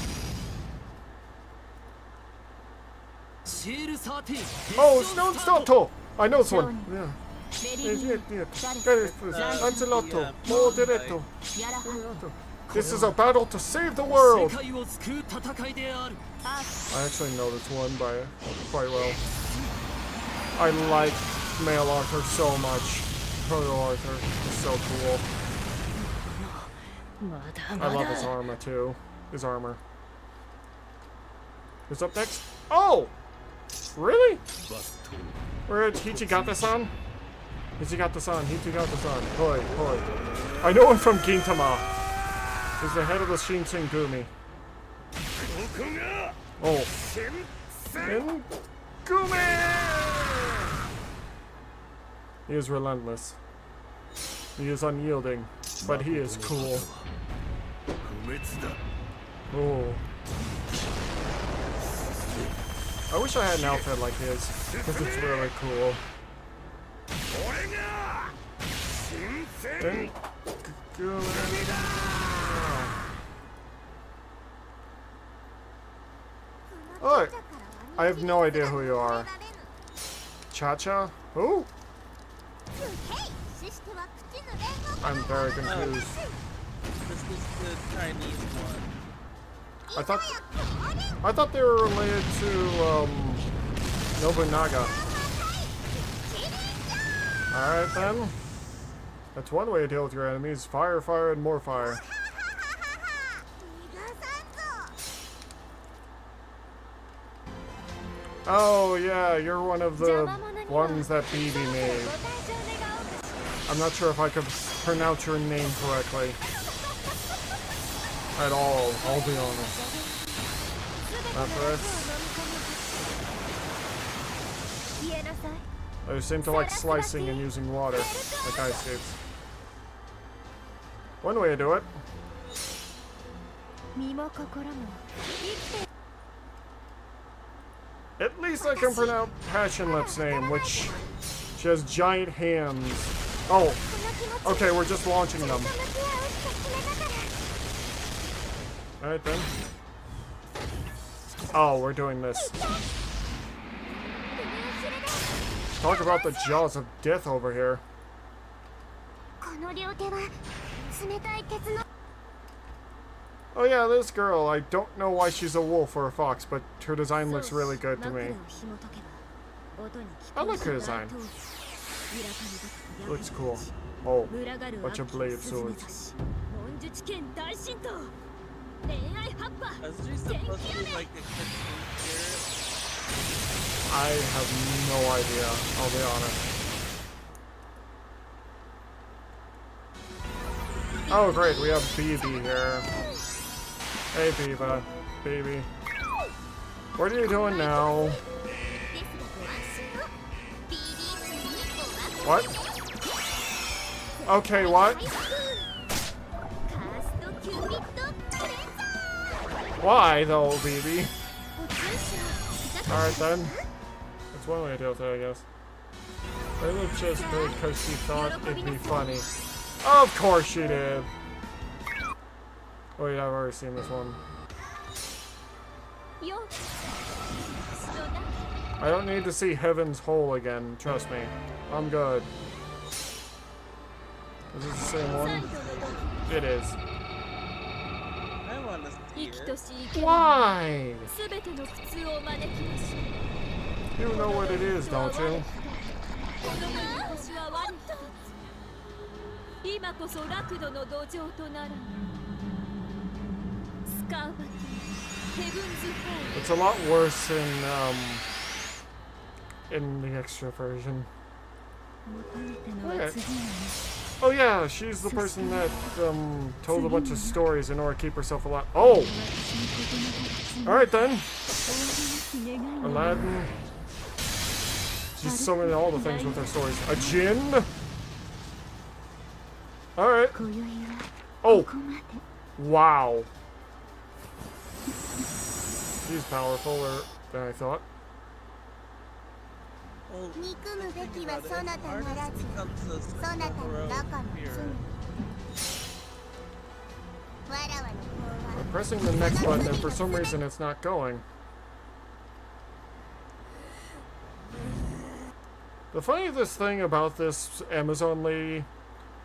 Oh, Stone Stato! I know this one. Yeah. Lancelotto, Moderetto. This is a battle to save the world! I actually know this one by quite well. I like male Arthur so much. Proto Arthur is so cool. I love his armor too. His armor. Who's up next? Oh! Really? We're at Hichigata-san? Hichigata-san, Hichigata-san. Hoi, hoi. I know him from Gintama. He's the head of the Shinsengumi. Oh. Sengumi! He is relentless. He is unyielding, but he is cool. Oh. I wish I had an outfit like his, because it's really cool. Alright. I have no idea who you are. Cha-Cha? Who? I'm very confused. This is the Chinese one. I thought they were related to Nobunaga. Alright then. That's one way to deal with your enemies. Fire, fire, and more fire. Oh yeah, you're one of the ones that BB made. I'm not sure if I could pronounce your name correctly. At all, I'll be honest. After this. They seem to like slicing and using water, like ice skates. One way to do it. At least I can pronounce Passion Lip's name, which she has giant hands. Oh, okay, we're just launching them. Alright then. Oh, we're doing this. Talk about the jaws of death over here. Oh yeah, this girl. I don't know why she's a wolf or a fox, but her design looks really good to me. I like her design. Looks cool. Oh, bunch of blade swords. Is she supposed to be like a character? I have no idea, I'll be honest. Oh great, we have BB here. Hey Biba, baby. What are you doing now? What? Okay, what? Why though, BB? Alright then. That's one way to deal with it, I guess. It was just because she thought it'd be funny. Of course she did! Wait, I've already seen this one. I don't need to see Heaven's Hole again, trust me. I'm good. Is this the same one? It is. I want to see it. Why? You know what it is, don't you? It's a lot worse in the extra version. Okay. Oh yeah, she's the person that told a bunch of stories in order to keep herself alive. Oh! Alright then. Aladdin. She's summoning all the things with her stories. A djinn? Alright. Oh! Wow. She's powerfuler than I thought. Well, I'm pressing the next button and for some reason it's not going. The funniest thing about this Amazon lady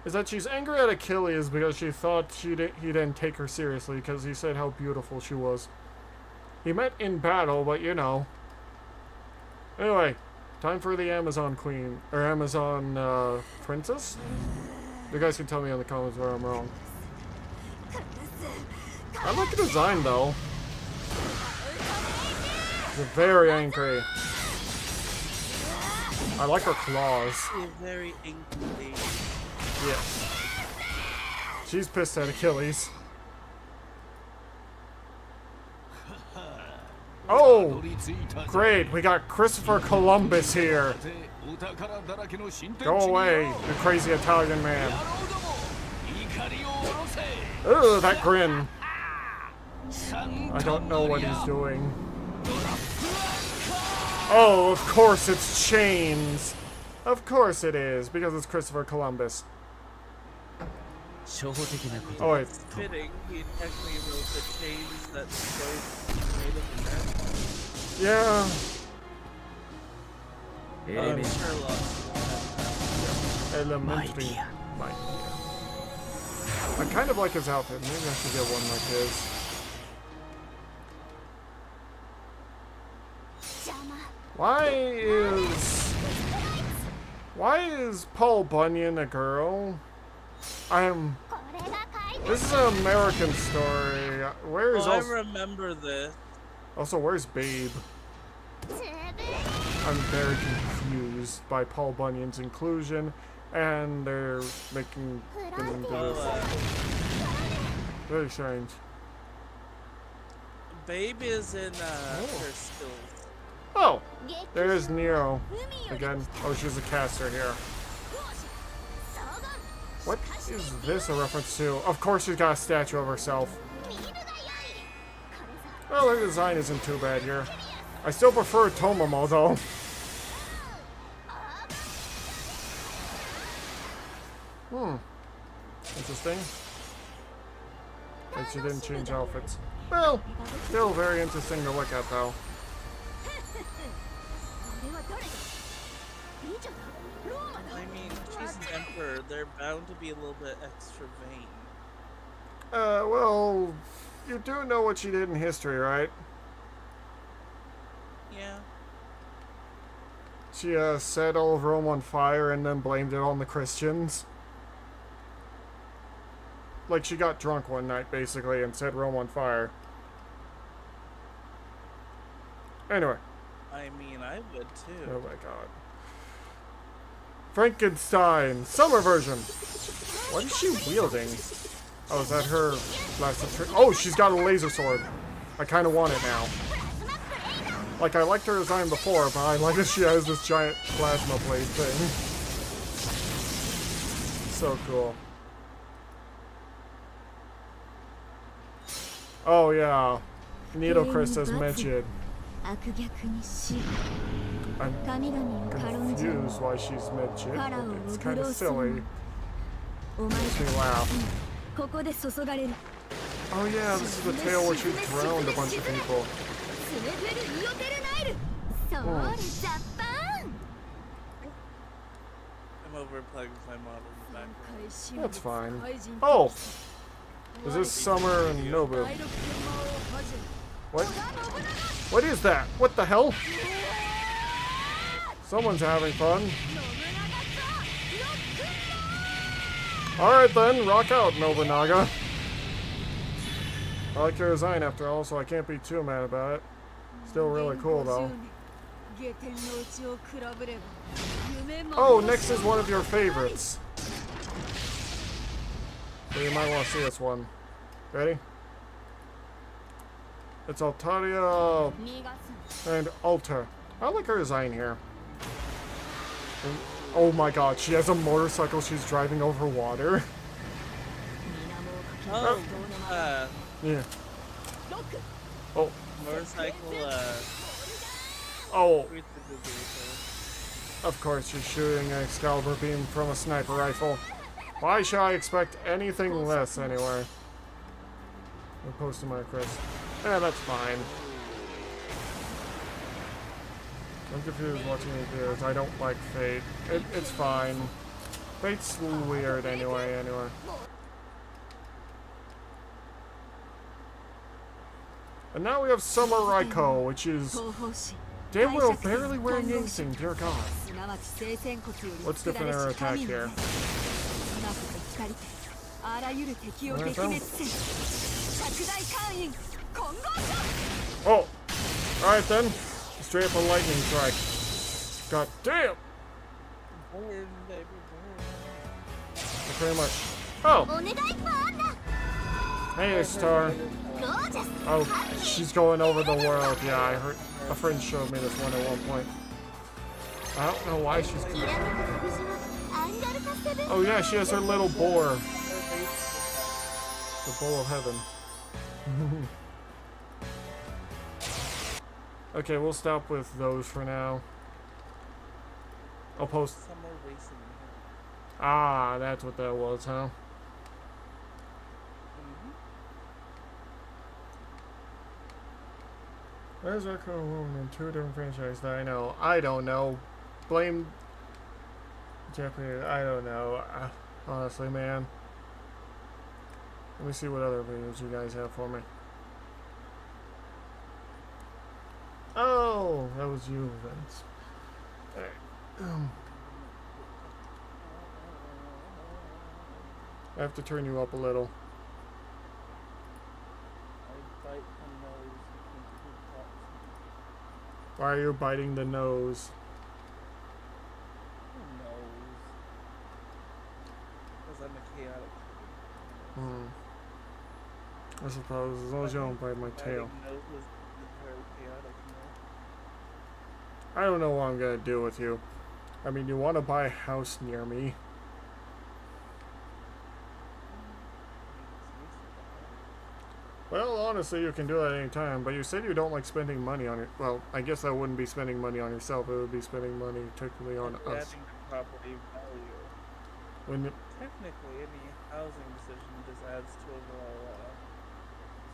is that she's angry at Achilles because she thought he didn't take her seriously because he said how beautiful she was. He meant in battle, but you know. Anyway, time for the Amazon Queen, or Amazon Princess? You guys can tell me in the comments where I'm wrong. I like the design though. She's very angry. I like her claws. she's very angry. Yes. She's pissed at Achilles. Oh! Great, we got Christopher Columbus here. Go away, you crazy Italian man. Ugh, that grin. I don't know what he's doing. Oh, of course it's chains. Of course it is, because it's Christopher Columbus. Oh wait. Fitting, he technically wrote the chains that both made of the Yeah. Sherlock. Elementary. I kind of like his outfit. Maybe I should get one like his. Why is Paul Bunyan a girl? This is an American story. Where is I remember this. Also, where's Babe? I'm very confused by Paul Bunyan's inclusion, and they're making them into this. Very strange. Babe is in her skills. Oh! There's Nero. Again. Oh, she's a caster here. What is this a reference to? Of course she's got a statue of herself. Well, her design isn't too bad here. I still prefer Tomomo, though. Interesting. But she didn't change outfits. Well, still very interesting to look at, though. I mean, she's an emperor. They're bound to be a little bit extra vain. Well, you do know what she did in history, right? Yeah. She set all of Rome on fire and then blamed it on the Christians. Like, she got drunk one night, basically, and set Rome on fire. Anyway. I mean, I would too. Oh my god. Frankenstein! Summer version! What is she wielding? Oh, is that her blasted trick? Oh, she's got a laser sword. I kind of want it now. Like, I liked her design before, but I like that she has this giant plasma blade thing. So cool. Oh, yeah. Needle Chris says Medjid. I'm confused why she's Medjid, but it's kind of silly. Makes me laugh. Oh yeah, this is the tale where she drowned a bunch of people. I'm overplugging my model in the background. That's fine. Oh! Is this Summer and Nobu? What? What is that? What the hell? Someone's having fun. Alright then, rock out, Nobunaga. I like your design after all, so I can't be too mad about it. Still really cool though. Oh, next is one of your favorites. So you might want to see this one. Ready? It's Altaria and Alter. I like her design here. And, oh my god, she has a motorcycle she's driving over water. Oh, yeah. Oh. Motorcycle, Oh. Of course, she's shooting an Excalibur beam from a sniper rifle. Why should I expect anything less, anyway? I'm posting my request. Yeah, that's fine. I'm confused watching these videos. I don't like Fate. It's fine. Fate's weird anyway. And now we have Summer Raiko, which is damn well barely wearing anything, dear god. What's different in her attack here? Oh! Alright then. Straight up a lightning strike. God damn! Pretty much. Oh! Hey, Star. Oh, she's going over the world. Yeah, I heard. A friend showed me this one at one point. I don't know why she's. Oh yeah, she has her little boar. The bowl of heaven. Okay, we'll stop with those for now. I'll post. Ah, that's what that was, huh? Where's that kind of woman in two different franchises that I know? I don't know. Blame Japanese. I don't know. Honestly, man. Let me see what other videos you guys have for me. Oh, that was you, Vince. Alright. I have to turn you up a little. Why are you biting the nose? Because I'm a chaotic. I suppose, as long as you don't bite my tail. I don't know what I'm gonna do with you. I mean, you want to buy a house near me. Well, honestly, you can do that anytime, but you said you don't like spending money on it. Well, I guess that wouldn't be spending money on yourself, it would be spending money technically on us. Adding to property value. Technically, any housing decision just adds to overall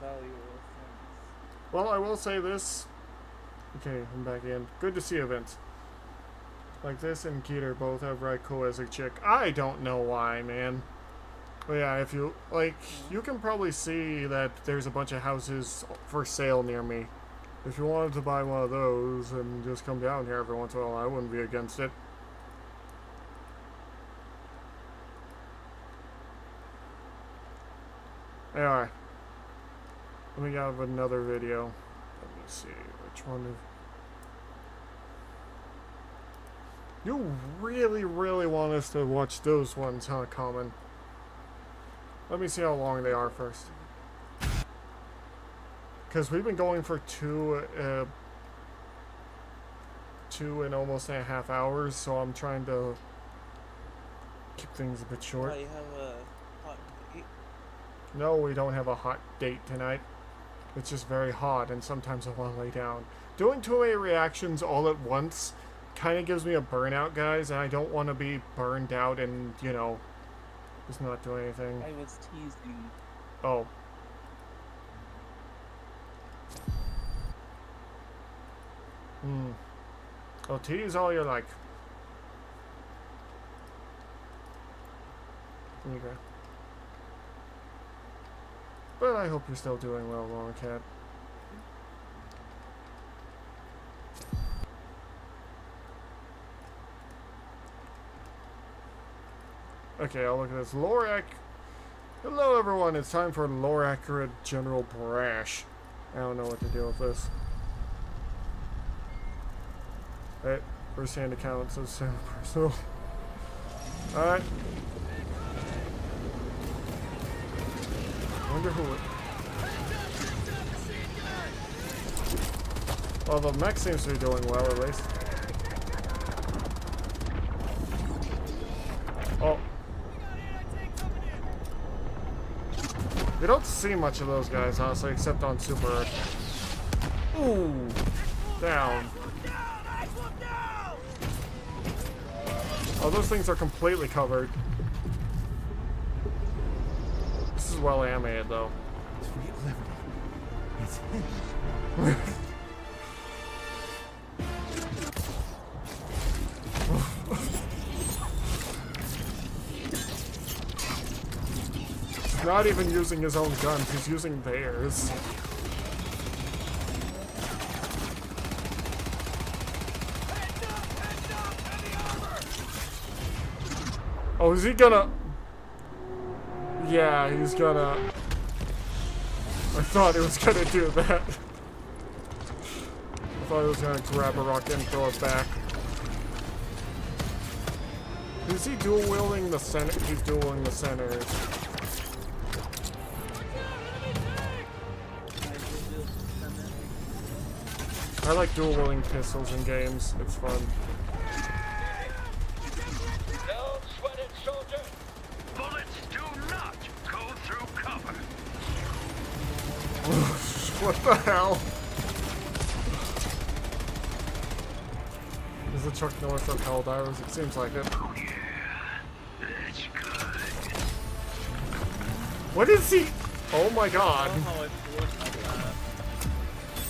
value of things. Well, I will say this. Okay, I'm back in. Good to see you, Vince. Like this and Keter both have Raiko as a chick. I don't know why, man. But yeah, if you, like, you can probably see that there's a bunch of houses for sale near me. If you wanted to buy one of those and just come down here every once in a while, I wouldn't be against it. Anyway. Let me have another video. Let me see, which one is... You really, really want us to watch those ones, huh, Common? Let me see how long they are first. Because we've been going for two and almost a half hours, so I'm trying to keep things a bit short. You have a hot date? No, we don't have a hot date tonight. It's just very hot, and sometimes I want to lay down. Doing too many reactions all at once kind of gives me a burnout, guys, and I don't want to be burned out and, you know, just not do anything. I was teasing. Oh. Well, tease all you like. Okay. But I hope you're still doing well, Long Cat. Okay, I'll look at this. Lorac. Hello, everyone. It's time for Lore Accurate General Brash. I don't know what to do with this. Right, first hand account, so it's personal. Alright. Wonder who it... Well, the mech seems to be doing well, at least. Oh. You don't see much of those guys, honestly, except on Super Earth. Ooh. Down. Oh, those things are completely covered. This is well animated, though. It's He's not even using his own guns, he's using theirs. Oh, is he gonna... Yeah, he's gonna... I thought he was gonna do that. I thought he was gonna grab a rocket and throw it back. Is he dual wielding the center? He's dueling the centers. I like dual wielding pistols in games. It's fun. Don't sweat it, soldier. Bullets do not go through cover. What the hell? Is the Chuck Norris of Helldivers? It seems like it. Oh yeah, that's good. What is he? Oh my god.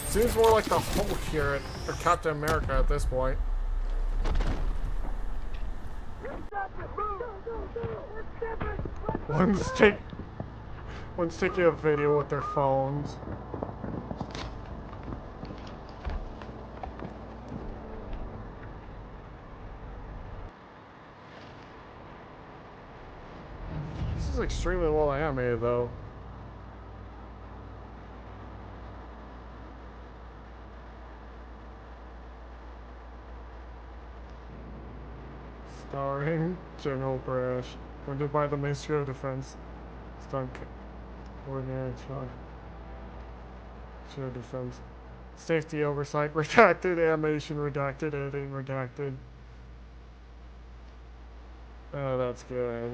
Seems more like the Hulk here, or Captain America at this point. One's taking a video with their phones. is extremely well animated, though. Starring General Brash, funded by the Ministry of Defense. Stunt Coordinator, Ministry of Defense. Safety oversight, redacted, animation redacted, editing redacted. Oh, that's good.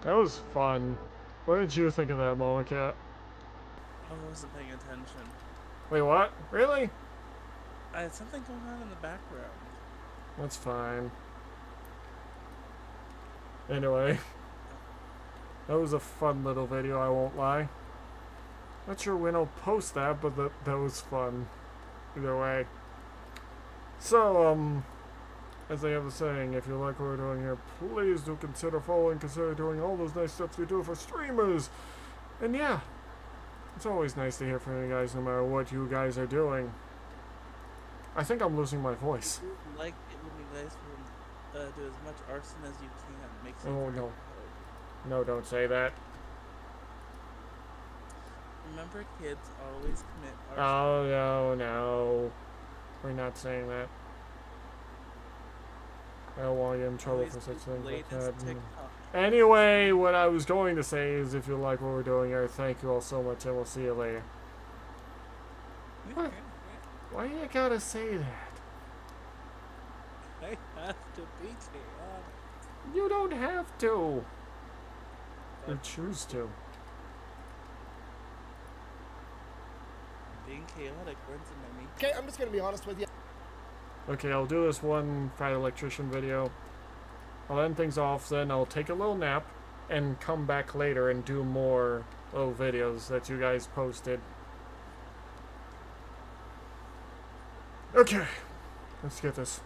That was fun. What did you think of that, Monacat? I wasn't paying attention. Wait, what? Really? I had something going on in the background. That's fine. Anyway. That was a fun little video, I won't lie. Not sure when I'll post that, but that was fun. Either way. So, as I was saying, if you like what we're doing here, please do consider following, consider doing all those nice stuff we do for streamers. And yeah, it's always nice to hear from you guys no matter what you guys are doing. I think I'm losing my voice. Like it would be nice for do as much arson as you can. Makes it Oh no. No, don't say that. Remember, kids always commit arson. Oh no. We're not saying that. I don't want to get in trouble for such things like that. Anyway, what I was going to say is if you like what we're doing here, thank you all so much and we'll see you later. What? Why you gotta say that? I have to be chaotic. You don't have to. You choose to. Being chaotic runs in me. Okay, I'm just gonna be honest with you. Okay, I'll do this one Friday Electrician video. I'll end things off, then I'll take a little nap and come back later and do more little videos that you guys posted. Okay, let's get this.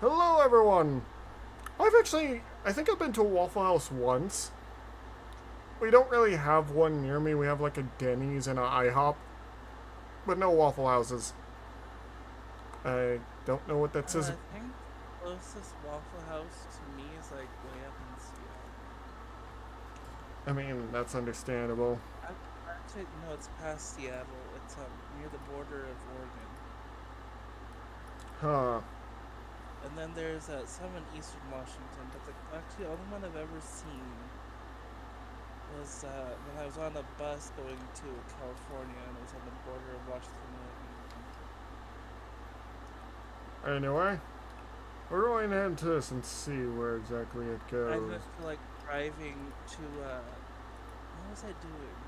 Hello everyone! I think I've been to a Waffle House once. We don't really have one near me, we have like a Denny's and an IHOP. But no Waffle Houses. I don't know what that says. I think the closest Waffle House to me is like way up in Seattle. I mean, that's understandable. Actually, no, it's past Seattle. It's near the border of Oregon. Huh. And then there's some in Eastern Washington, but actually the only one I've ever seen was when I was on a bus going to California, and it was on the border of Washington and Oregon. Anyway, we're going to head to this and see where exactly it goes. I just feel like driving to, what was I doing?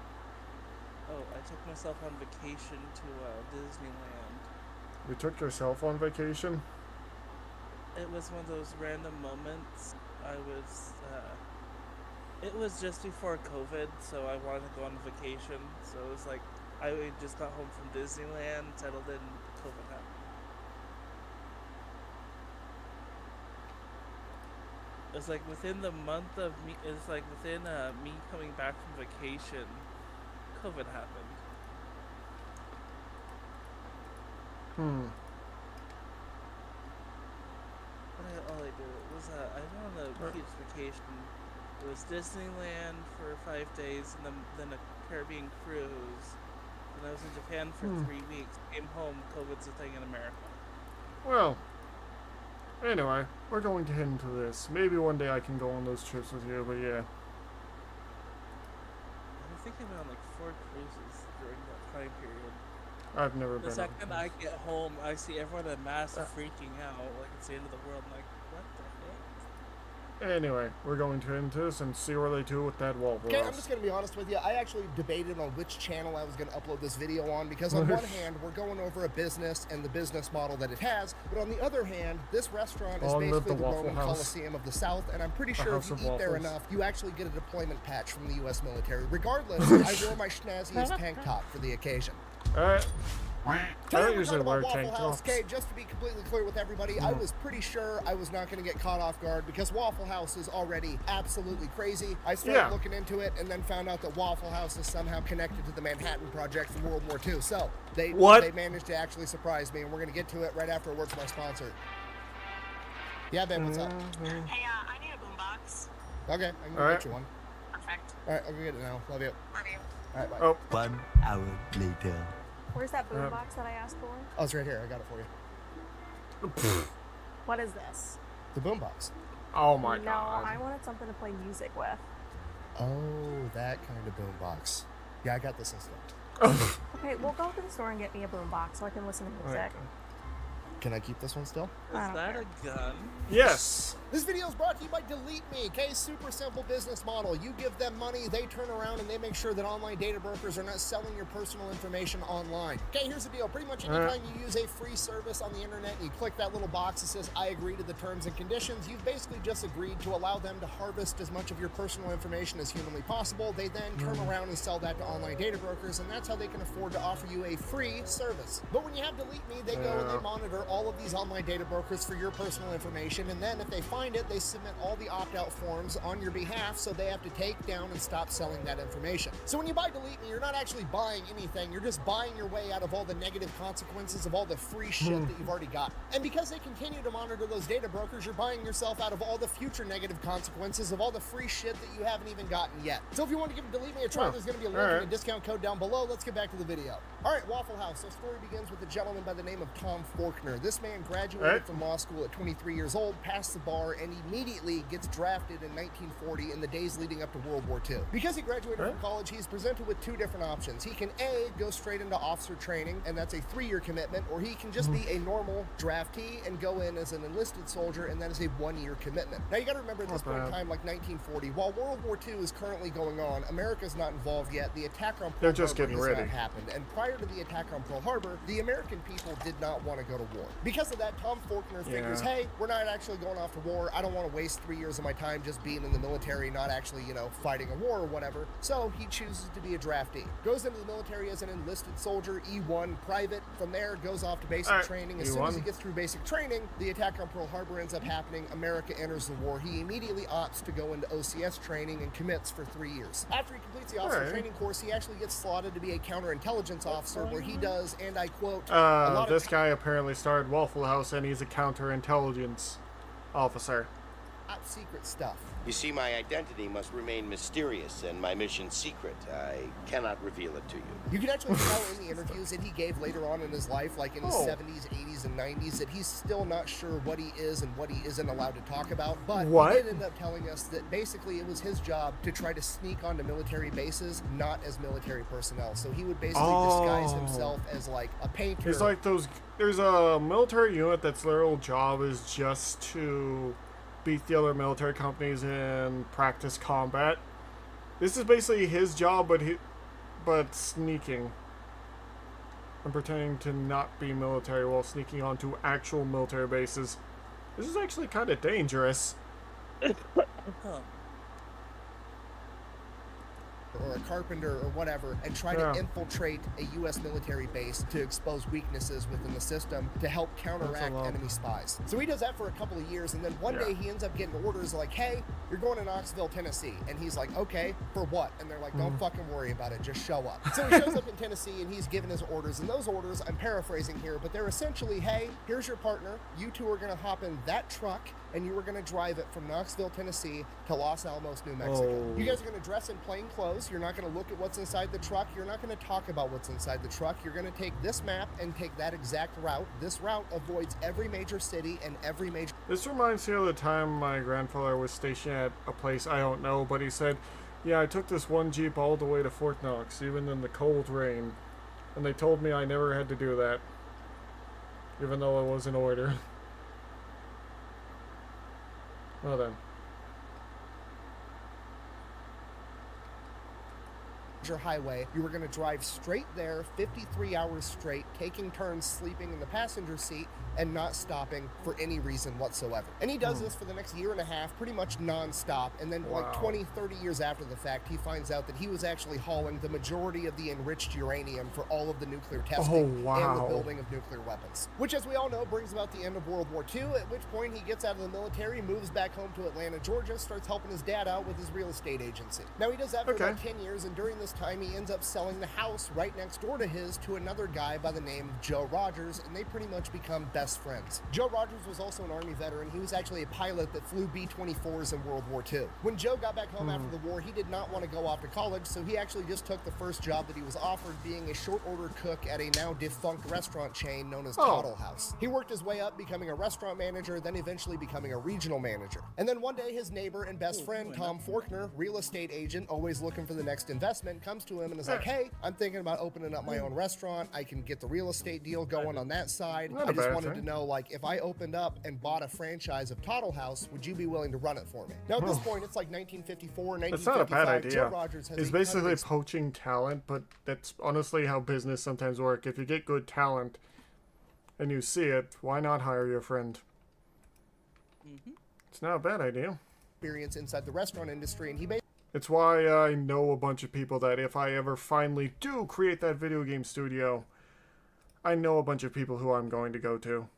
Oh, I took myself on vacation to Disneyland. You took yourself on vacation? It was one of those random moments. It was just before COVID, so I wanted to go on vacation. So it was like, I just got home from Disneyland, settled in, COVID happened. It was like within the month of me, it's like within me coming back from vacation, COVID happened. All I did was I went on a beach vacation. It was Disneyland for 5 days, and then a Caribbean cruise. And I was in Japan for 3 weeks. Came home. COVID's a thing in America. Well, anyway, we're going to head into this. Maybe one day I can go on those trips with you, but yeah. I think I've been on like 4 cruises during that time period. I've never been. The second I get home, I see everyone en masse freaking out, like it's the end of the world. I'm like, what the heck? Anyway, we're going to end this and see what they do with that Waffle Okay, House. I'm just going to be honest with you. I actually debated on which channel I was going to upload this video on because on one hand, we're going over a business and the business model that it has, but on the other hand, this restaurant is basically the Roman Coliseum of the South, and I'm pretty sure if you eat there enough, you actually get a deployment patch from the U.S. military. Regardless, I wore my schnazziest tank top for the occasion. I don't usually wear tank tops. Okay, just to be completely clear with everybody, I was pretty sure I was not going to get caught off guard because Waffle House is already absolutely crazy. I started looking into it and then found out that Waffle House is somehow connected to the Manhattan Project from World War II. So they managed to actually surprise me, and we're going to get to it right after a word from our sponsor. Yeah, Ben, what's up? Hey, I need a boombox. Okay, I can get you one. Perfect. All right, I'll go get it now. Love you. Love you. All right, bye. Oh. 1 hour later. Where's that boombox that I asked for? Oh, it's right here. I got it for you. What is this? The boombox. Oh my no, god. I wanted something to play music with. Oh, that kind of boombox. Yeah, I got this instead. Okay, we'll go to the store and get me a boombox so I can listen to music. Right. Can I keep this one still? Is that a gun? Yes. This video is brought to you by Delete Me. Okay, super simple business model. You give them money, they turn around and they make sure that online data brokers are not selling your personal information online. Okay, here's the deal. Pretty much anytime you use a free service on the internet and you click that little box that says I agree to the terms and conditions, you've basically just agreed to allow them to harvest as much of your personal information as humanly possible. They then turn around and sell that to online data brokers, and that's how they can afford to offer you a free service. But when you have Delete Me, they go and they monitor all of these online data brokers for your personal information, and then if they find it, they submit all the opt-out forms on your behalf, so they have to take down and stop selling that information. So when you buy Delete Me, you're not actually buying anything, you're just buying your way out of all the negative consequences of all the free shit that you've already got. And because they continue to monitor those data brokers, you're buying yourself out of all the future negative consequences of all the free shit that you haven't even gotten yet. So if you want to give Delete Me a try, there's going to be a link and a discount code down below. Let's get back to the video. All right, Waffle House. The story begins with a gentleman by the name of Tom Faulkner. This man graduated from law school at 23 years old, passed the bar, and immediately gets drafted in 1940 in the days leading up to World War II. Because he graduated from college, he's presented with two different options. He can A, go straight into officer training, and that's a 3-year commitment, or he can just be a normal draftee and go in as an enlisted soldier, and that is a 1-year commitment. Now you gotta remember at this point in time, like 1940, while World War II is currently going on, America's not involved yet. The attack on Pearl Harbor has not happened, and prior to the attack on Pearl Harbor, the American people did not want to go to war. Because of that, Tom Faulkner figures, hey, we're not actually going off to war. I don't want to waste 3 years of my time just being in the military, not actually, fighting a war or whatever. So he chooses to be a draftee. Goes into the military as an enlisted soldier, E1 private. From there, goes off to basic training. As soon as he gets through basic training, the attack on Pearl Harbor ends up happening. America enters the war. He immediately opts to go into OCS training and commits for 3 years. After he completes the officer training course, he actually gets slotted to be a counterintelligence officer, where he does, and I quote, this guy apparently started Waffle House and he's a counterintelligence officer. Top secret stuff. You see, my identity must remain mysterious and my mission secret. I cannot reveal it to you. You can actually tell in the interviews that he gave later on in his life, like in his 70s, 80s, and 90s, that he's still not sure what he is and what he isn't allowed to talk about. But he did end up telling us that basically it was his job to try to sneak onto military bases, not as military personnel. So he would basically disguise himself as like a painter. He's like those. There's a military unit that's their whole job is just to beat the other military companies in practice combat. This is basically his job, but sneaking and pretending to not be military while sneaking onto actual military bases. This is actually kind of dangerous. Or a carpenter or whatever, and try to infiltrate a U.S. military base to expose weaknesses within the system to help counteract enemy spies. So he does that for a couple of years, and then one day he ends up getting orders like, hey, you're going to Knoxville, Tennessee. And he's like, okay, for what? And they're like, don't fucking worry about it, just show up. So he shows up in Tennessee, and he's given his orders, and those orders, I'm paraphrasing here, but they're essentially, hey, here's your partner, you two are gonna hop in that truck, and you are going to drive it from Knoxville, Tennessee to Los Alamos, New Mexico. You guys are going to dress in plain clothes. You're not going to look at what's inside the truck. You're not going to talk about what's inside the truck. You're going to take this map and take that exact route. This route avoids every major city and every major... This reminds me of the time my grandfather was stationed at a place I don't know, but he said, yeah, I took this one Jeep all the way to Fort Knox, even in the cold rain. And they told me I never had to do that, even though it was an order. Well then. highway. You were going to drive straight there 53 hours straight, taking turns sleeping in the passenger seat and not stopping for any reason whatsoever. And he does this for the next year and a half, pretty much non-stop. And then like 20, 30 years after the fact, he finds out that he was actually hauling the majority of the enriched uranium for all of the nuclear testing and the building of nuclear weapons. Which, as we all know, brings about the end of World War II, at which point he gets out of the military, moves back home to Atlanta, Georgia, starts helping his dad out with his real estate agency. Now, he does that for about 10 years, and during this time, he ends up selling the house right next door to his to another guy by the name of Joe Rogers, and they pretty much become best friends. Joe Rogers was also an Army veteran. He was actually a pilot that flew B-24s in World War II. When Joe got back home after the war, he did not want to go off to college, so he actually just took the first job that he was offered, being a short order cook at a now defunct restaurant chain known as Tuttle House. He worked his way up, becoming a restaurant manager, then eventually becoming a regional manager. And then one day, his neighbor and best friend, Tom Faulkner, real estate agent, always looking for the next investment, comes to him and is like, hey, I'm thinking about opening up my own restaurant. I can get the real estate deal going on that side. I just wanted to know, like, if I opened up and bought a franchise of Tuttle House, would you be willing to run it for me? Now, at this point, it's like 1954, 1955. That's not a bad idea. Joe Rogers has it's basically poaching talent, but that's honestly how business sometimes work. If you get good talent and you see it, why not hire your friend? It's not a bad idea. Experience inside the restaurant industry, and he it's why I know a bunch of people that if I ever finally do create that video game studio, I know a bunch of people who I'm going to go to.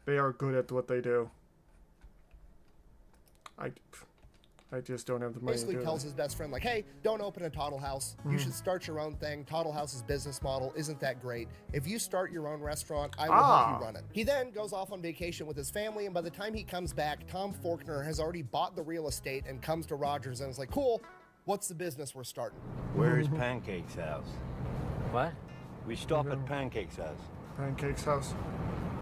They are good at what they do. I just don't have the money to do basically tells his best friend, like, hey, don't open a Tuttle House. You should start your own thing. Tuttle House's business model isn't that great. If you start your own restaurant, I will help you run it. He then goes off on vacation with his family, and by the time he comes back, Tom Faulkner has already bought the real estate and comes to Rogers and is like, cool, what's the business we're starting? Where's Pancake's house? What? We stop at Pancake's house. Pancake's house?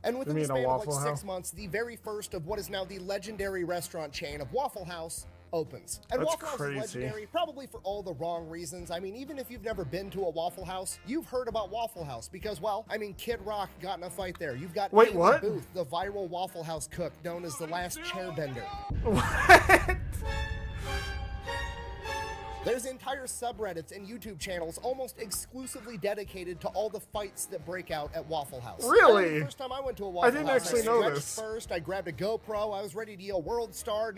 And within the span of like 6 months, the very first of what is now the legendary restaurant chain of Waffle House opens. And That's Waffle House is legendary probably for all the wrong reasons. I mean, even if you've never been to a Waffle House, you've heard about Waffle House because, well, I mean, Kid Rock got in a fight there. You've got Wait, Amy what? Booth, the viral Waffle House cook known as the last chairbender. What? There's entire subreddits and YouTube channels almost exclusively dedicated to all the fights that break out at Waffle House. Really? The first time I went to a Waffle House, I didn't actually know stretched this. First, I grabbed a GoPro. I was ready to yell World Star.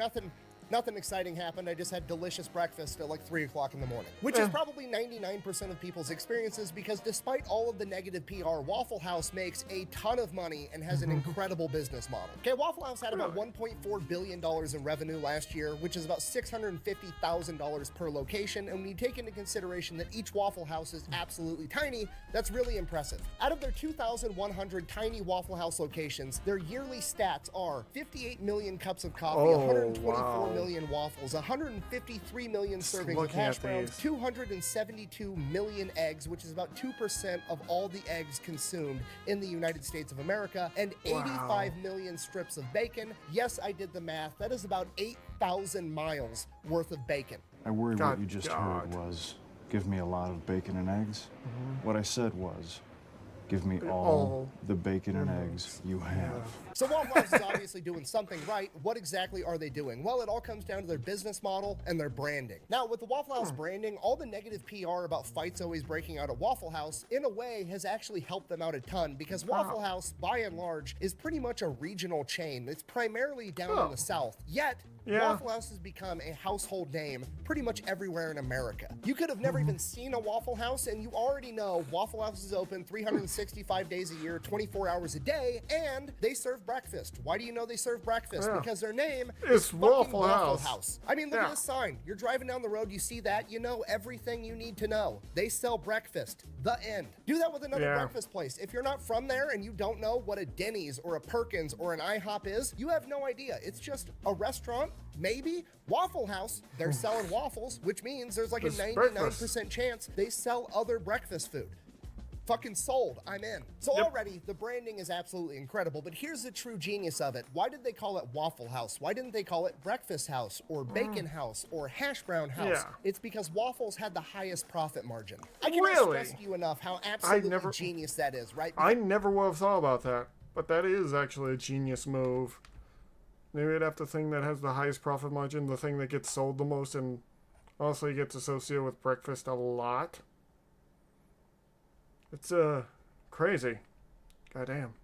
Nothing exciting happened. I just had delicious breakfast at like 3 o'clock in the morning, which is probably 99% of people's experiences because despite all of the negative PR, Waffle House makes a ton of money and has an incredible business model. Okay, Waffle House had about $1.4 billion in revenue last year, which is about $650,000 per location. And when you take into consideration that each Waffle House is absolutely tiny, that's really impressive. Out of their 2,100 tiny Waffle House locations, their yearly stats are 58 million cups of coffee, 124 million waffles, 153 million servings of hash browns, 272 million eggs, which is about 2% of all the eggs consumed in the United States of America, and 85 million strips of bacon. Yes, I did the math. That is about 8,000 miles worth of bacon. I worry what you just heard was, give me a lot of bacon and eggs. What I said was, give me all the bacon and eggs you have. So Waffle House is obviously doing something right. What exactly are they doing? Well, it all comes down to their business model and their branding. Now, with the Waffle House branding, all the negative PR about fights always breaking out at Waffle House, in a way, has actually helped them out a ton because Waffle House, by and large, is pretty much a regional chain. It's primarily down in the South. Yet, Waffle House has become a household name pretty much everywhere in America. You could have never even seen a Waffle House, and you already know Waffle House is open 365 days a year, 24 hours a day, and they serve breakfast. Why do you know they serve breakfast? Because their name is Waffle House. I mean, look at this sign. You're driving down the road, you see that, you know everything you need to know. They sell breakfast. The end. Do that with another breakfast place. If you're not from there and you don't know what a Denny's or a Perkins or an IHOP is, you have no idea. It's just a restaurant, maybe. Waffle House, they're selling waffles, which means there's like a 99% chance they sell other breakfast food. Fucking sold. I'm in. So already, the branding is absolutely incredible, but here's the true genius of it. Why did they call it Waffle House? Why didn't they call it Breakfast House or Bacon House or Hash Brown House? It's because waffles had the highest profit margin. I cannot stress to you enough how absolutely genius that is, right? I never would have thought about that, but that is actually a genius move. Maybe I'd have the thing that has the highest profit margin, the thing that gets sold the most, and honestly gets associated with breakfast a lot. It's crazy. Goddamn.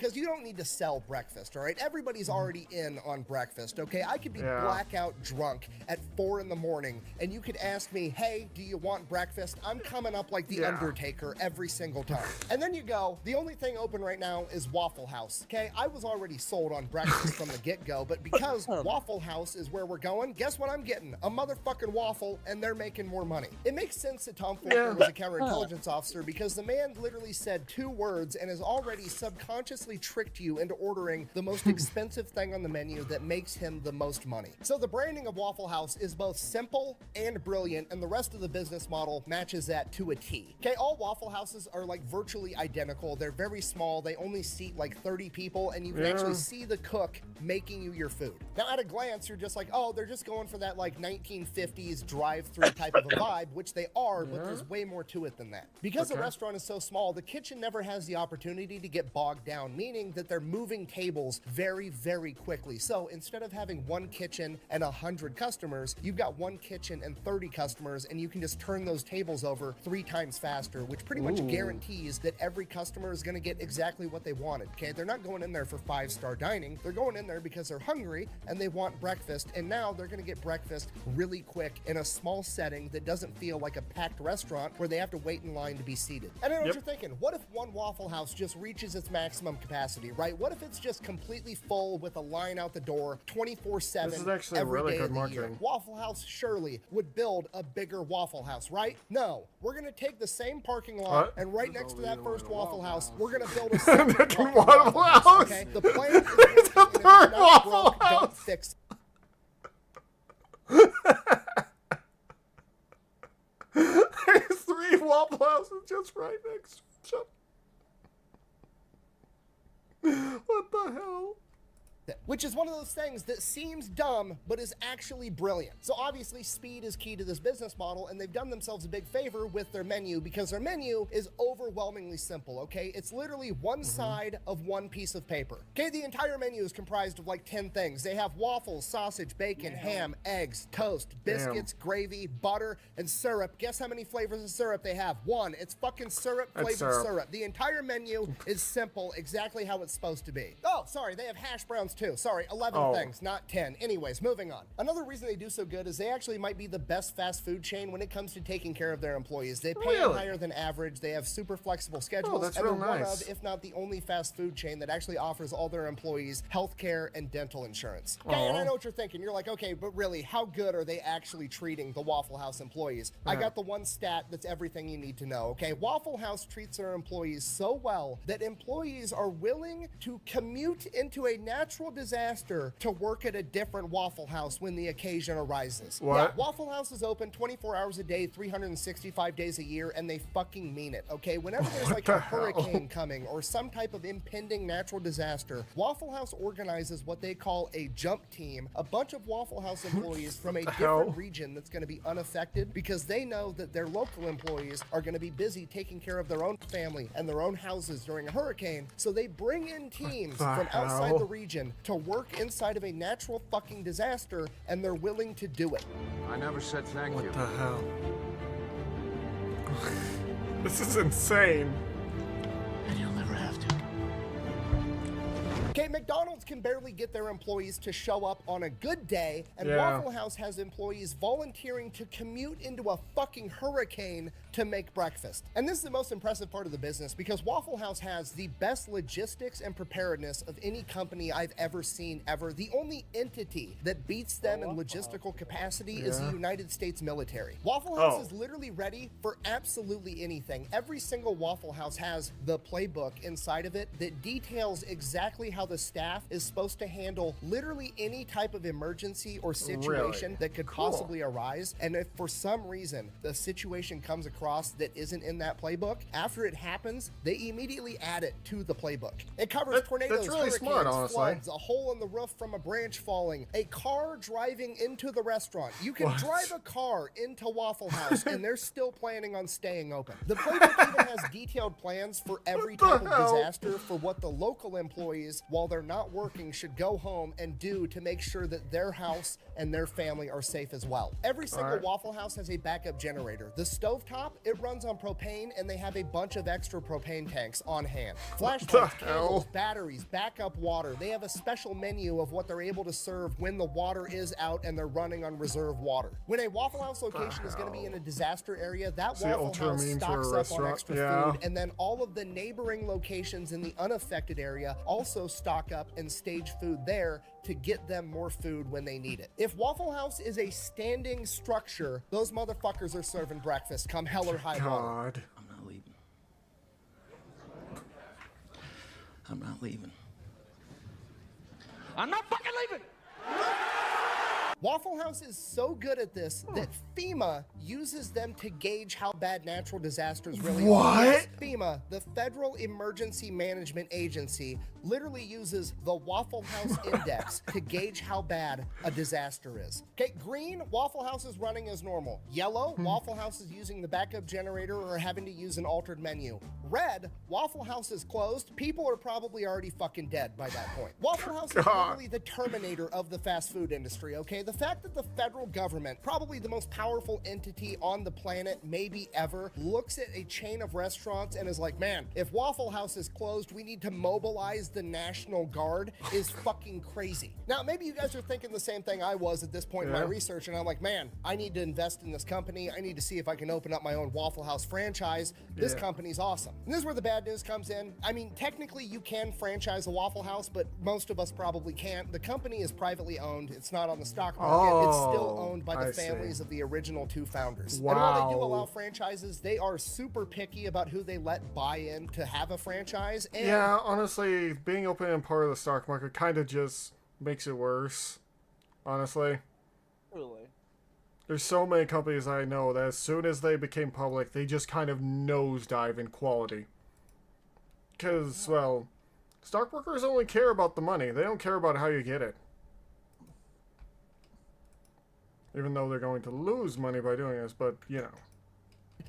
because you don't need to sell breakfast, all right? Everybody's already in on breakfast, okay? I could be blackout drunk at 4 in the morning, and you could ask me, hey, do you want breakfast? I'm coming up like the Undertaker every single time. And then you go, the only thing open right now is Waffle House, okay? I was already sold on breakfast from the get-go, but because Waffle House is where we're going, guess what I'm getting? A motherfucking waffle, and they're making more money. It makes sense that Tom Ford was a counterintelligence officer because the man literally said 2 words and has already subconsciously tricked you into ordering the most expensive thing on the menu that makes him the most money. So the branding of Waffle House is both simple and brilliant, and the rest of the business model matches that to a T. Okay, all Waffle Houses are like virtually identical. They're very small. They only seat like 30 people, and you can actually see the cook making you your food. Now, at a glance, you're just like, oh, they're just going for that like 1950s drive-through type of a vibe, which they are, but there's way more to it than that. Because the restaurant is so small, the kitchen never has the opportunity to get bogged down, meaning that they're moving tables very, very quickly. So instead of having one kitchen and 100 customers, you've got one kitchen and 30 customers, and you can just turn those tables over 3 times faster, which pretty much guarantees that every customer is going to get exactly what they wanted. Okay, they're not going in there for 5-star dining. They're going in there because they're hungry and they want breakfast, and now they're going to get breakfast really quick in a small setting that doesn't feel like a packed restaurant where they have to wait in line to be seated. And I know what you're thinking. What if one Waffle House just reaches its maximum capacity, right? What if it's just completely full with a line out the door 24/7? This is actually a really good marketing. Waffle House surely would build a bigger Waffle House, right? No, we're going to take the same parking lot and right next to that first Waffle House, we're going to build a second Waffle House. Okay, the plan is it's a third Waffle House. Don't fix There's 3 Waffle Houses just right next to each other. What the hell? Which is one of those things that seems dumb, but is actually brilliant. So obviously speed is key to this business model, and they've done themselves a big favor with their menu because their menu is overwhelmingly simple, okay? It's literally one side of one piece of paper. Okay, the entire menu is comprised of like 10 things. They have waffles, sausage, bacon, ham, eggs, toast, biscuits, gravy, butter, and syrup. Guess how many flavors of syrup they have? 1. It's fucking syrup-flavored syrup. The entire menu is simple, exactly how it's supposed to be. Oh, sorry, they have hash browns too. Sorry, 11 things, not 10. Anyways, moving on. Another reason they do so good is they actually might be the best fast food chain when it comes to taking care of their employees. They pay them higher than average. They have super flexible schedules. That's and real they're nice. one of, if not the only fast food chain that actually offers all their employees health care and dental insurance. Okay, and I know what you're thinking. You're like, okay, but really, how good are they actually treating the Waffle House employees? I got the one stat that's everything you need to know, okay? Waffle House treats their employees so well that employees are willing to commute into a natural disaster to work at a different Waffle House when the occasion arises. What? Yeah, Waffle House is open 24 hours a day, 365 days a year, and they fucking mean it, okay? Whenever there's like a hurricane coming or some type of impending natural disaster, Waffle House organizes what they call a jump team, a bunch of Waffle House employees from a different region that's going to be unaffected because they know that their local employees are going to be busy taking care of their own family and their own houses during a hurricane, so they bring in teams from outside the region to work inside of a natural fucking disaster, and they're willing to do it. I never said thank you. What the hell? This is insane. And you'll never have to. Okay, McDonald's can barely get their employees to show up on a good day, and Waffle House has employees volunteering to commute into a fucking hurricane to make breakfast. And this is the most impressive part of the business because Waffle House has the best logistics and preparedness of any company I've ever seen ever. The only entity that beats them in logistical capacity is the United States military. Waffle House is literally ready for absolutely anything. Every single Waffle House has the playbook inside of it that details exactly how the staff is supposed to handle literally any type of emergency or situation that could possibly arise. And if for some reason the situation comes across that isn't in that playbook, after it happens, they immediately add it to the playbook. It covers tornadoes, that's really hurricanes, smart, honestly. floods, a hole in the roof from a branch falling, a car driving into the restaurant. You can drive a car into Waffle House and they're still planning on staying open. The playbook even has detailed plans for every type of disaster for what the local employees, while they're not working, should go home and do to make sure that their house and their family are safe as well. Every single Waffle House has a backup generator. The stovetop shop, it runs on propane, and they have a bunch of extra propane tanks on hand. What Flashlights, the hell? candles, batteries, backup water. They have a special menu of what they're able to serve when the water is out and they're running on reserve water. When a Waffle House location is going to be in a disaster area, that See, Waffle ultra House mean for a stocks up on restaurant? extra Yeah. food, and then all of the neighboring locations in the unaffected area also stock up and stage food there to get them more food when they need it. If Waffle House is a standing structure, those motherfuckers are serving breakfast come hell or high water. God. I'm not leaving. I'm not leaving. I'm not fucking leaving! Waffle House is so good at this that FEMA uses them to gauge how bad natural disasters really are. Yes, FEMA, the Federal Emergency Management Agency, literally uses the Waffle House Index to gauge how bad a disaster is. Okay, green, Waffle House is running as normal. Yellow, Waffle House is using the backup generator or having to use an altered menu. Red, Waffle House is closed. People are probably already fucking dead by that point. Waffle House is literally the Terminator of the fast food industry, okay? The fact that the federal government, probably the most powerful entity on the planet, maybe ever, looks at a chain of restaurants and is like, man, if Waffle House is closed, we need to mobilize the National Guard is fucking crazy. Now, maybe you guys are thinking the same thing I was at this point in my research, and I'm like, man, I need to invest in this company. I need to see if I can open up my own Waffle House franchise. This company's awesome. And this is where the bad news comes in. I mean, technically you can franchise a Waffle House, but most of us probably can't. The company is privately owned. It's not on the stock market. It's still owned by the families of the original two founders. And while they do allow franchises, they are super picky about who they let buy in to have a franchise. And yeah, honestly, being open and part of the stock market kind of just makes it worse. Honestly. Truly. There's so many companies I know that as soon as they became public, they just kind of nosedive in quality. Because, well, stockbrokers only care about the money. They don't care about how you get it. Even though they're going to lose money by doing this, but, you know.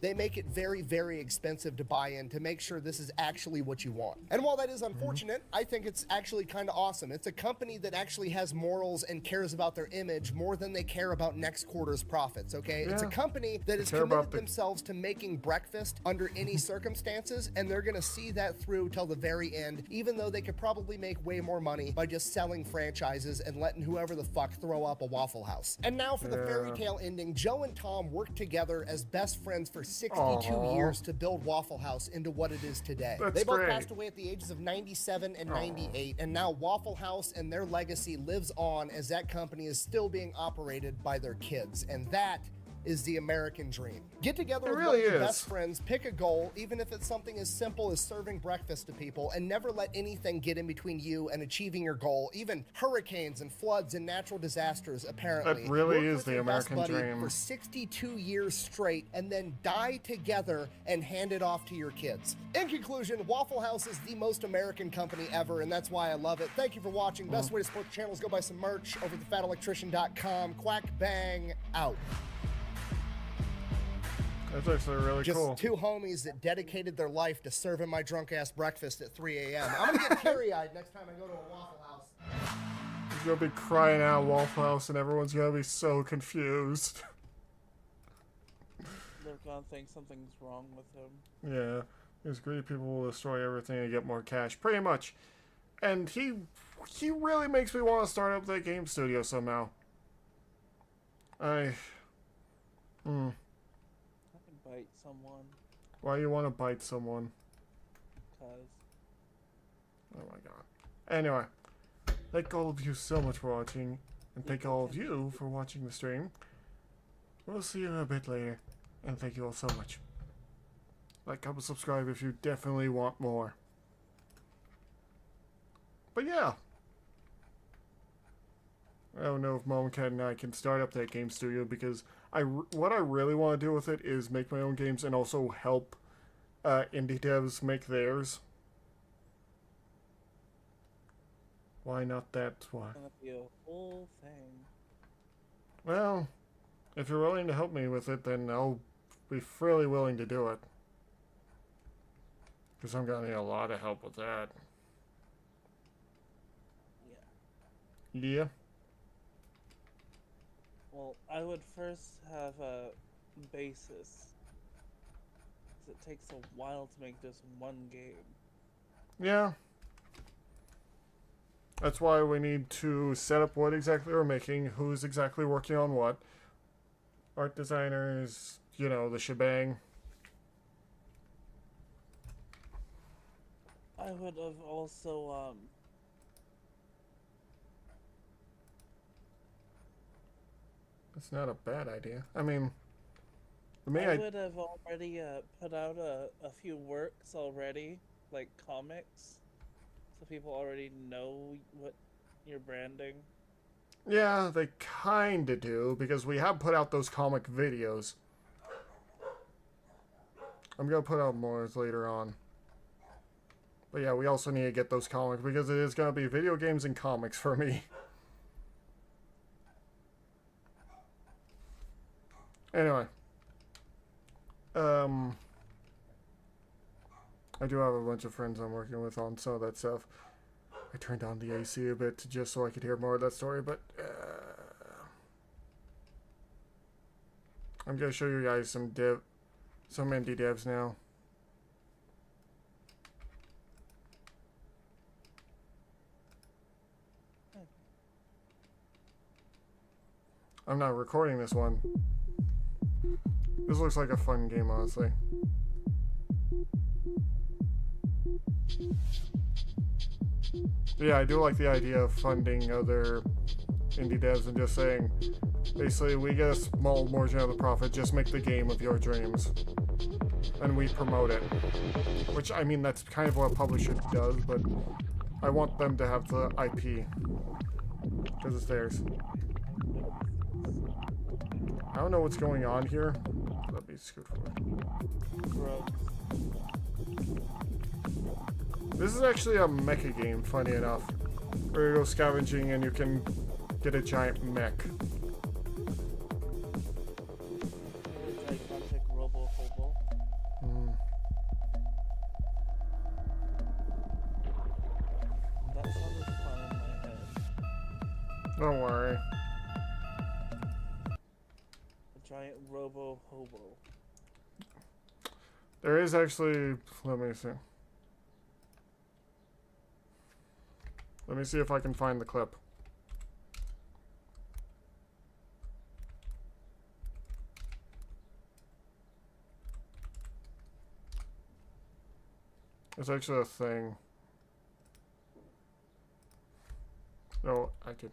They make it very, very expensive to buy in to make sure this is actually what you want. And while that is unfortunate, I think it's actually kind of awesome. It's a company that actually has morals and cares about their image more than they care about next quarter's profits, okay? It's a company that has committed themselves to making breakfast under any circumstances, and they're going to see that through till the very end, even though they could probably make way more money by just selling franchises and letting whoever the fuck throw up a Waffle House. And now for the fairy tale ending, Joe and Tom worked together as best friends for 62 years to build Waffle House into what it is today. They both passed away at the ages of 97 and 98, and now Waffle House and their legacy lives on as that company is still being operated by their kids, and that is the American dream. Get together with one of your best friends, pick a goal, even if it's something as simple as serving breakfast to people, and never let anything get in between you and achieving your goal, even hurricanes and floods and natural disasters, apparently. That really Work is with the your best American buddy dream. for 62 years straight, and then die together and hand it off to your kids. In conclusion, Waffle House is the most American company ever, and that's why I love it. Thank you for watching. Best way to support the channel is go buy some merch over at thefatelectrician.com. Quack bang out. That's actually really Just cool. two homies that dedicated their life to serving my drunk ass breakfast at 3 a.m. I'm gonna get teary-eyed next time I go to a Waffle House. He's gonna be crying out Waffle House and everyone's gonna be so confused. They're gonna think something's wrong with him. Yeah, these greedy people will destroy everything to get more cash, pretty much. And he really makes me want to start up that game studio somehow. Bite someone. Why you want to bite someone? Cause. Oh my god. Anyway, thank all of you so much for watching, and thank all of you for watching the stream. We'll see you a bit later, and thank you all so much. Like, comment, subscribe if you definitely want more. But yeah. I don't know if Mom Cat and I can start up that game studio because what I really want to do with it is make my own games and also help indie devs make theirs. Why not that? Why? It's gonna be a whole thing. Well, if you're willing to help me with it, then I'll be fairly willing to do it. Because I'm gonna need a lot of help with that. Yeah. Well, I would first have a basis It takes a while to make this one game. Yeah. That's why we need to set up what exactly we're making, who's exactly working on what. Art designers, you know, the shebang. I would have also, That's not a bad idea. I mean, I would have already put out a few works already, like comics, so people already know what you're branding. Yeah, they kinda do, because we have put out those comic videos. I'm gonna put out more later on. But yeah, we also need to get those comics, because it is gonna be video games and comics for me. Anyway. I do have a bunch of friends I'm working with on some of that stuff. I turned down the AC a bit just so I could hear more of that story, but I'm gonna show you guys some indie devs now. I'm not recording this one. This looks like a fun game, honestly. Yeah, I do like the idea of funding other indie devs and just saying, basically, we get a small margin of the profit, just make the game of your dreams. And we promote it. Which, I mean, that's kind of what a publisher does, but I want them to have the IP. Because it's theirs. I don't know what's going on here. Let me scoot forward. This is actually a mecha game, funny enough. Where you go scavenging and you can get a giant mech. That sounded fun in my head. Don't worry. A giant robo-hobo. There is actually... Let me see. Let me see if I can find the clip. It's actually a thing. No, I could...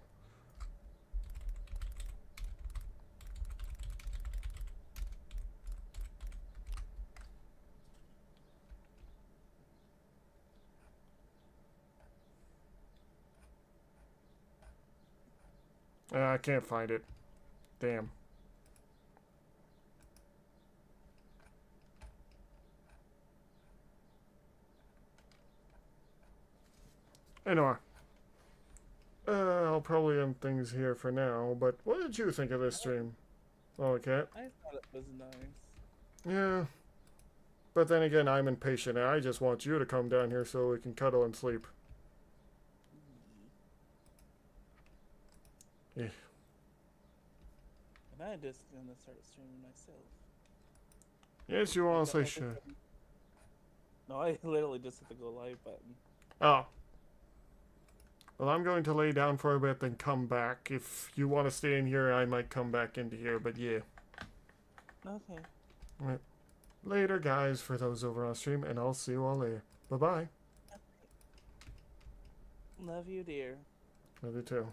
I can't find it. Damn. Anyway. I'll probably end things here for now, but what did you think of this stream? Okay. I thought it was nice. Yeah. But then again, I'm impatient and I just want you to come down here so we can cuddle and sleep. Yeah. And I'm just gonna start streaming myself. Yes, you honestly should. No, I literally just hit the go live button. Oh. Well, I'm going to lay down for a bit, then come back. If you want to stay in here, I might come back into here, but yeah. Okay. Right. Later, guys, for those over on stream, and I'll see you all later. Bye-bye. Love you, dear. Love you too.